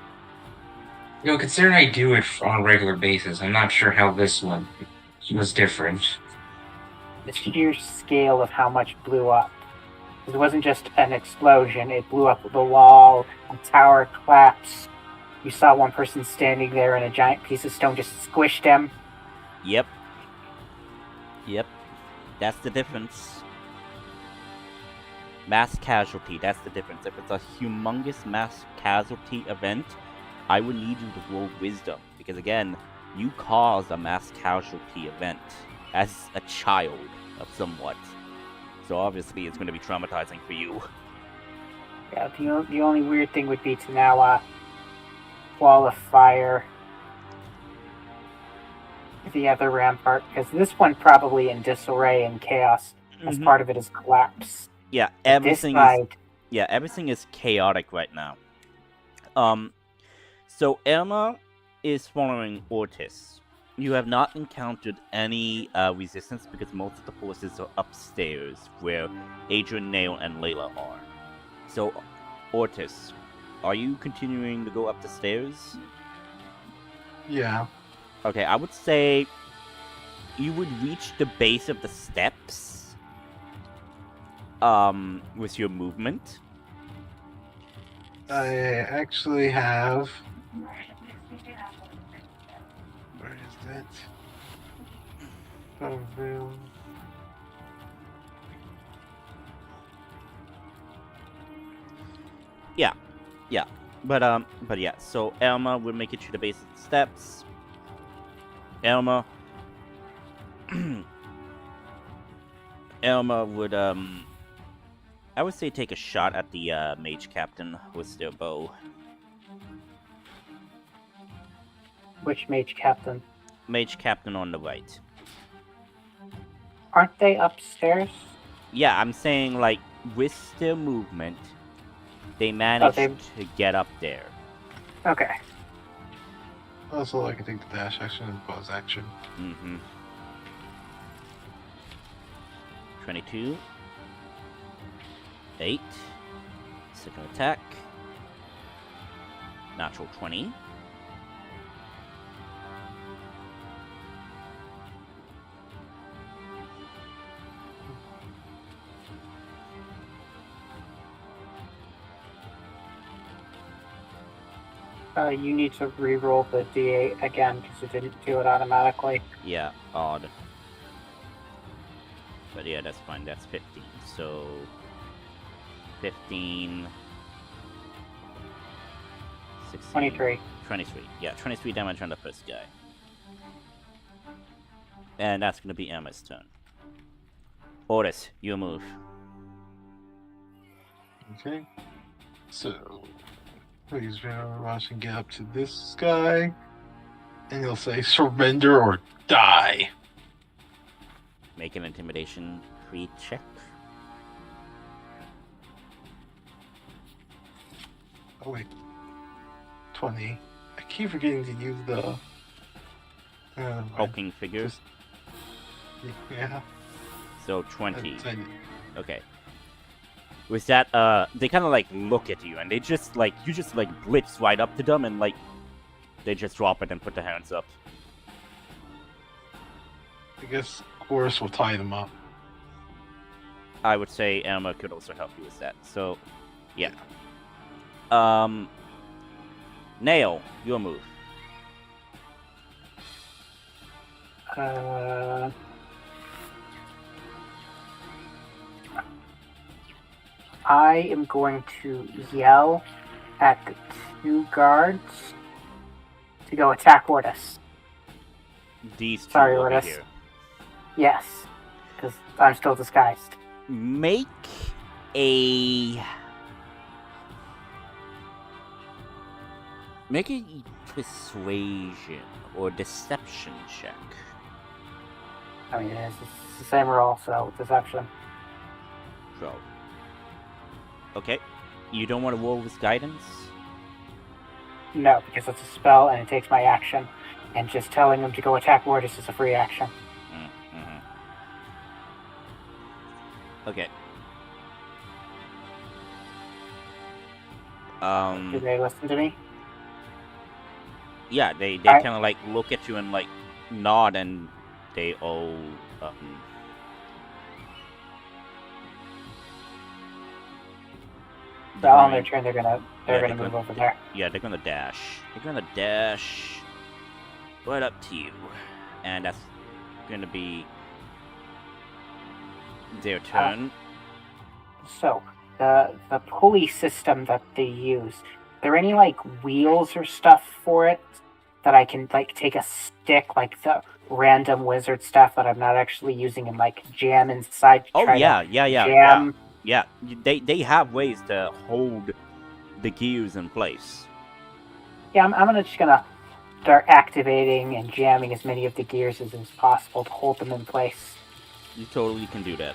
You know, considering I do it on a regular basis, I'm not sure how this one was different. The sheer scale of how much blew up. It wasn't just an explosion, it blew up the wall, the tower collapsed. You saw one person standing there and a giant piece of stone just squished him. Yep. That's the difference. Mass casualty, that's the difference. If it's a humongous mass casualty event, I would need you to roll wisdom. Because again, you caused a mass casualty event as a child of somewhat. So obviously it's going to be traumatizing for you. Yeah, the only weird thing would be to now wall of fire the other rampart, because this one probably in disarray and chaos, as part of it is collapse. Yeah, But everything this side, everything is chaotic right now. So Emma is following Ortis. You have not encountered any resistance because most of the forces are upstairs where Adrian, Nail, and Layla are. So, Ortis, are you continuing to go up the stairs? Yeah. Okay, I would say you would reach the base of the steps with your movement. I actually have. Where is it? But yeah, so Elma will make it to the base of the steps. Elma would I would say take a shot at the mage captain with their bow. which mage captain? Mage captain on the right. Aren't they upstairs? Yeah, I'm saying like with their movement, they managed to get up there. Okay. Also, I can take the dash action and pause action. 22. 8. Second attack. Natural 20. You need to re-roll the D8 again because it didn't do it automatically. Yeah, odd. But yeah, that's fine. That's 15. So 15. 16, 23. 23. Yeah, 23 damage on the first guy. And that's gonna be Emma's turn. Otis, you move. Okay. So, please rush and get up to this guy. And he'll say, surrender or die. Make an intimidation free check. Oh, wait. 20. I keep forgetting to use the... Hulking figure. Yeah. So 20. I- Okay. With that, they kind of like look at you, and they just like you just like blitz right up to them, and like they just drop it and put their hands up. I guess Chorus will tie them up. I would say Emma could also help you with that. So, yeah. Nail, your move. I am going to yell at the 2 guards to go attack Ortis. These two Sorry, over Ortis. here. Yes, because I'm still disguised. Make a persuasion or deception check. I mean, it's the same roll, so deception. So, okay, you don't want to roll with guidance? No, because it's a spell and it takes my action. And just telling them to go attack Ortis is a free action. Okay. Do they listen to me? Yeah, they kind of like look at you and like nod, and they all So on their turn, they're gonna move over there. Yeah, they're gonna dash. They're gonna dash right up to you, and that's gonna be Their turn. So, the pulley system that they use, are there any like wheels or stuff for it that I can like take a stick, like the random wizard stuff that I'm not actually using, and like jam inside? To Oh try yeah, to yeah. jam. Yeah, they have ways to hold the gears in place. Yeah, I'm just gonna start activating and jamming as many of the gears as is possible to hold them in place. You totally can do that.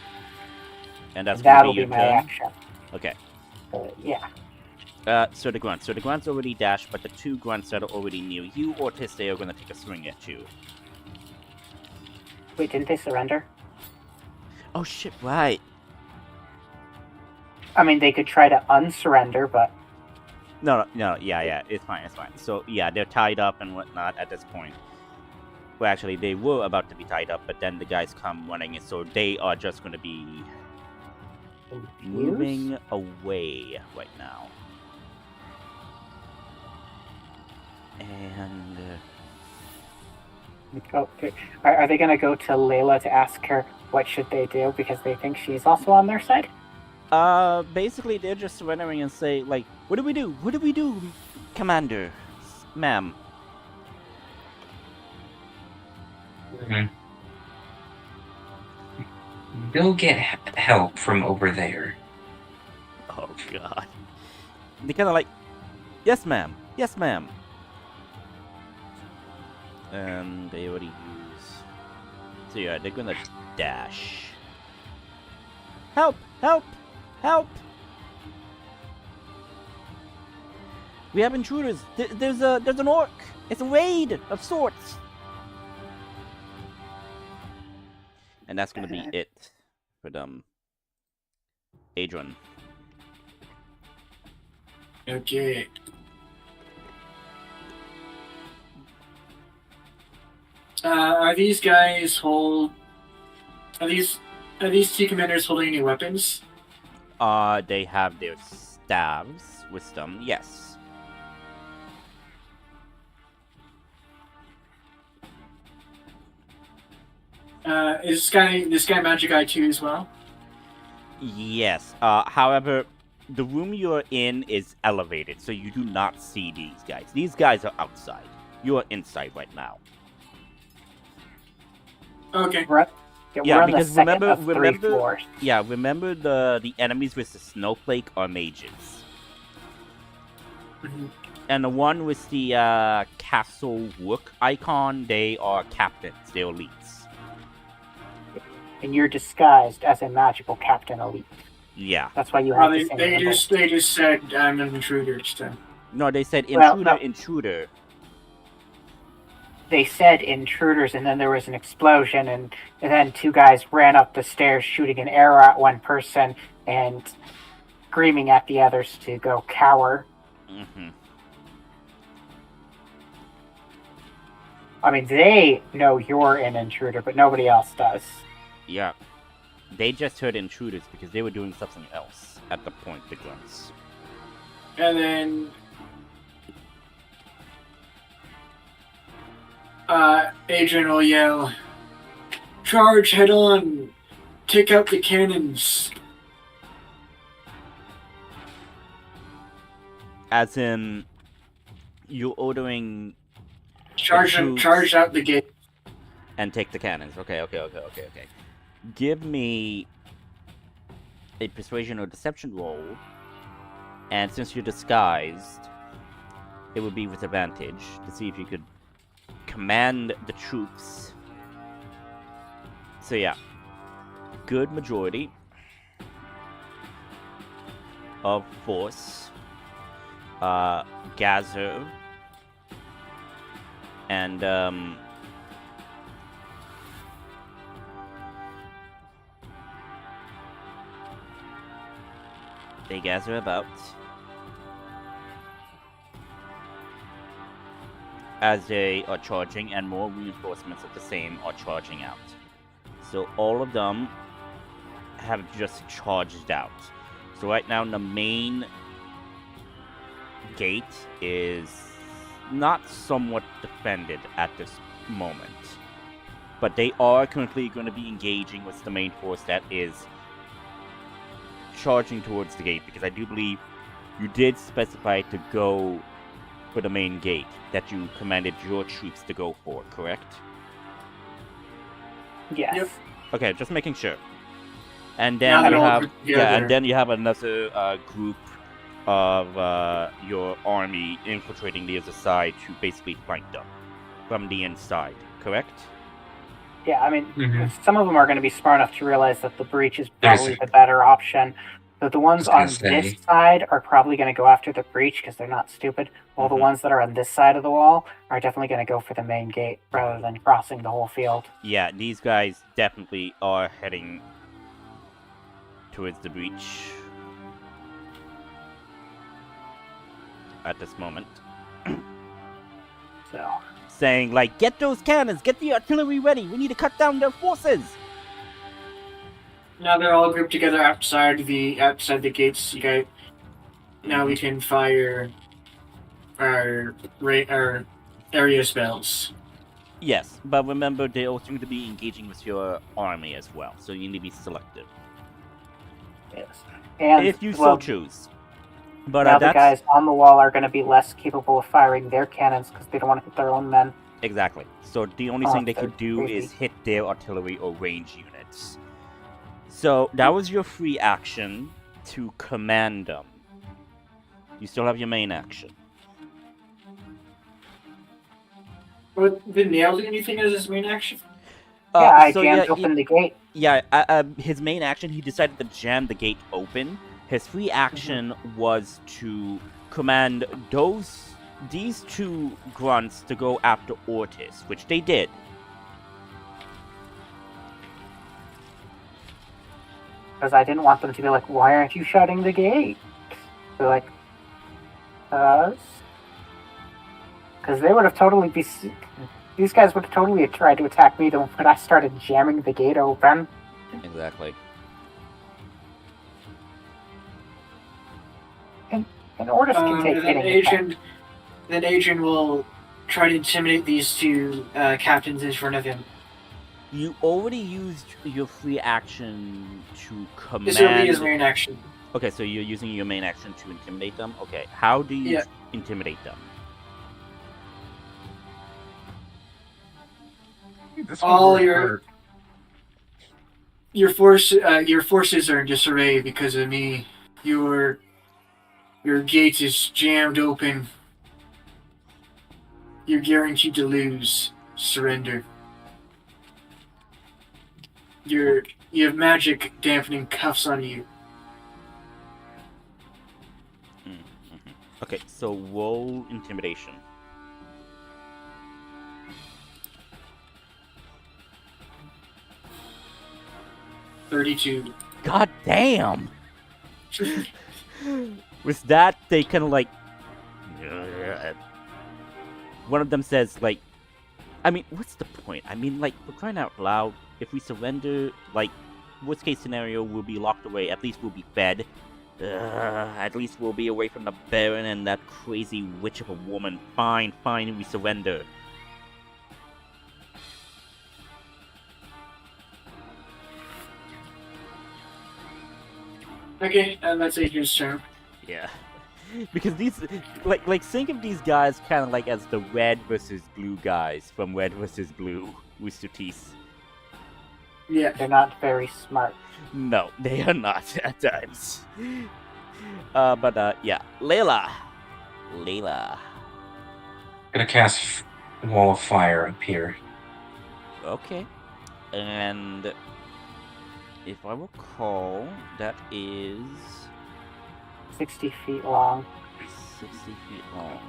And that's And gonna that'll be your my turn. action. Okay. Yeah. So the grunts. So the grunts already dashed, but the two grunts that are already near you or Tiste are gonna take a swing at you. Wait, didn't they surrender? Oh shit! Right. I mean, they could try to unsurrender, but No, yeah, it's fine. So yeah, they're tied up and whatnot at this point. Well, actually, they were about to be tied up, but then the guys come running in, so they are just gonna be moving away right now. And okay. Are they going to go to Layla to ask her what should they do because they think she's also on their side? basically they're just surrendering and say like, "What do we do? What do we do, Commander, ma'am?" They'll get help from over there. Oh god. They kind of like, "Yes, ma'am. Yes, ma'am." And they already use. So yeah, they're gonna dash. Help! Help! Help! We have intruders. There's an orc. It's a raid of sorts. And that's gonna be it for them. Adrian. Okay. Are these guys hold? Are these two commanders holding any weapons? They have their staves with them. Yes. Is this guy magic eye too as well? Yes. However, the room you're in is elevated, so you do not see these guys. These guys are outside. You are inside right now. Okay. We're on because the second remember, of three floors. Yeah, remember the enemies with the snowflake are mages, and the one with the castle rook icon, they are captains. They're elites. And you're disguised as a magical captain elite. Yeah. That's why you have the same they just said I'm an intruder. So. No, they said Well, intruder, no. intruder. They said intruders, and then there was an explosion, and then two guys ran up the stairs shooting an arrow at one person and screaming at the others to go cower. Mm-hmm. I mean, they know you're an intruder, but nobody else does. Yeah. They just heard intruders because they were doing something else at the point, the grunts. And then Adrian will yell, "Charge head on! Take out the cannons!" As in, you're ordering... Charge out the gate. And take the cannons. Okay. Give me a persuasion or deception roll. And since you're disguised, it would be with advantage to see if you could command the troops. So yeah, good majority of force, Gazer, and they gather about. As they are charging, and more reinforcements of the same are charging out. So all of them have just charged out. So right now the main gate is not somewhat defended at this moment. but they are currently going to be engaging with the main force that is charging towards the gate, because I do believe you did specify to go for the main gate that you commanded your troops to go for, correct? Yes. Yep. Okay, just making sure. And Now then they're you all have grouped yeah, together. and then you have another group of your army infiltrating the other side to basically flank them from the inside, correct? Yeah, I mean, Mhm. some of them are going to be smart enough to realize that the breach is There's- probably the better option. But the ones I on was gonna this say. side are probably going to go after the breach because they're not stupid, while the Mhm. ones that are on this side of the wall are definitely going to go for the main gate rather than crossing the whole field. Yeah, these guys definitely are heading towards the breach at this moment. So, Saying, like, get those cannons, get the artillery ready, we need to cut down their forces! Now they're all grouped together outside the gates. You guys. Now we can fire our area spells. Yes, but remember, they're also going to be engaging with your army as well, so you need to be selective. yes. And, If you so well, choose. But now the that's... guys on the wall are going to be less capable of firing their cannons because they don't want to hit their own men. Exactly. So the only Oh, thing they so could do crazy. is hit their artillery or range units. So that was your free action to command them. You still have your main action. But did Nail do anything as his main action? Yeah, I so jammed open the gate. his main action, he decided to jam the gate open. His free action was to command these two grunts to go after Ortis, which they did. Because I didn't want them to be like, why aren't you shutting the gate? They're like, because they would have totally these guys would have totally tried to attack me when I started jamming the gate open. Exactly. And Ortis can take And then hitting. Adrian will try to intimidate these two captains in front of him. You already used your free action to command... This will be his main action. Okay, so you're using your main action to intimidate them? Okay, how do you Yeah. intimidate them? This All one's your- Your forces are in disarray because of me. Your gate is jammed open. You're guaranteed to lose. Surrender. You have magic dampening cuffs on you. Okay, so roll intimidation. $32. God damn! With that, they kind of like... One of them says, like... I mean, what's the point? I mean, like, for crying out loud, if we surrender, like, worst case scenario, we'll be locked away. At least we'll be fed. At least we'll be away from the Baron and that crazy witch of a woman. Fine, we surrender. Okay, that's Adrian's turn. Yeah. Because these, like think of these guys kind of like as the red versus blue guys from Red versus Blue, Rooster Teeth. Yeah. They're not very smart. No, they are not at times. But yeah. Layla. Gonna cast Wall of Fire up here. Okay. And if I recall, that is 60 feet long. 60 feet long.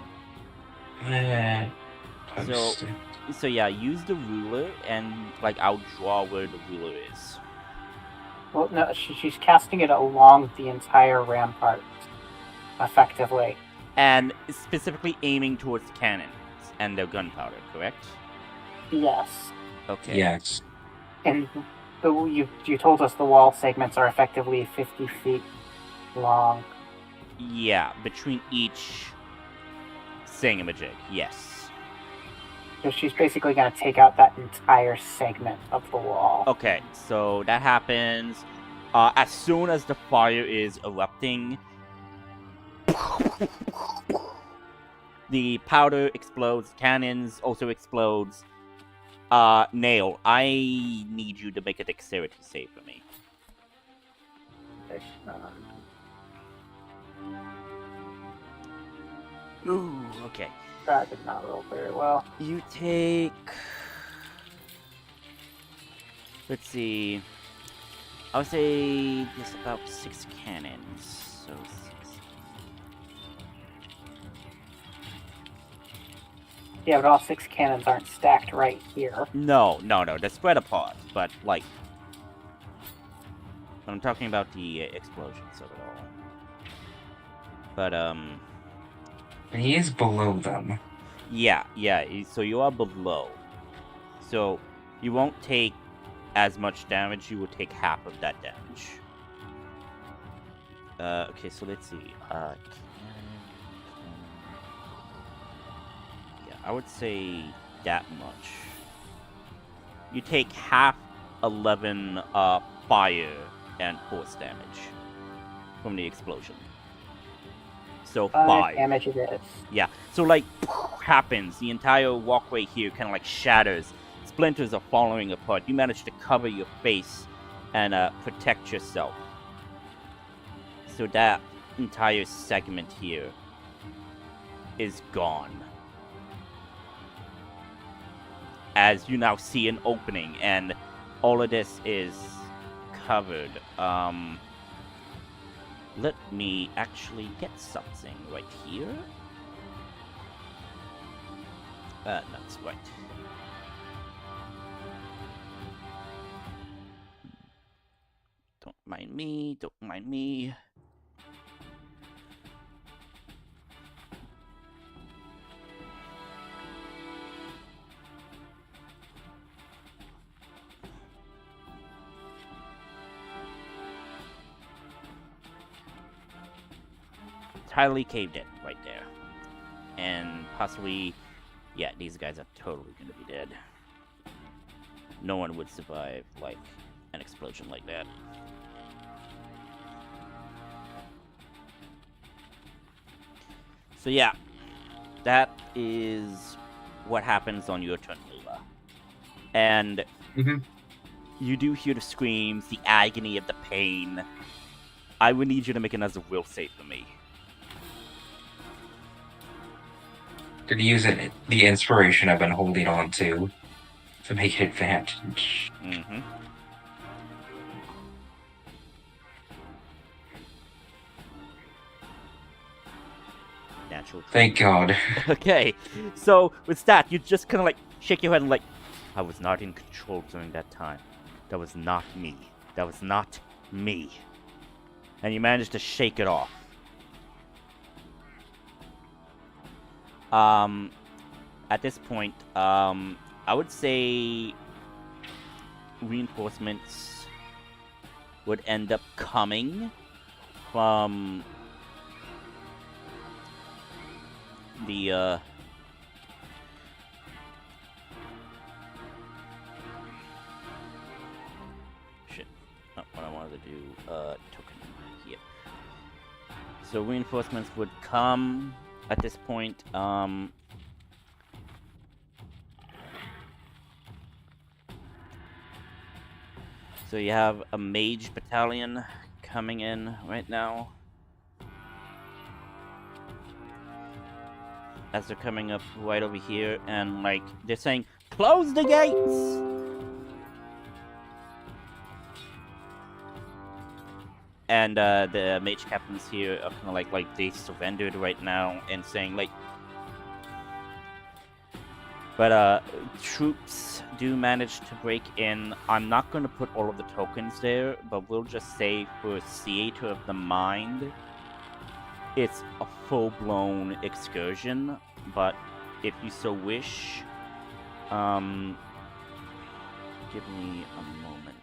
Post it. So yeah, use the ruler and like I'll draw where the ruler is. Well, no, she's casting it along the entire rampart, effectively. And specifically aiming towards the cannons and their gunpowder, correct? Yes. Okay. Yes. And you told us the wall segments are effectively 50 feet long. Yeah, between each thingamajig, yes. So she's basically going to take out that entire segment of the wall. Okay, so that happens. As soon as the fire is erupting, the powder explodes, cannons also explodes. Nail, I need you to make a dexterity save for me. Ooh, okay. That did not roll very well. You take... Let's see. I would say there's about 6 cannons. So 6. Yeah, but all 6 cannons aren't stacked right here. No. They're spread apart, but like... I'm talking about the explosions of it all. But, He is below them. yeah, so you are below. So, you won't take as much damage, you will take half of that damage. Okay, so let's see. Yeah, I would say that much. You take half 11 fire and force damage from the explosion. So 5 damage it is. Yeah, so like happens. The entire walkway here kind of like shatters. Splinters are falling apart. You manage to cover your face and protect yourself. So that entire segment here is gone. As you now see an opening, and all of this is covered. Let me actually get something right here. That's right. Don't mind me. Entirely caved in right there. And possibly, yeah, these guys are totally gonna be dead. No one would survive, like, an explosion like that. So yeah, that is what happens on your turn, Lula. And you do hear the screams, the agony of the pain. I would need you to make another will save for me. Could use it, the inspiration I've been holding on to make it advantage. Mm-hmm. Natural. Thank God. Okay, so with that, you just kind of like shake your head and like, I was not in control during that time. That was not me. That was not me. And you managed to shake it off. At this point, I would say reinforcements would end up coming from the, shit, not what I wanted to do, token here. So reinforcements would come at this point, so you have a mage battalion coming in right now. As they're coming up right over here, and like they're saying, "Close the gates!" And the mage captains here are kind of like they surrendered right now and saying like, but troops do manage to break in. I'm not going to put all of the tokens there, but we'll just say for Theater of the Mind, it's a full-blown excursion. But if you so wish, give me a moment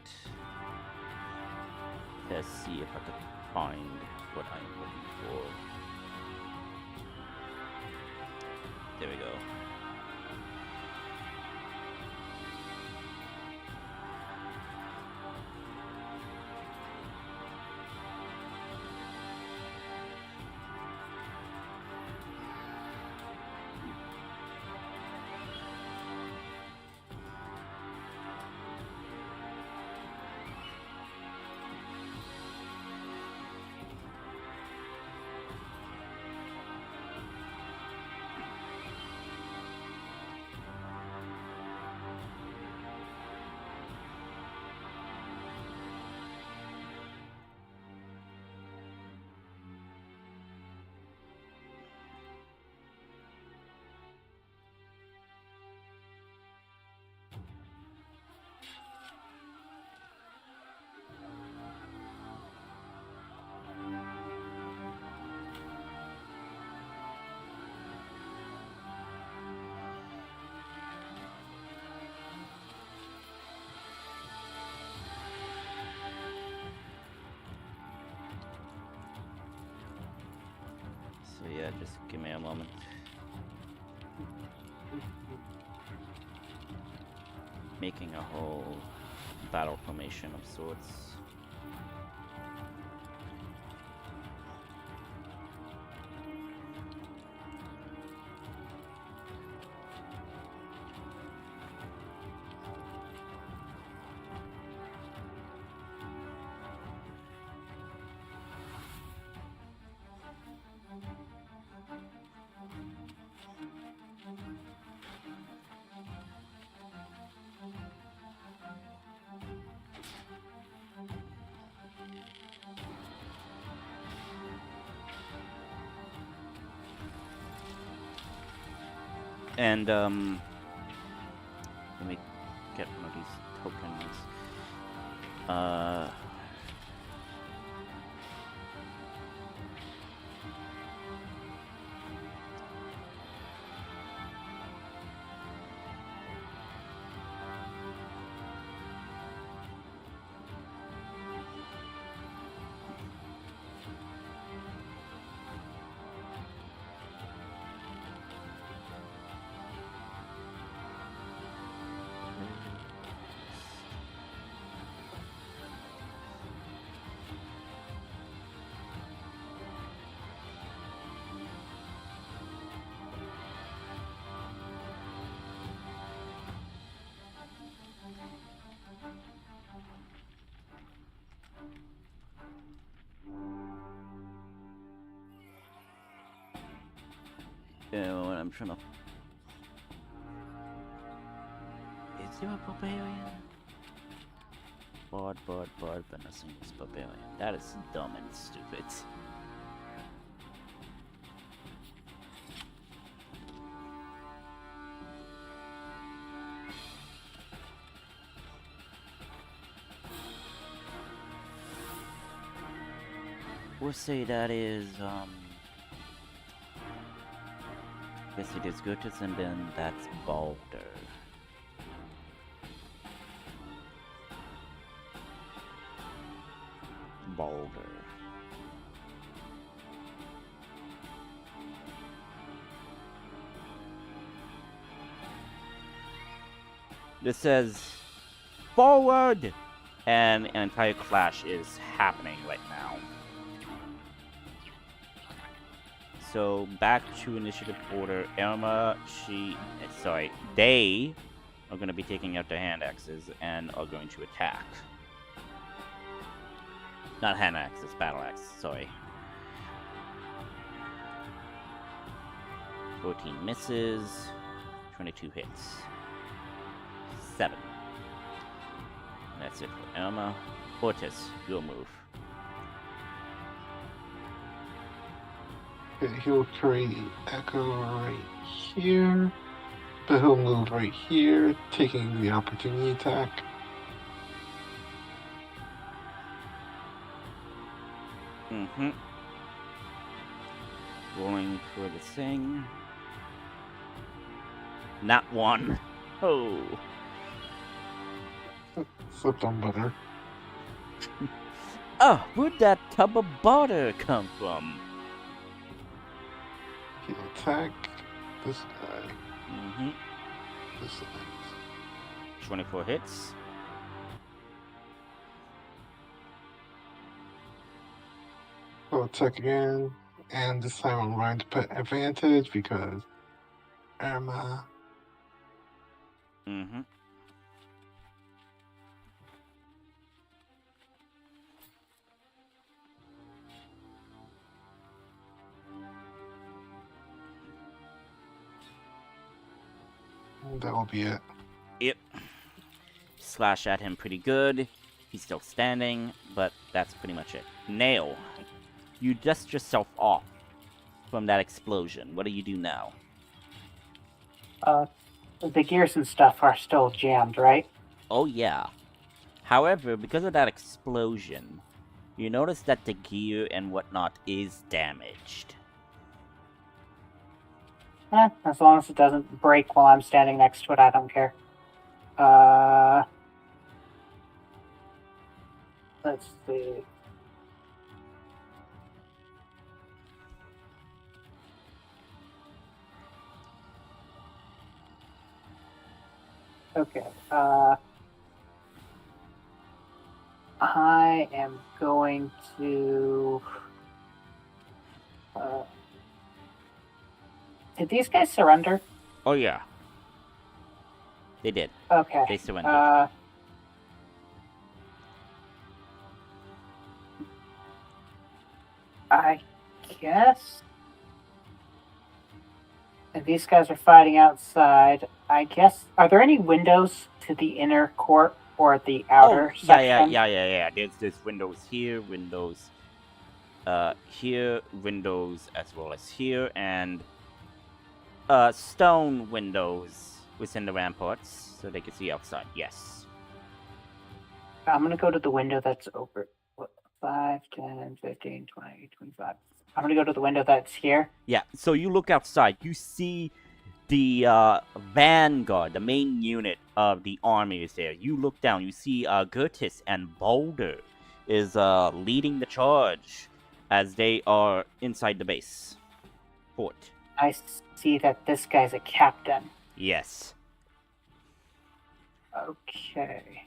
to see if I can find what I'm looking for. There we go. But yeah, just give me a moment. Making a whole battle formation of sorts. And let me get one of these tokens. What I'm trying to. Is there a barbarian? Bard, but nothing is barbarian. That is dumb and stupid. We'll say that is, yes, it is Goethes, and then that's Balder. Balder. This says, forward! And an entire clash is happening right now. So back to initiative order. Irma, they are going to be taking out their hand axes and are going to attack. Not hand axes, battle axe. Sorry. 14 misses. 22 hits. 7. That's it for Irma. Ortis, your move. Okay, he'll trade Echo right here, but he'll move right here, taking the opportunity attack. Mm-hmm. Rolling for the thing. Not one. Oh. Slipped on butter. Oh, where'd that tub of butter come from? He'll attack this guy. Mm-hmm. This guy. 24 hits. He'll attack again, and this time I'm going to put advantage because Irma. Mm-hmm. That will be it. Yep. Slash at him pretty good. He's still standing, but that's pretty much it. Nail. You dust yourself off from that explosion. What do you do now? The gears and stuff are still jammed, right? Oh, yeah. However, because of that explosion, you notice that the gear and whatnot is damaged. As long as it doesn't break while I'm standing next to it, I don't care. Let's see. Okay. I am going to. Did these guys surrender? Oh yeah, they did. Okay. They surrendered. I guess. And these guys are fighting outside. I guess. Are there any windows to the inner court or the outer section? Yeah. There's windows here, windows here, windows as well as here, and stone windows within the ramparts so they can see outside. Yes. I'm going to go to the window that's over 5, 10, 15, 20, 25. I'm going to go to the window that's here. Yeah, so you look outside, you see the vanguard, the main unit of the army is there. You look down, you see Gertis and Boulder is leading the charge as they are inside the base fort. I see that this guy's a captain. Yes. Okay.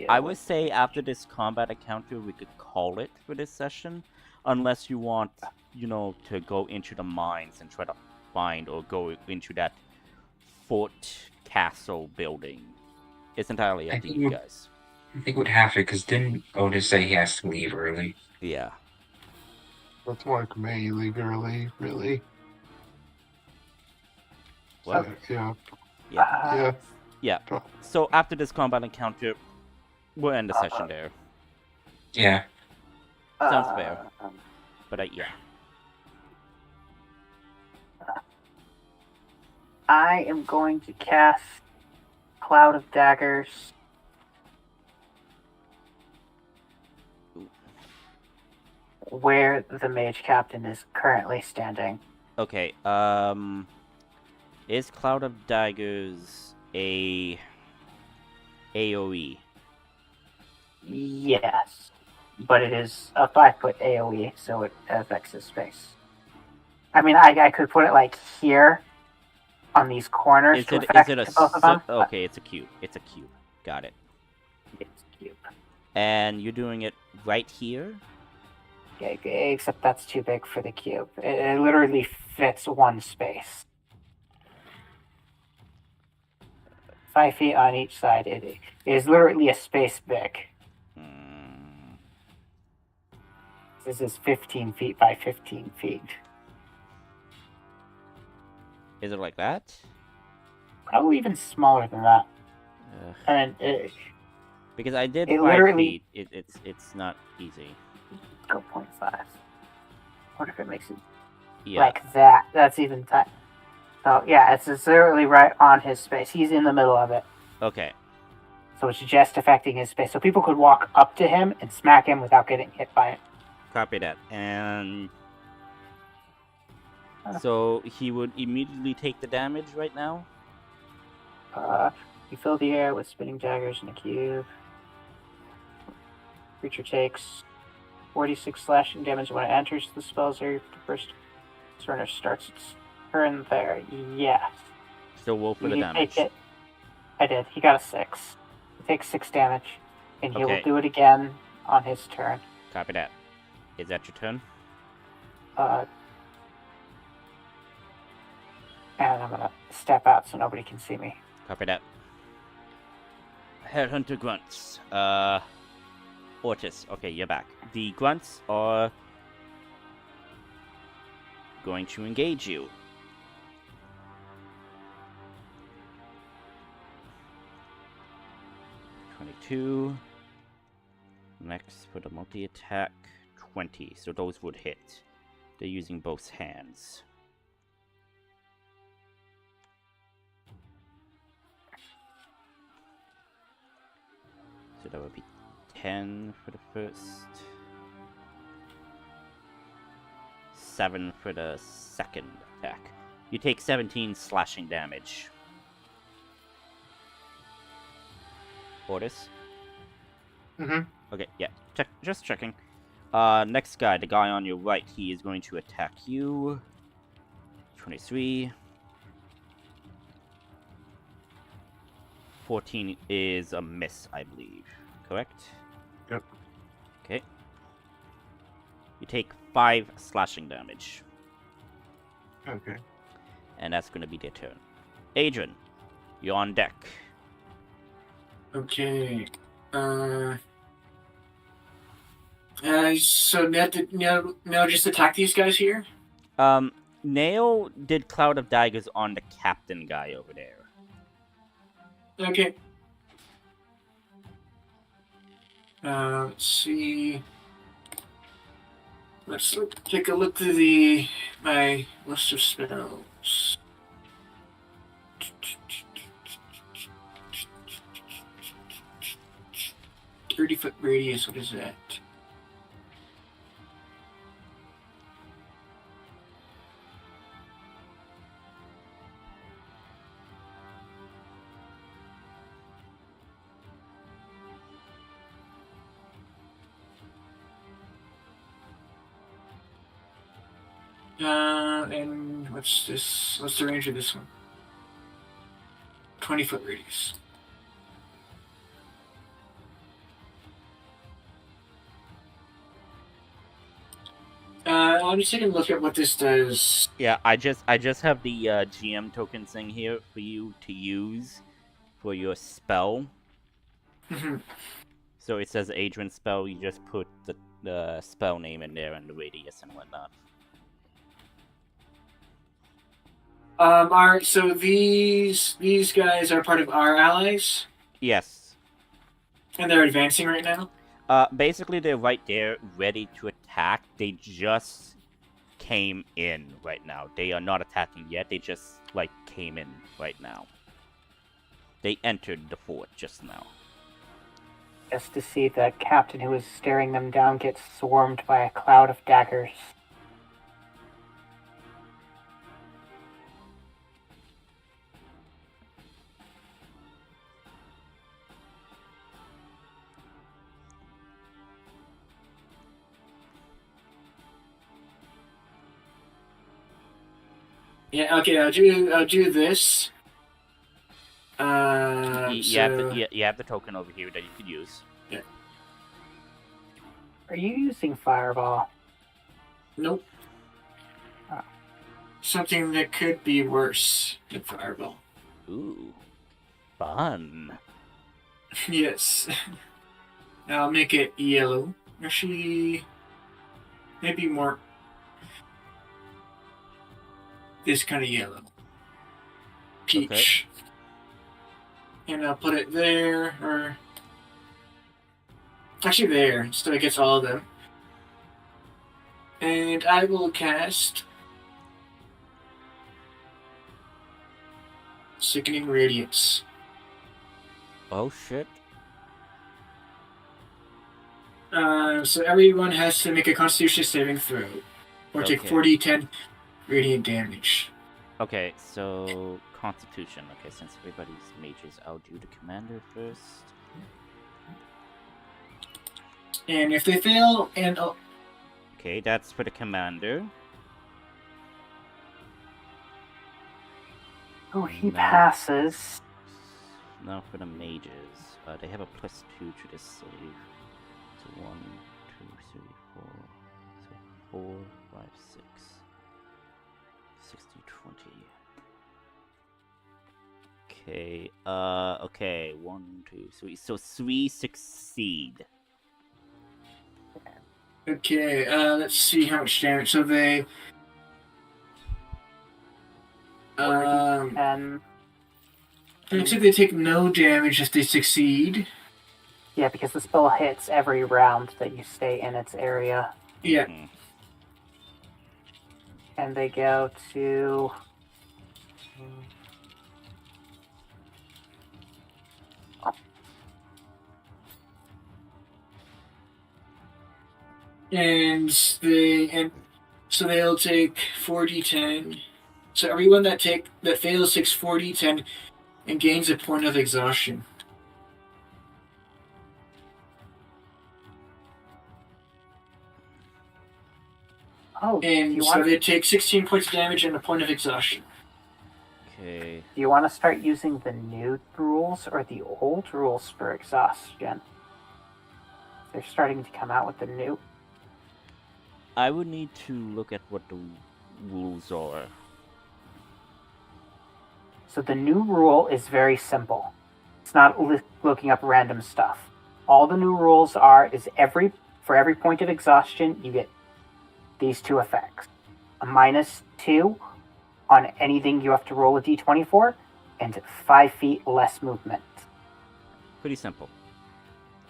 I would say after this combat encounter, we could call it for this session, unless you want, to go into the mines and try to find or go into that fort castle building. It's entirely up to you guys. I think we'd have to, because didn't Otis say he has to leave early? Yeah. That's like me, leave early, really. What? Yeah. Yeah. Yeah. So after this combat encounter, we'll end the session there. Yeah. Sounds fair. But yeah. I am going to cast Cloud of Daggers. Where the mage captain is currently standing. Okay, is Cloud of Daggers a AoE? Yes, but it is a 5-foot AoE, so it affects his space. I mean, I could put it like here on these corners to affect both of them. Okay, it's a cube. It's a cube. Got it. It's a cube. And you're doing it right here? Okay, except that's too big for the cube. It literally fits one space. 5 feet on each side. It is literally a space big. This is 15 feet by 15 feet. Is it like that? Probably even smaller than that. And because I did 5 feet, it's not easy. Go 0.5. What if it makes it like that? That's even tight. So yeah, it's literally right on his space. He's in the middle of it. Okay. So it's just affecting his space. So people could walk up to him and smack him without getting hit by it. Copy that. And so he would immediately take the damage right now? You fill the air with spinning daggers in a cube. Creature takes 46 slashing damage when it enters the spell's area. The first turn starts its turn there. Yes. So roll for the damage. Take it. I did. He got a 6. He takes 6 damage, and he will do it again on his turn. Copy that. Is that your turn? And I'm gonna step out so nobody can see me. Copy that. Headhunter grunts. Ortis. Okay, you're back. The grunts are going to engage you. $22. Next for the multi-attack, 20. So those would hit. They're using both hands. So that would be 10 for the first, 7 for the second attack. You take 17 slashing damage. Ortis? Mm-hmm. Okay, yeah. Just checking. Next guy, the guy on your right, he is going to attack you. 23. 14 is a miss, I believe. Correct? Yep. Okay. You take 5 slashing damage, Okay. and that's going to be their turn. Adrian, you're on deck. Okay. So now just attack these guys here? Nail did Cloud of Daggers on the captain guy over there. Okay. Let's see. Take a look through my list of spells. 30-foot radius, what is that? And what's this? What's the range of this one? 20-foot radius. I'm just taking a look at what this does. Yeah, I just have the GM token thing here for you to use for your spell. So it says Adrian spell. You just put the spell name in there and the radius and whatnot. So these guys are part of our allies, Yes. and they're advancing right now. Basically they're right there, ready to attack. They just came in right now. They are not attacking yet. They just came in right now. They entered the fort just now. Just to see the captain who was staring them down get swarmed by a cloud of daggers. Yeah. Okay. I'll do this. You have the token over here that you could use. Yeah. Are you using Fireball? Nope. Oh. Something that could be worse than Fireball. Ooh. Fun. Yes. I'll make it yellow. Actually, maybe more this kind of yellow. Peach. Okay. And I'll put it there, or actually there, so it gets all of them. And I will cast Sickening Radiance. Oh shit. So everyone has to make a Constitution saving throw, or take 4d10 radiant damage. Okay, so Constitution. Okay, since everybody's mages, I'll do the commander first. And if they fail, Okay, that's for the commander. Oh, he passes. Now for the mages. They have a +2 to this save. So 1, 2, 3, 4. So 4, 5, 6. 60, 20. Okay, okay. 1, 2, 3. So 3 succeed. Okay, let's see how much damage. So they... Looks like they take no damage if they succeed. Yeah, because the spell hits every round that you stay in its area. Yeah. Mm-hmm. And they go to... So they'll take 4d10. So everyone that fails takes 4d10 and gains a point of exhaustion. Oh, and so they take 16 points of damage and a point of exhaustion. Okay. Do you want to start using the new rules or the old rules for exhaustion? They're starting to come out with the new. I would need to look at what the rules are. So the new rule is very simple. It's not looking up random stuff. All the new rules is for every point of exhaustion, you get these two effects. A -2 on anything you have to roll a d20 for, and 5 feet less movement. Pretty simple.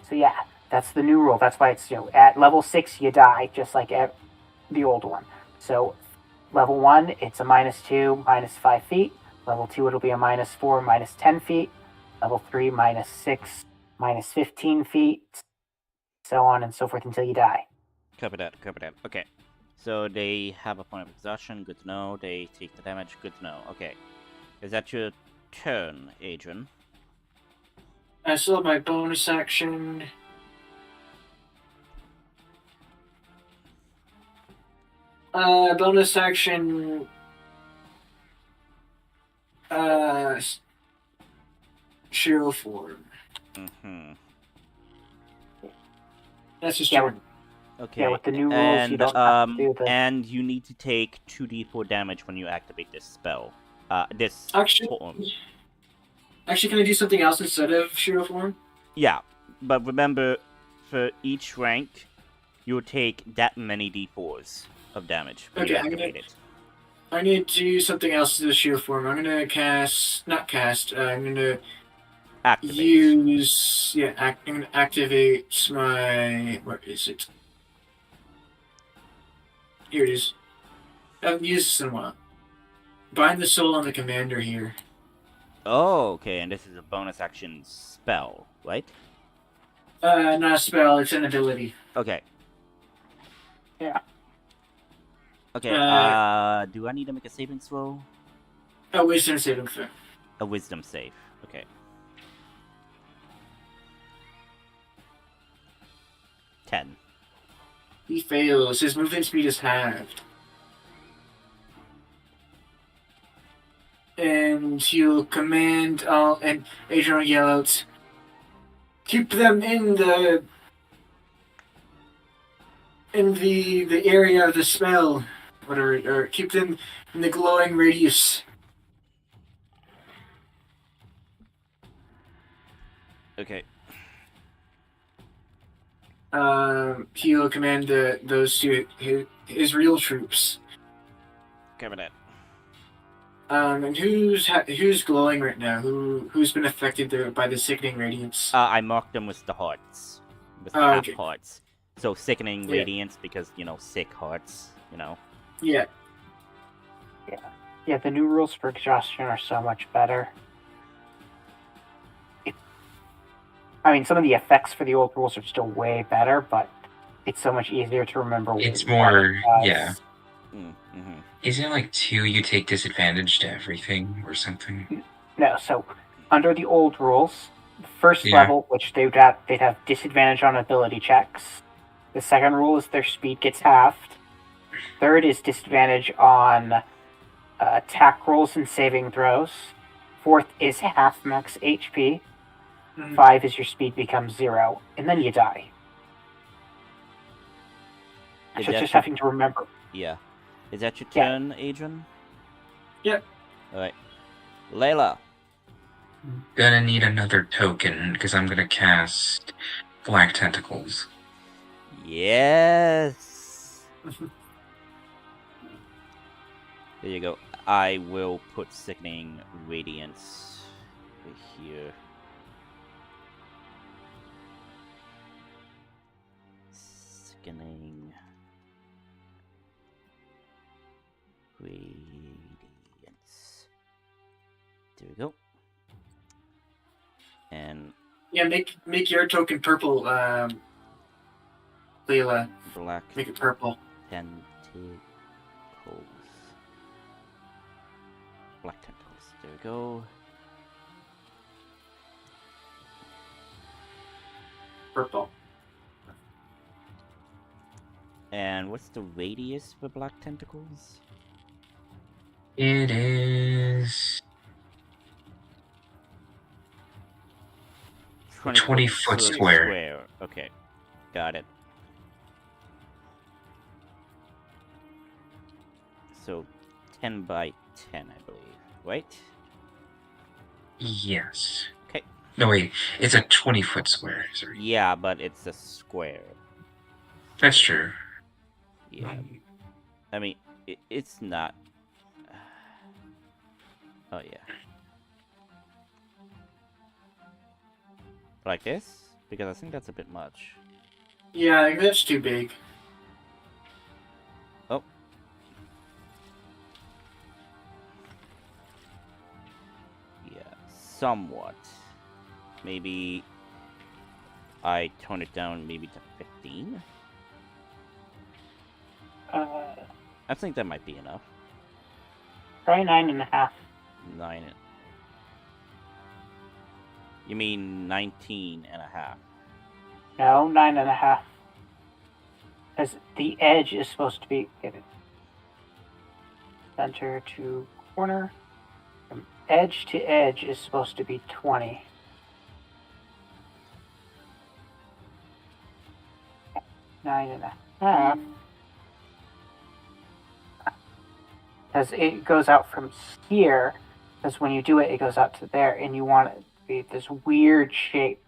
So yeah, that's the new rule. That's why it's, at level 6 you die, just like the old one. So level 1, it's a -2, -5 feet. Level 2, it'll be a -4, -10 feet. Level 3, -6, -15 feet. So on and so forth until you die. Copy that. Okay. So they have a point of exhaustion, good to know. They take the damage, good to know. Okay. Is that your turn, Adrian? I still have my bonus action. Bonus action. Shiro form. Mm-hmm. That's just Yeah, turn. Okay. Yeah, with the new rules, you don't have to do the... And you need to take 2d4 damage when you activate this spell. This form. Actually, can I do something else instead of Shiro form? Yeah, but remember, for each rank, you'll take that many d4s of damage when you Okay, activate it. I'm gonna do something else to the Shiro form. I'm gonna I'm gonna Activate. I'm gonna activate my, where is it? Here it is. I haven't used this in a while. Bind the soul on the commander here. Oh, okay, and this is a bonus action spell, right? Not a spell, it's an ability. Okay. Yeah. Okay, do I need to make a saving throw? A wisdom saving throw. A wisdom save. Okay. 10. He fails. His movement speed is halved. And he'll command and Adrian will yell out, keep them in the area of the spell, whatever, or keep them in the glowing radius. Okay. He'll command those to his real troops. Cover that. And who's glowing right now? Who's been affected by the sickening radiance? I marked them with the hearts. With Oh, half okay. hearts. So sickening Yeah. radiance because, sick hearts, Yeah. Yeah, the new rules for exhaustion are so much better. Some of the effects for the old rules are still way better, but it's so much easier to remember. It's what more, it does. yeah. Mm-hmm. Isn't it like 2 you take disadvantage to everything or something? No, so under the old rules, the first Yeah. level, which they'd have disadvantage on ability checks. The second rule is their speed gets halved. Third is disadvantage on attack rolls and saving throws. Fourth is half max HP. 5 is your speed becomes 0, and then you die. Is So that just your- having to remember. Yeah. Is that your Yeah. turn, Adrian? Yep. Alright. Layla. Gonna need another token, because I'm gonna cast Black Tentacles. Yes! There you go. I will put Sickening Radiance over here. Sickening Radiance. There we go. And Yeah, make your token purple, Leela. Black Make it purple. Tentacles. Black Tentacles. There we go. Purple. And what's the radius for Black Tentacles? It is 20-foot square. Okay, got it. So 10 by 10, I believe, right? Yes. Okay. No, wait. It's a 20-foot square. Sorry. Yeah, but it's a square. That's true. Yeah. I mean, it's not. Oh, yeah. Like this? Because I think that's a bit much. Yeah, I think that's too big. Oh. Yeah, somewhat. Maybe I tone it down maybe to 15? I think that might be enough. Try 9.5. 9. You mean 19 and a half? No, 9.5. Because the edge is supposed to be center to corner. From edge to edge is supposed to be 20. Nine and a half. Because it goes out from here. Because when you do it, it goes out to there, and you want it to be this weird shape.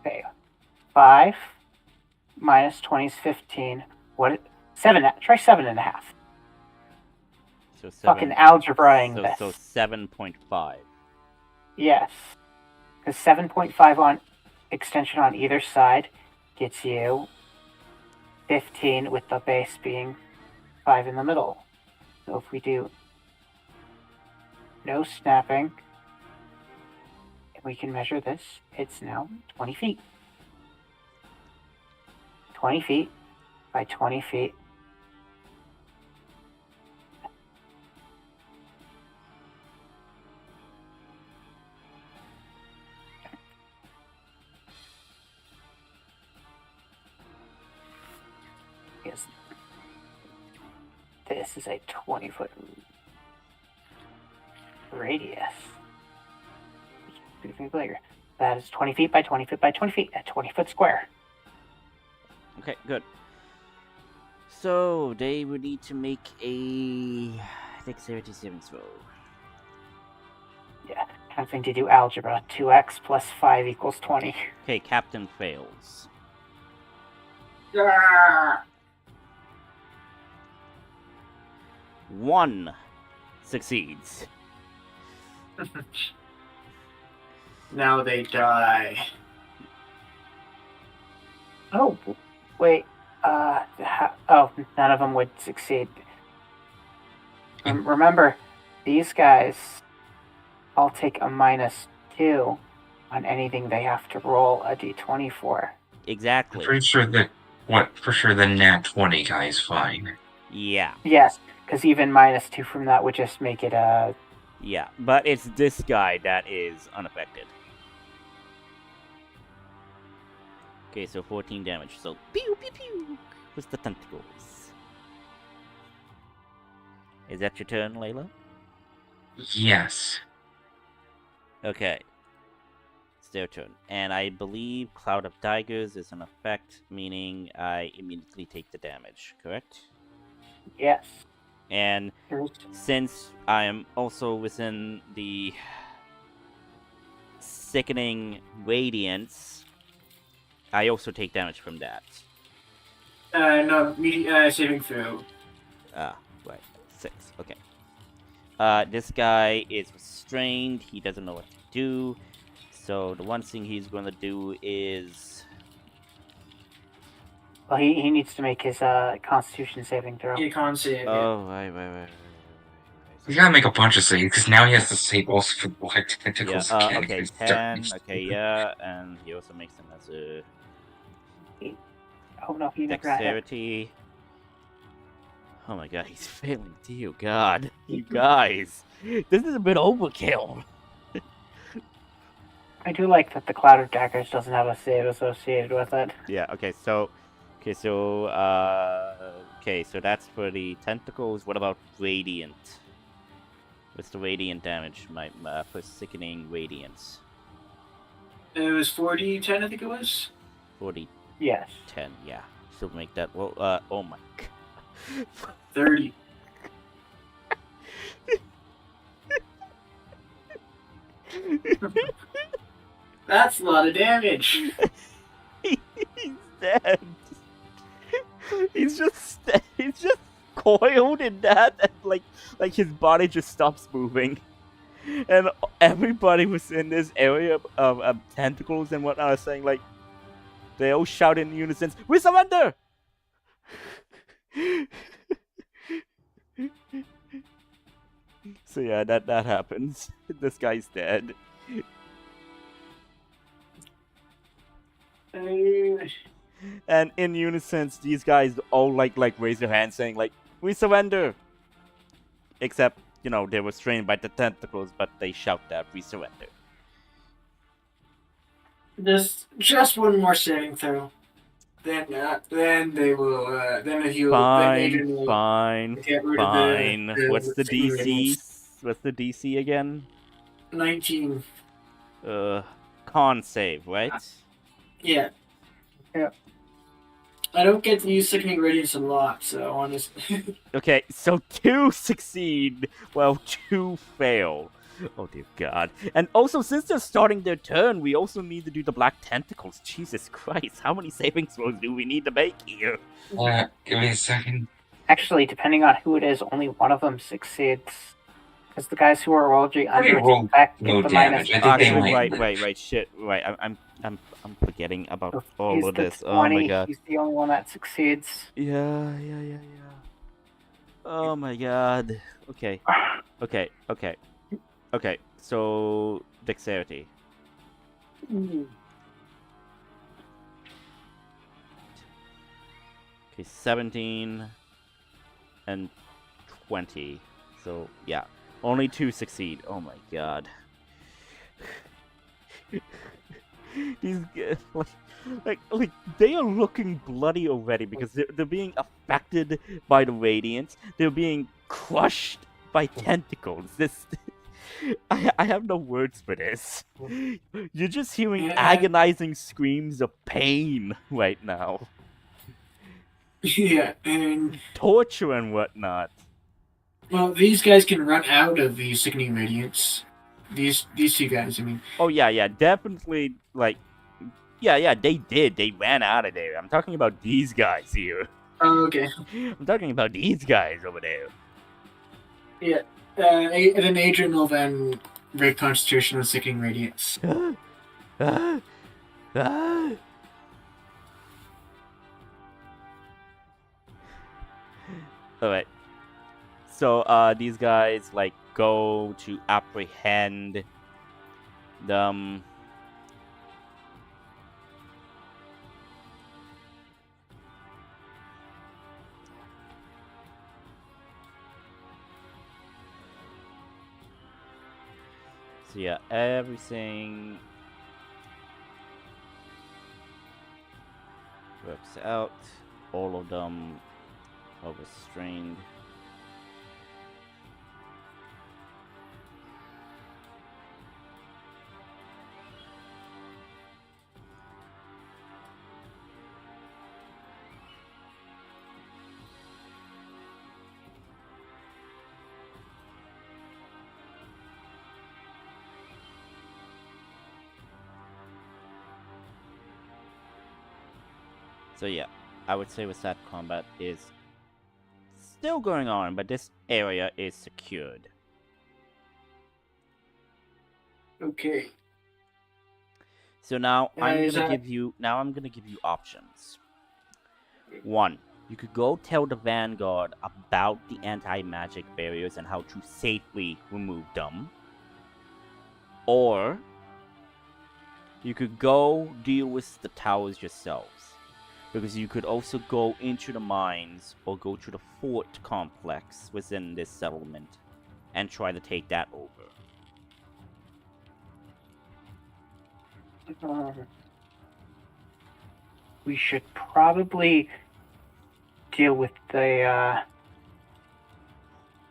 Okay, 5 minus 20 is 15. What? 7. Try 7.5. So 7, Fucking algebraing this. So 7.5. Yes. Because 7.5 on extension on either side gets you 15 with the base being 5 in the middle. So if we do no snapping, and we can measure this, it's now 20 feet. 20 feet by 20 feet. Yes. This is a 20-foot radius. Bigger. That is 20 feet by 20 feet by 20 feet. A 20-foot square. Okay, good. So they would need to make a dexterity savings throw. Yeah, having to do algebra. 2x plus 5 equals 20. Okay, Captain fails. Ah! 1 succeeds. Now they die. Oh, wait. Oh, none of them would succeed. Remember, these guys all take a -2 on anything they have to roll a d20 for. Exactly. I'm pretty sure that for sure the nat 20 guy is fine. Yeah. Yes, because even -2 from that would just make it a... Yeah, but it's this guy that is unaffected. Okay, so 14 damage. So, pew pew pew with the tentacles. Is that your turn, Layla? Yes. Okay. It's their turn. And I believe Cloud of Daggers is an effect, meaning I immediately take the damage, correct? Yes. And since I am also within the sickening radiance, I also take damage from that. No, saving throw. Ah, right. 6. Okay. This guy is restrained. He doesn't know what to do. So the one thing he's going to do is... Well, he needs to make his Constitution saving throw. You can't save. Oh, right. We gotta make a bunch of saves, because now he has to save also for black Yeah, tentacles. okay, 10. Okay, yeah, and he also makes them as a Oh no, he never got hit. dexterity. Oh my god, he's failing too. God, you guys, this is a bit overkill. I do like that the Cloud of Daggers doesn't have a save associated with it. Yeah. Okay. So that's for the tentacles. What about radiant? What's the radiant damage? For sickening radiance. It was 40-10, I think it was. 40, Yes. 10. Yeah. Still make that. Well. Oh my. 30. That's a lot of damage. He's dead. He's just coiled in that, and like his body just stops moving, and everybody was in this area of tentacles and whatnot are saying like, they all shout in unison, "We surrender!" So yeah, that happens. This guy's dead. And in unison, these guys all like raise their hands saying like, "We surrender!" Except, you know, they were strained by the tentacles, but they shout that, "We surrender." Just one more saving throw. Then they will. Then if you Fine. get rid of the What's the DC? radiance. What's the DC again? 19. Con save, right? Yeah. Yeah. I don't get to use Sickening Radiance a lot, so honestly. Okay, so 2 succeed, while 2 fail. Oh dear God. And also, since they're starting their turn, we also need to do the black tentacles. Jesus Christ, how many saving throws do we need to make here? Give me a second. Actually, depending on who it is, only one of them succeeds. Because the guys who are already under roll attack no get the minus. damage. I think they Actually, might. right, shit, right. I'm forgetting about So all he's of the this. Oh my 20, God. He's the only one that succeeds. Yeah. Oh my God. Okay. So dexterity. Okay, 17 and 20. So yeah, only 2 succeed. Oh my God. These guys, like they are looking bloody already because they're being affected by the radiance. They're being crushed by tentacles. This, I have no words for this. You're just hearing agonizing screams of pain right now. Yeah, and Torture and whatnot. well, these guys can run out of the Sickening Radiance. These 2 guys, I mean. Oh yeah, definitely. Like, yeah, they did. They ran out of there. I'm talking about these guys here. Oh, okay. I'm talking about these guys over there. Yeah. And then Adrian will then break Constitution with Sickening Radiance. Alright. So, these guys, like, go to apprehend them. So, yeah, everything works out. All of them are restrained. So yeah, I would say with that combat is still going on, but this area is secured. Okay. So now I'm is gonna that- give you options. 1, you could go tell the Vanguard about the anti-magic barriers and how to safely remove them. Or you could go deal with the towers yourselves. Because you could also go into the mines or go to the fort complex within this settlement and try to take that over. We should probably deal with the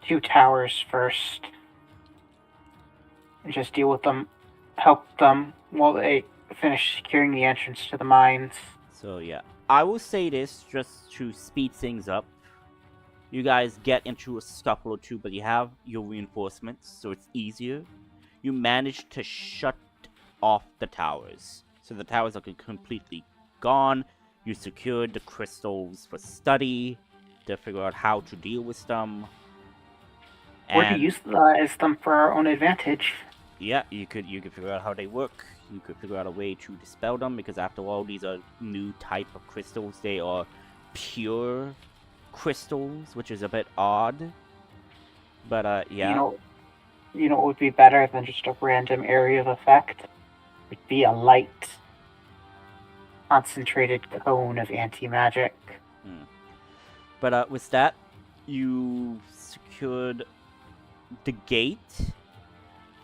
2 towers first. And just deal with them, help them while they finish securing the entrance to the mines. So yeah, I will say this just to speed things up. You guys get into a scuffle or two, but you have your reinforcements, so it's easier. You manage to shut off the towers, so the towers are completely gone. You secured the crystals for study to figure out how to deal with them. Or to utilize them for our own advantage. Yeah, you could figure out how they work. You could figure out a way to dispel them, because after all, these are new type of crystals. They are pure crystals, which is a bit odd. But yeah. You know what would be better than just a random area of effect? Would be a light, concentrated cone of anti-magic. But with that, you secured the gate.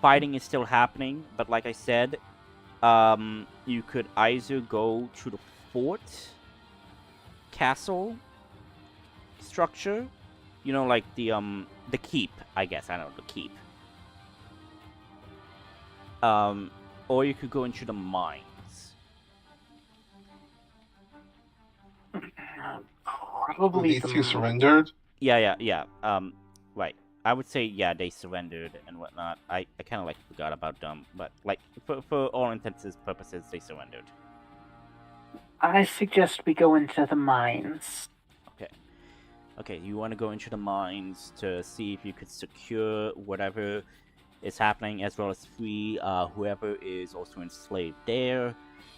Fighting is still happening, but like I said, you could either go to the fort, castle, structure, you know, like the keep, I guess, I don't know, the keep. Or you could go into the mines. Probably These two surrendered. Yeah. Right. I would say, yeah, they surrendered and whatnot. I kind of, like, forgot about them. But, like, for all intents and purposes, they surrendered. I suggest we go into the mines. Okay, you want to go into the mines to see if you could secure whatever is happening, as well as free whoever is also enslaved there.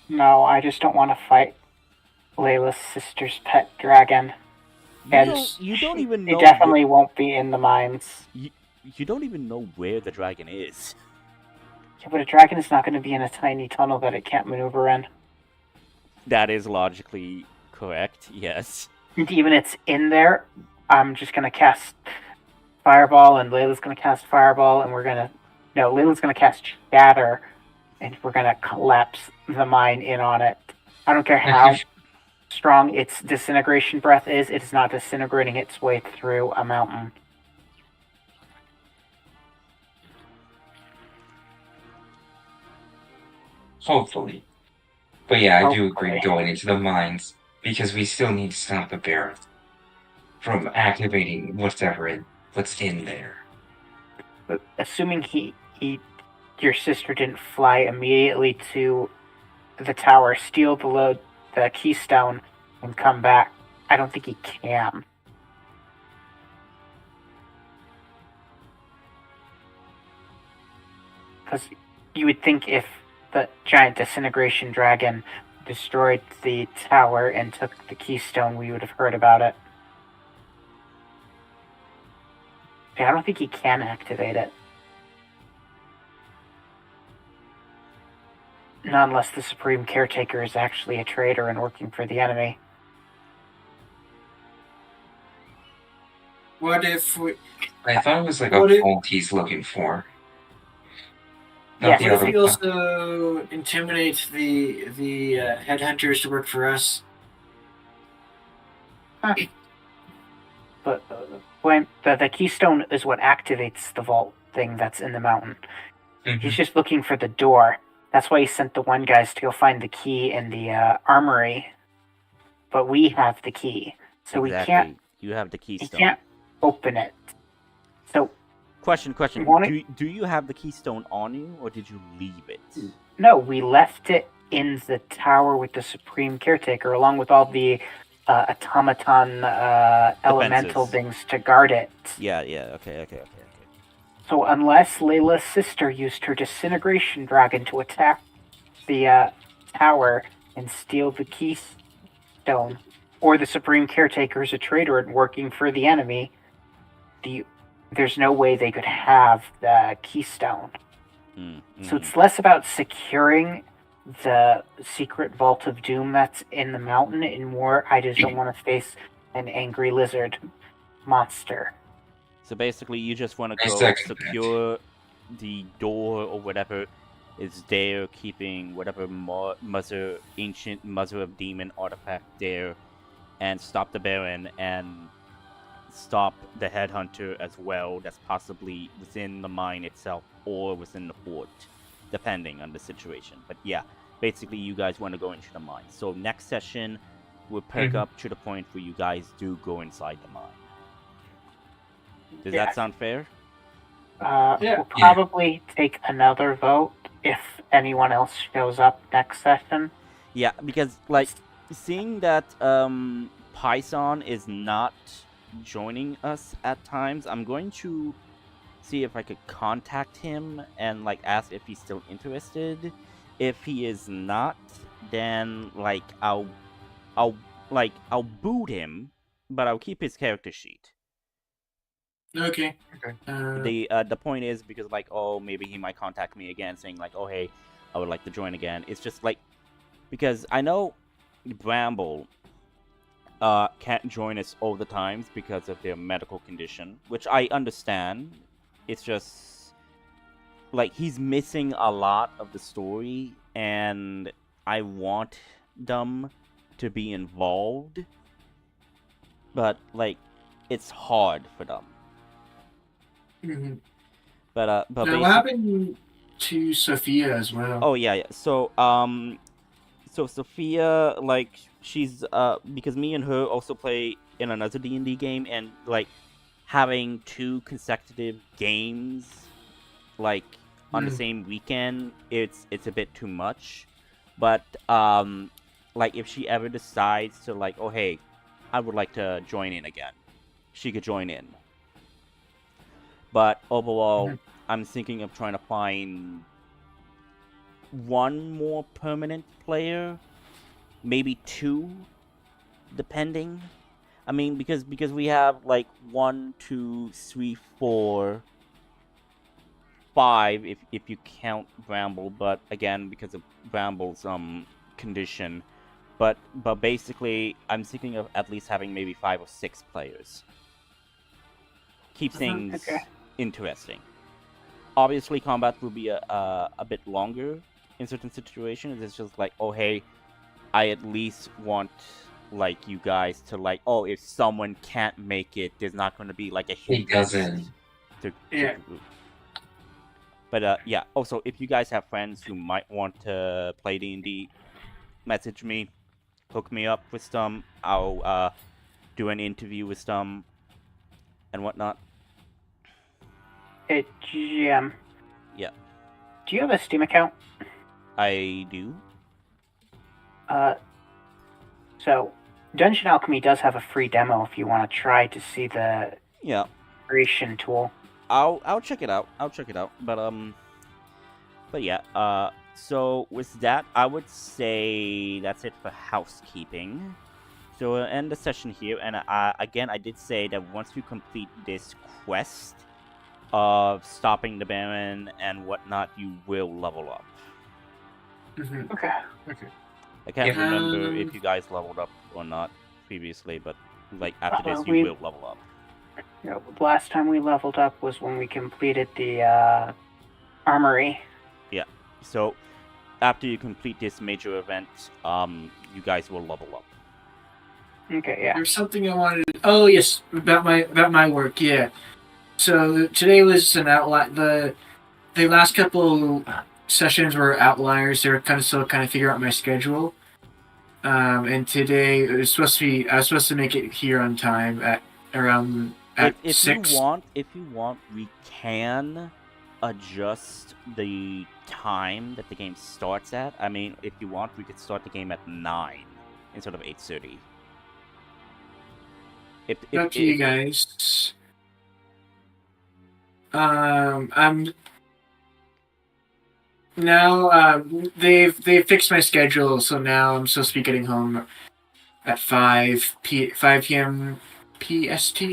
No, I just don't want to fight Layla's sister's pet dragon. You don't even know. It definitely won't be in the mines. You don't even know where the dragon is. Yeah, but a dragon is not going to be in a tiny tunnel that it can't maneuver in. That is logically correct, yes. And even if it's in there, I'm just going to cast Fireball, and Layla's going to cast Fireball, and Layla's going to cast Shatter, and we're going to collapse the mine in on it. I don't care how strong its disintegration breath is, it is not disintegrating its way through a mountain. Hopefully. But yeah, I do agree going into the mines, because we still need to stop the bear from activating what's in there. But assuming your sister didn't fly immediately to the tower, steal the keystone, and come back, I don't think he can. Because you would think if the giant disintegration dragon destroyed the tower and took the keystone, we would have heard about it. I don't think he can activate it. Not unless the Supreme Caretaker is actually a traitor and working for the enemy. What if we... I thought it was like a vault he's looking for. What if we also intimidate the headhunters to work for us? Huh. But when the keystone is what activates the vault thing that's in the mountain. Mm-hmm. He's just looking for the door. That's why he sent the one guys to go find the key in the armory. But we have the key, so exactly. We can't. You have the keystone. We can't open it. So. Question. Do you have the keystone on you, or did you leave it? No, we left it in the tower with the Supreme Caretaker, along with all the automaton elemental things to guard it. Yeah, okay. So unless Layla's sister used her disintegration dragon to attack the tower and steal the keystone, or the Supreme Caretaker is a traitor and working for the enemy, there's no way they could have the keystone. Mm-hmm. So it's less about securing the secret vault of doom that's in the mountain, and more, I just don't want to face an angry lizard monster. So basically, you just want to go secure the door or whatever is there keeping whatever ancient mother of demon artifact there, and stop the Baron and stop the headhunter as well. That's possibly within the mine itself or within the fort, depending on the situation. But yeah, basically you guys want to go into the mine. So next session we'll pick up to the point where you guys do go inside the mine. Does that sound fair? We'll probably take another vote if anyone else shows up next session. Yeah, because like seeing that Python is not joining us at times, I'm going to see if I could contact him and like ask if he's still interested. If he is not, then like I'll boot him, but I'll keep his character sheet. Okay. The point is because like, oh, maybe he might contact me again saying like, oh hey, I would like to join again. It's just like, because I know Bramble can't join us all the times because of their medical condition, which I understand. It's just like he's missing a lot of the story, and I want them to be involved, but like it's hard for them. Mm-hmm. But now, what happened to Sophia as well? Oh yeah. So so Sophia, like she's because me and her also play in another D&D game, and like having 2 consecutive games like on the same weekend, it's a bit too much. But like if she ever decides to like, oh hey, I would like to join in again, she could join in. But overall, I'm thinking of trying to find one more permanent player, maybe 2, depending. I mean, because we have like 1, 2, 3, 4, 5 if you count Bramble, but again because of Bramble's condition. But basically, I'm thinking of at least having maybe 5 or 6 players. Keep things interesting. Obviously, combat will be a bit longer in certain situations. It's just like, oh hey, I at least want like you guys to like, oh, if someone can't make it, there's not going to be like a He doesn't. to But yeah. Also, if you guys have friends who might want to play D&D, message me, hook me up with some. I'll do an interview with some and whatnot. Hey, GM. Yeah. Do you have a Steam account? I do. So Dungeon Alchemy does have a free demo if you want to try to see the creation tool. I'll check it out. But yeah. So with that, I would say that's it for housekeeping. So we'll end the session here. And again, I did say that once you complete this quest of stopping the Baron and whatnot, you will level up. Okay. I can't remember if you guys leveled up or not previously, but like after this, you will level up. The last time we leveled up was when we completed the armory. Yeah. So after you complete this major event, you guys will level up. Okay. Yeah. There's something I wanted to... Oh yes, about my work. Yeah. So today was an outline. The last couple sessions were outliers. They were still figure out my schedule. And today it was supposed to be. I was supposed to make it here on time at around if 6. If you want, we can adjust the time that the game starts at. I mean, if you want, we could start the game at 9 instead of 8:30. Up to you guys. I'm now. They've fixed my schedule, so now I'm supposed to be getting home at 5 p.m. PST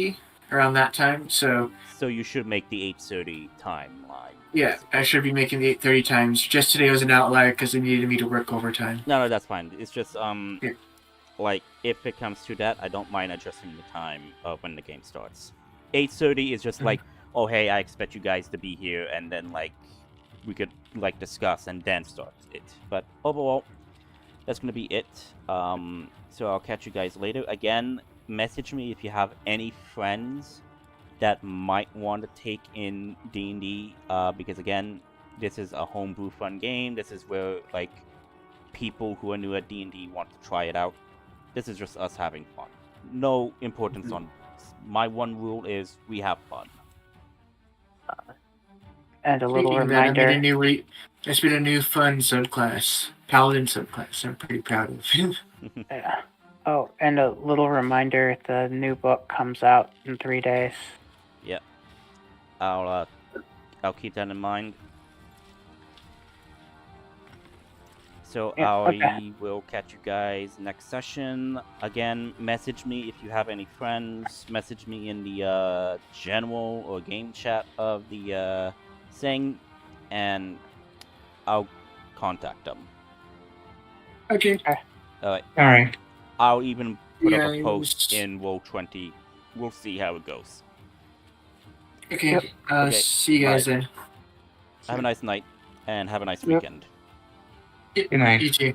around that time. So you should make the 8:30 timeline. Yeah, I should be making the 8:30 times. Just today was an outlier because they needed me to work overtime. No, that's fine. It's just like if it comes to that, I don't mind adjusting the time of when the game starts. 8:30 is just like, oh hey, I expect you guys to be here, and then like we could like discuss and then start it. But overall, that's gonna be it. So I'll catch you guys later. Again, message me if you have any friends that might want to take in D&D, because again, this is a homebrew fun game. This is where like people who are new at D&D want to try it out. This is just us having fun. No importance on my one rule is we have fun. And a little Speaking of that, reminder. there's been a new fun subclass, Paladin subclass. I'm pretty proud of. Yeah. Oh, and a little reminder: the new book comes out in 3 days. Yeah, I'll keep that in mind. So Yeah, I okay. will catch you guys next session. Again, message me if you have any friends. Message me in the general or game chat of the thing, and I'll contact them. Okay. Alright. Alright. I'll even put up a Yeah, post in Roll20. We'll see how it goes. Okay. Yep. Okay, See you guys then. Have a nice night, and have a nice Yep. weekend. Good night. You too.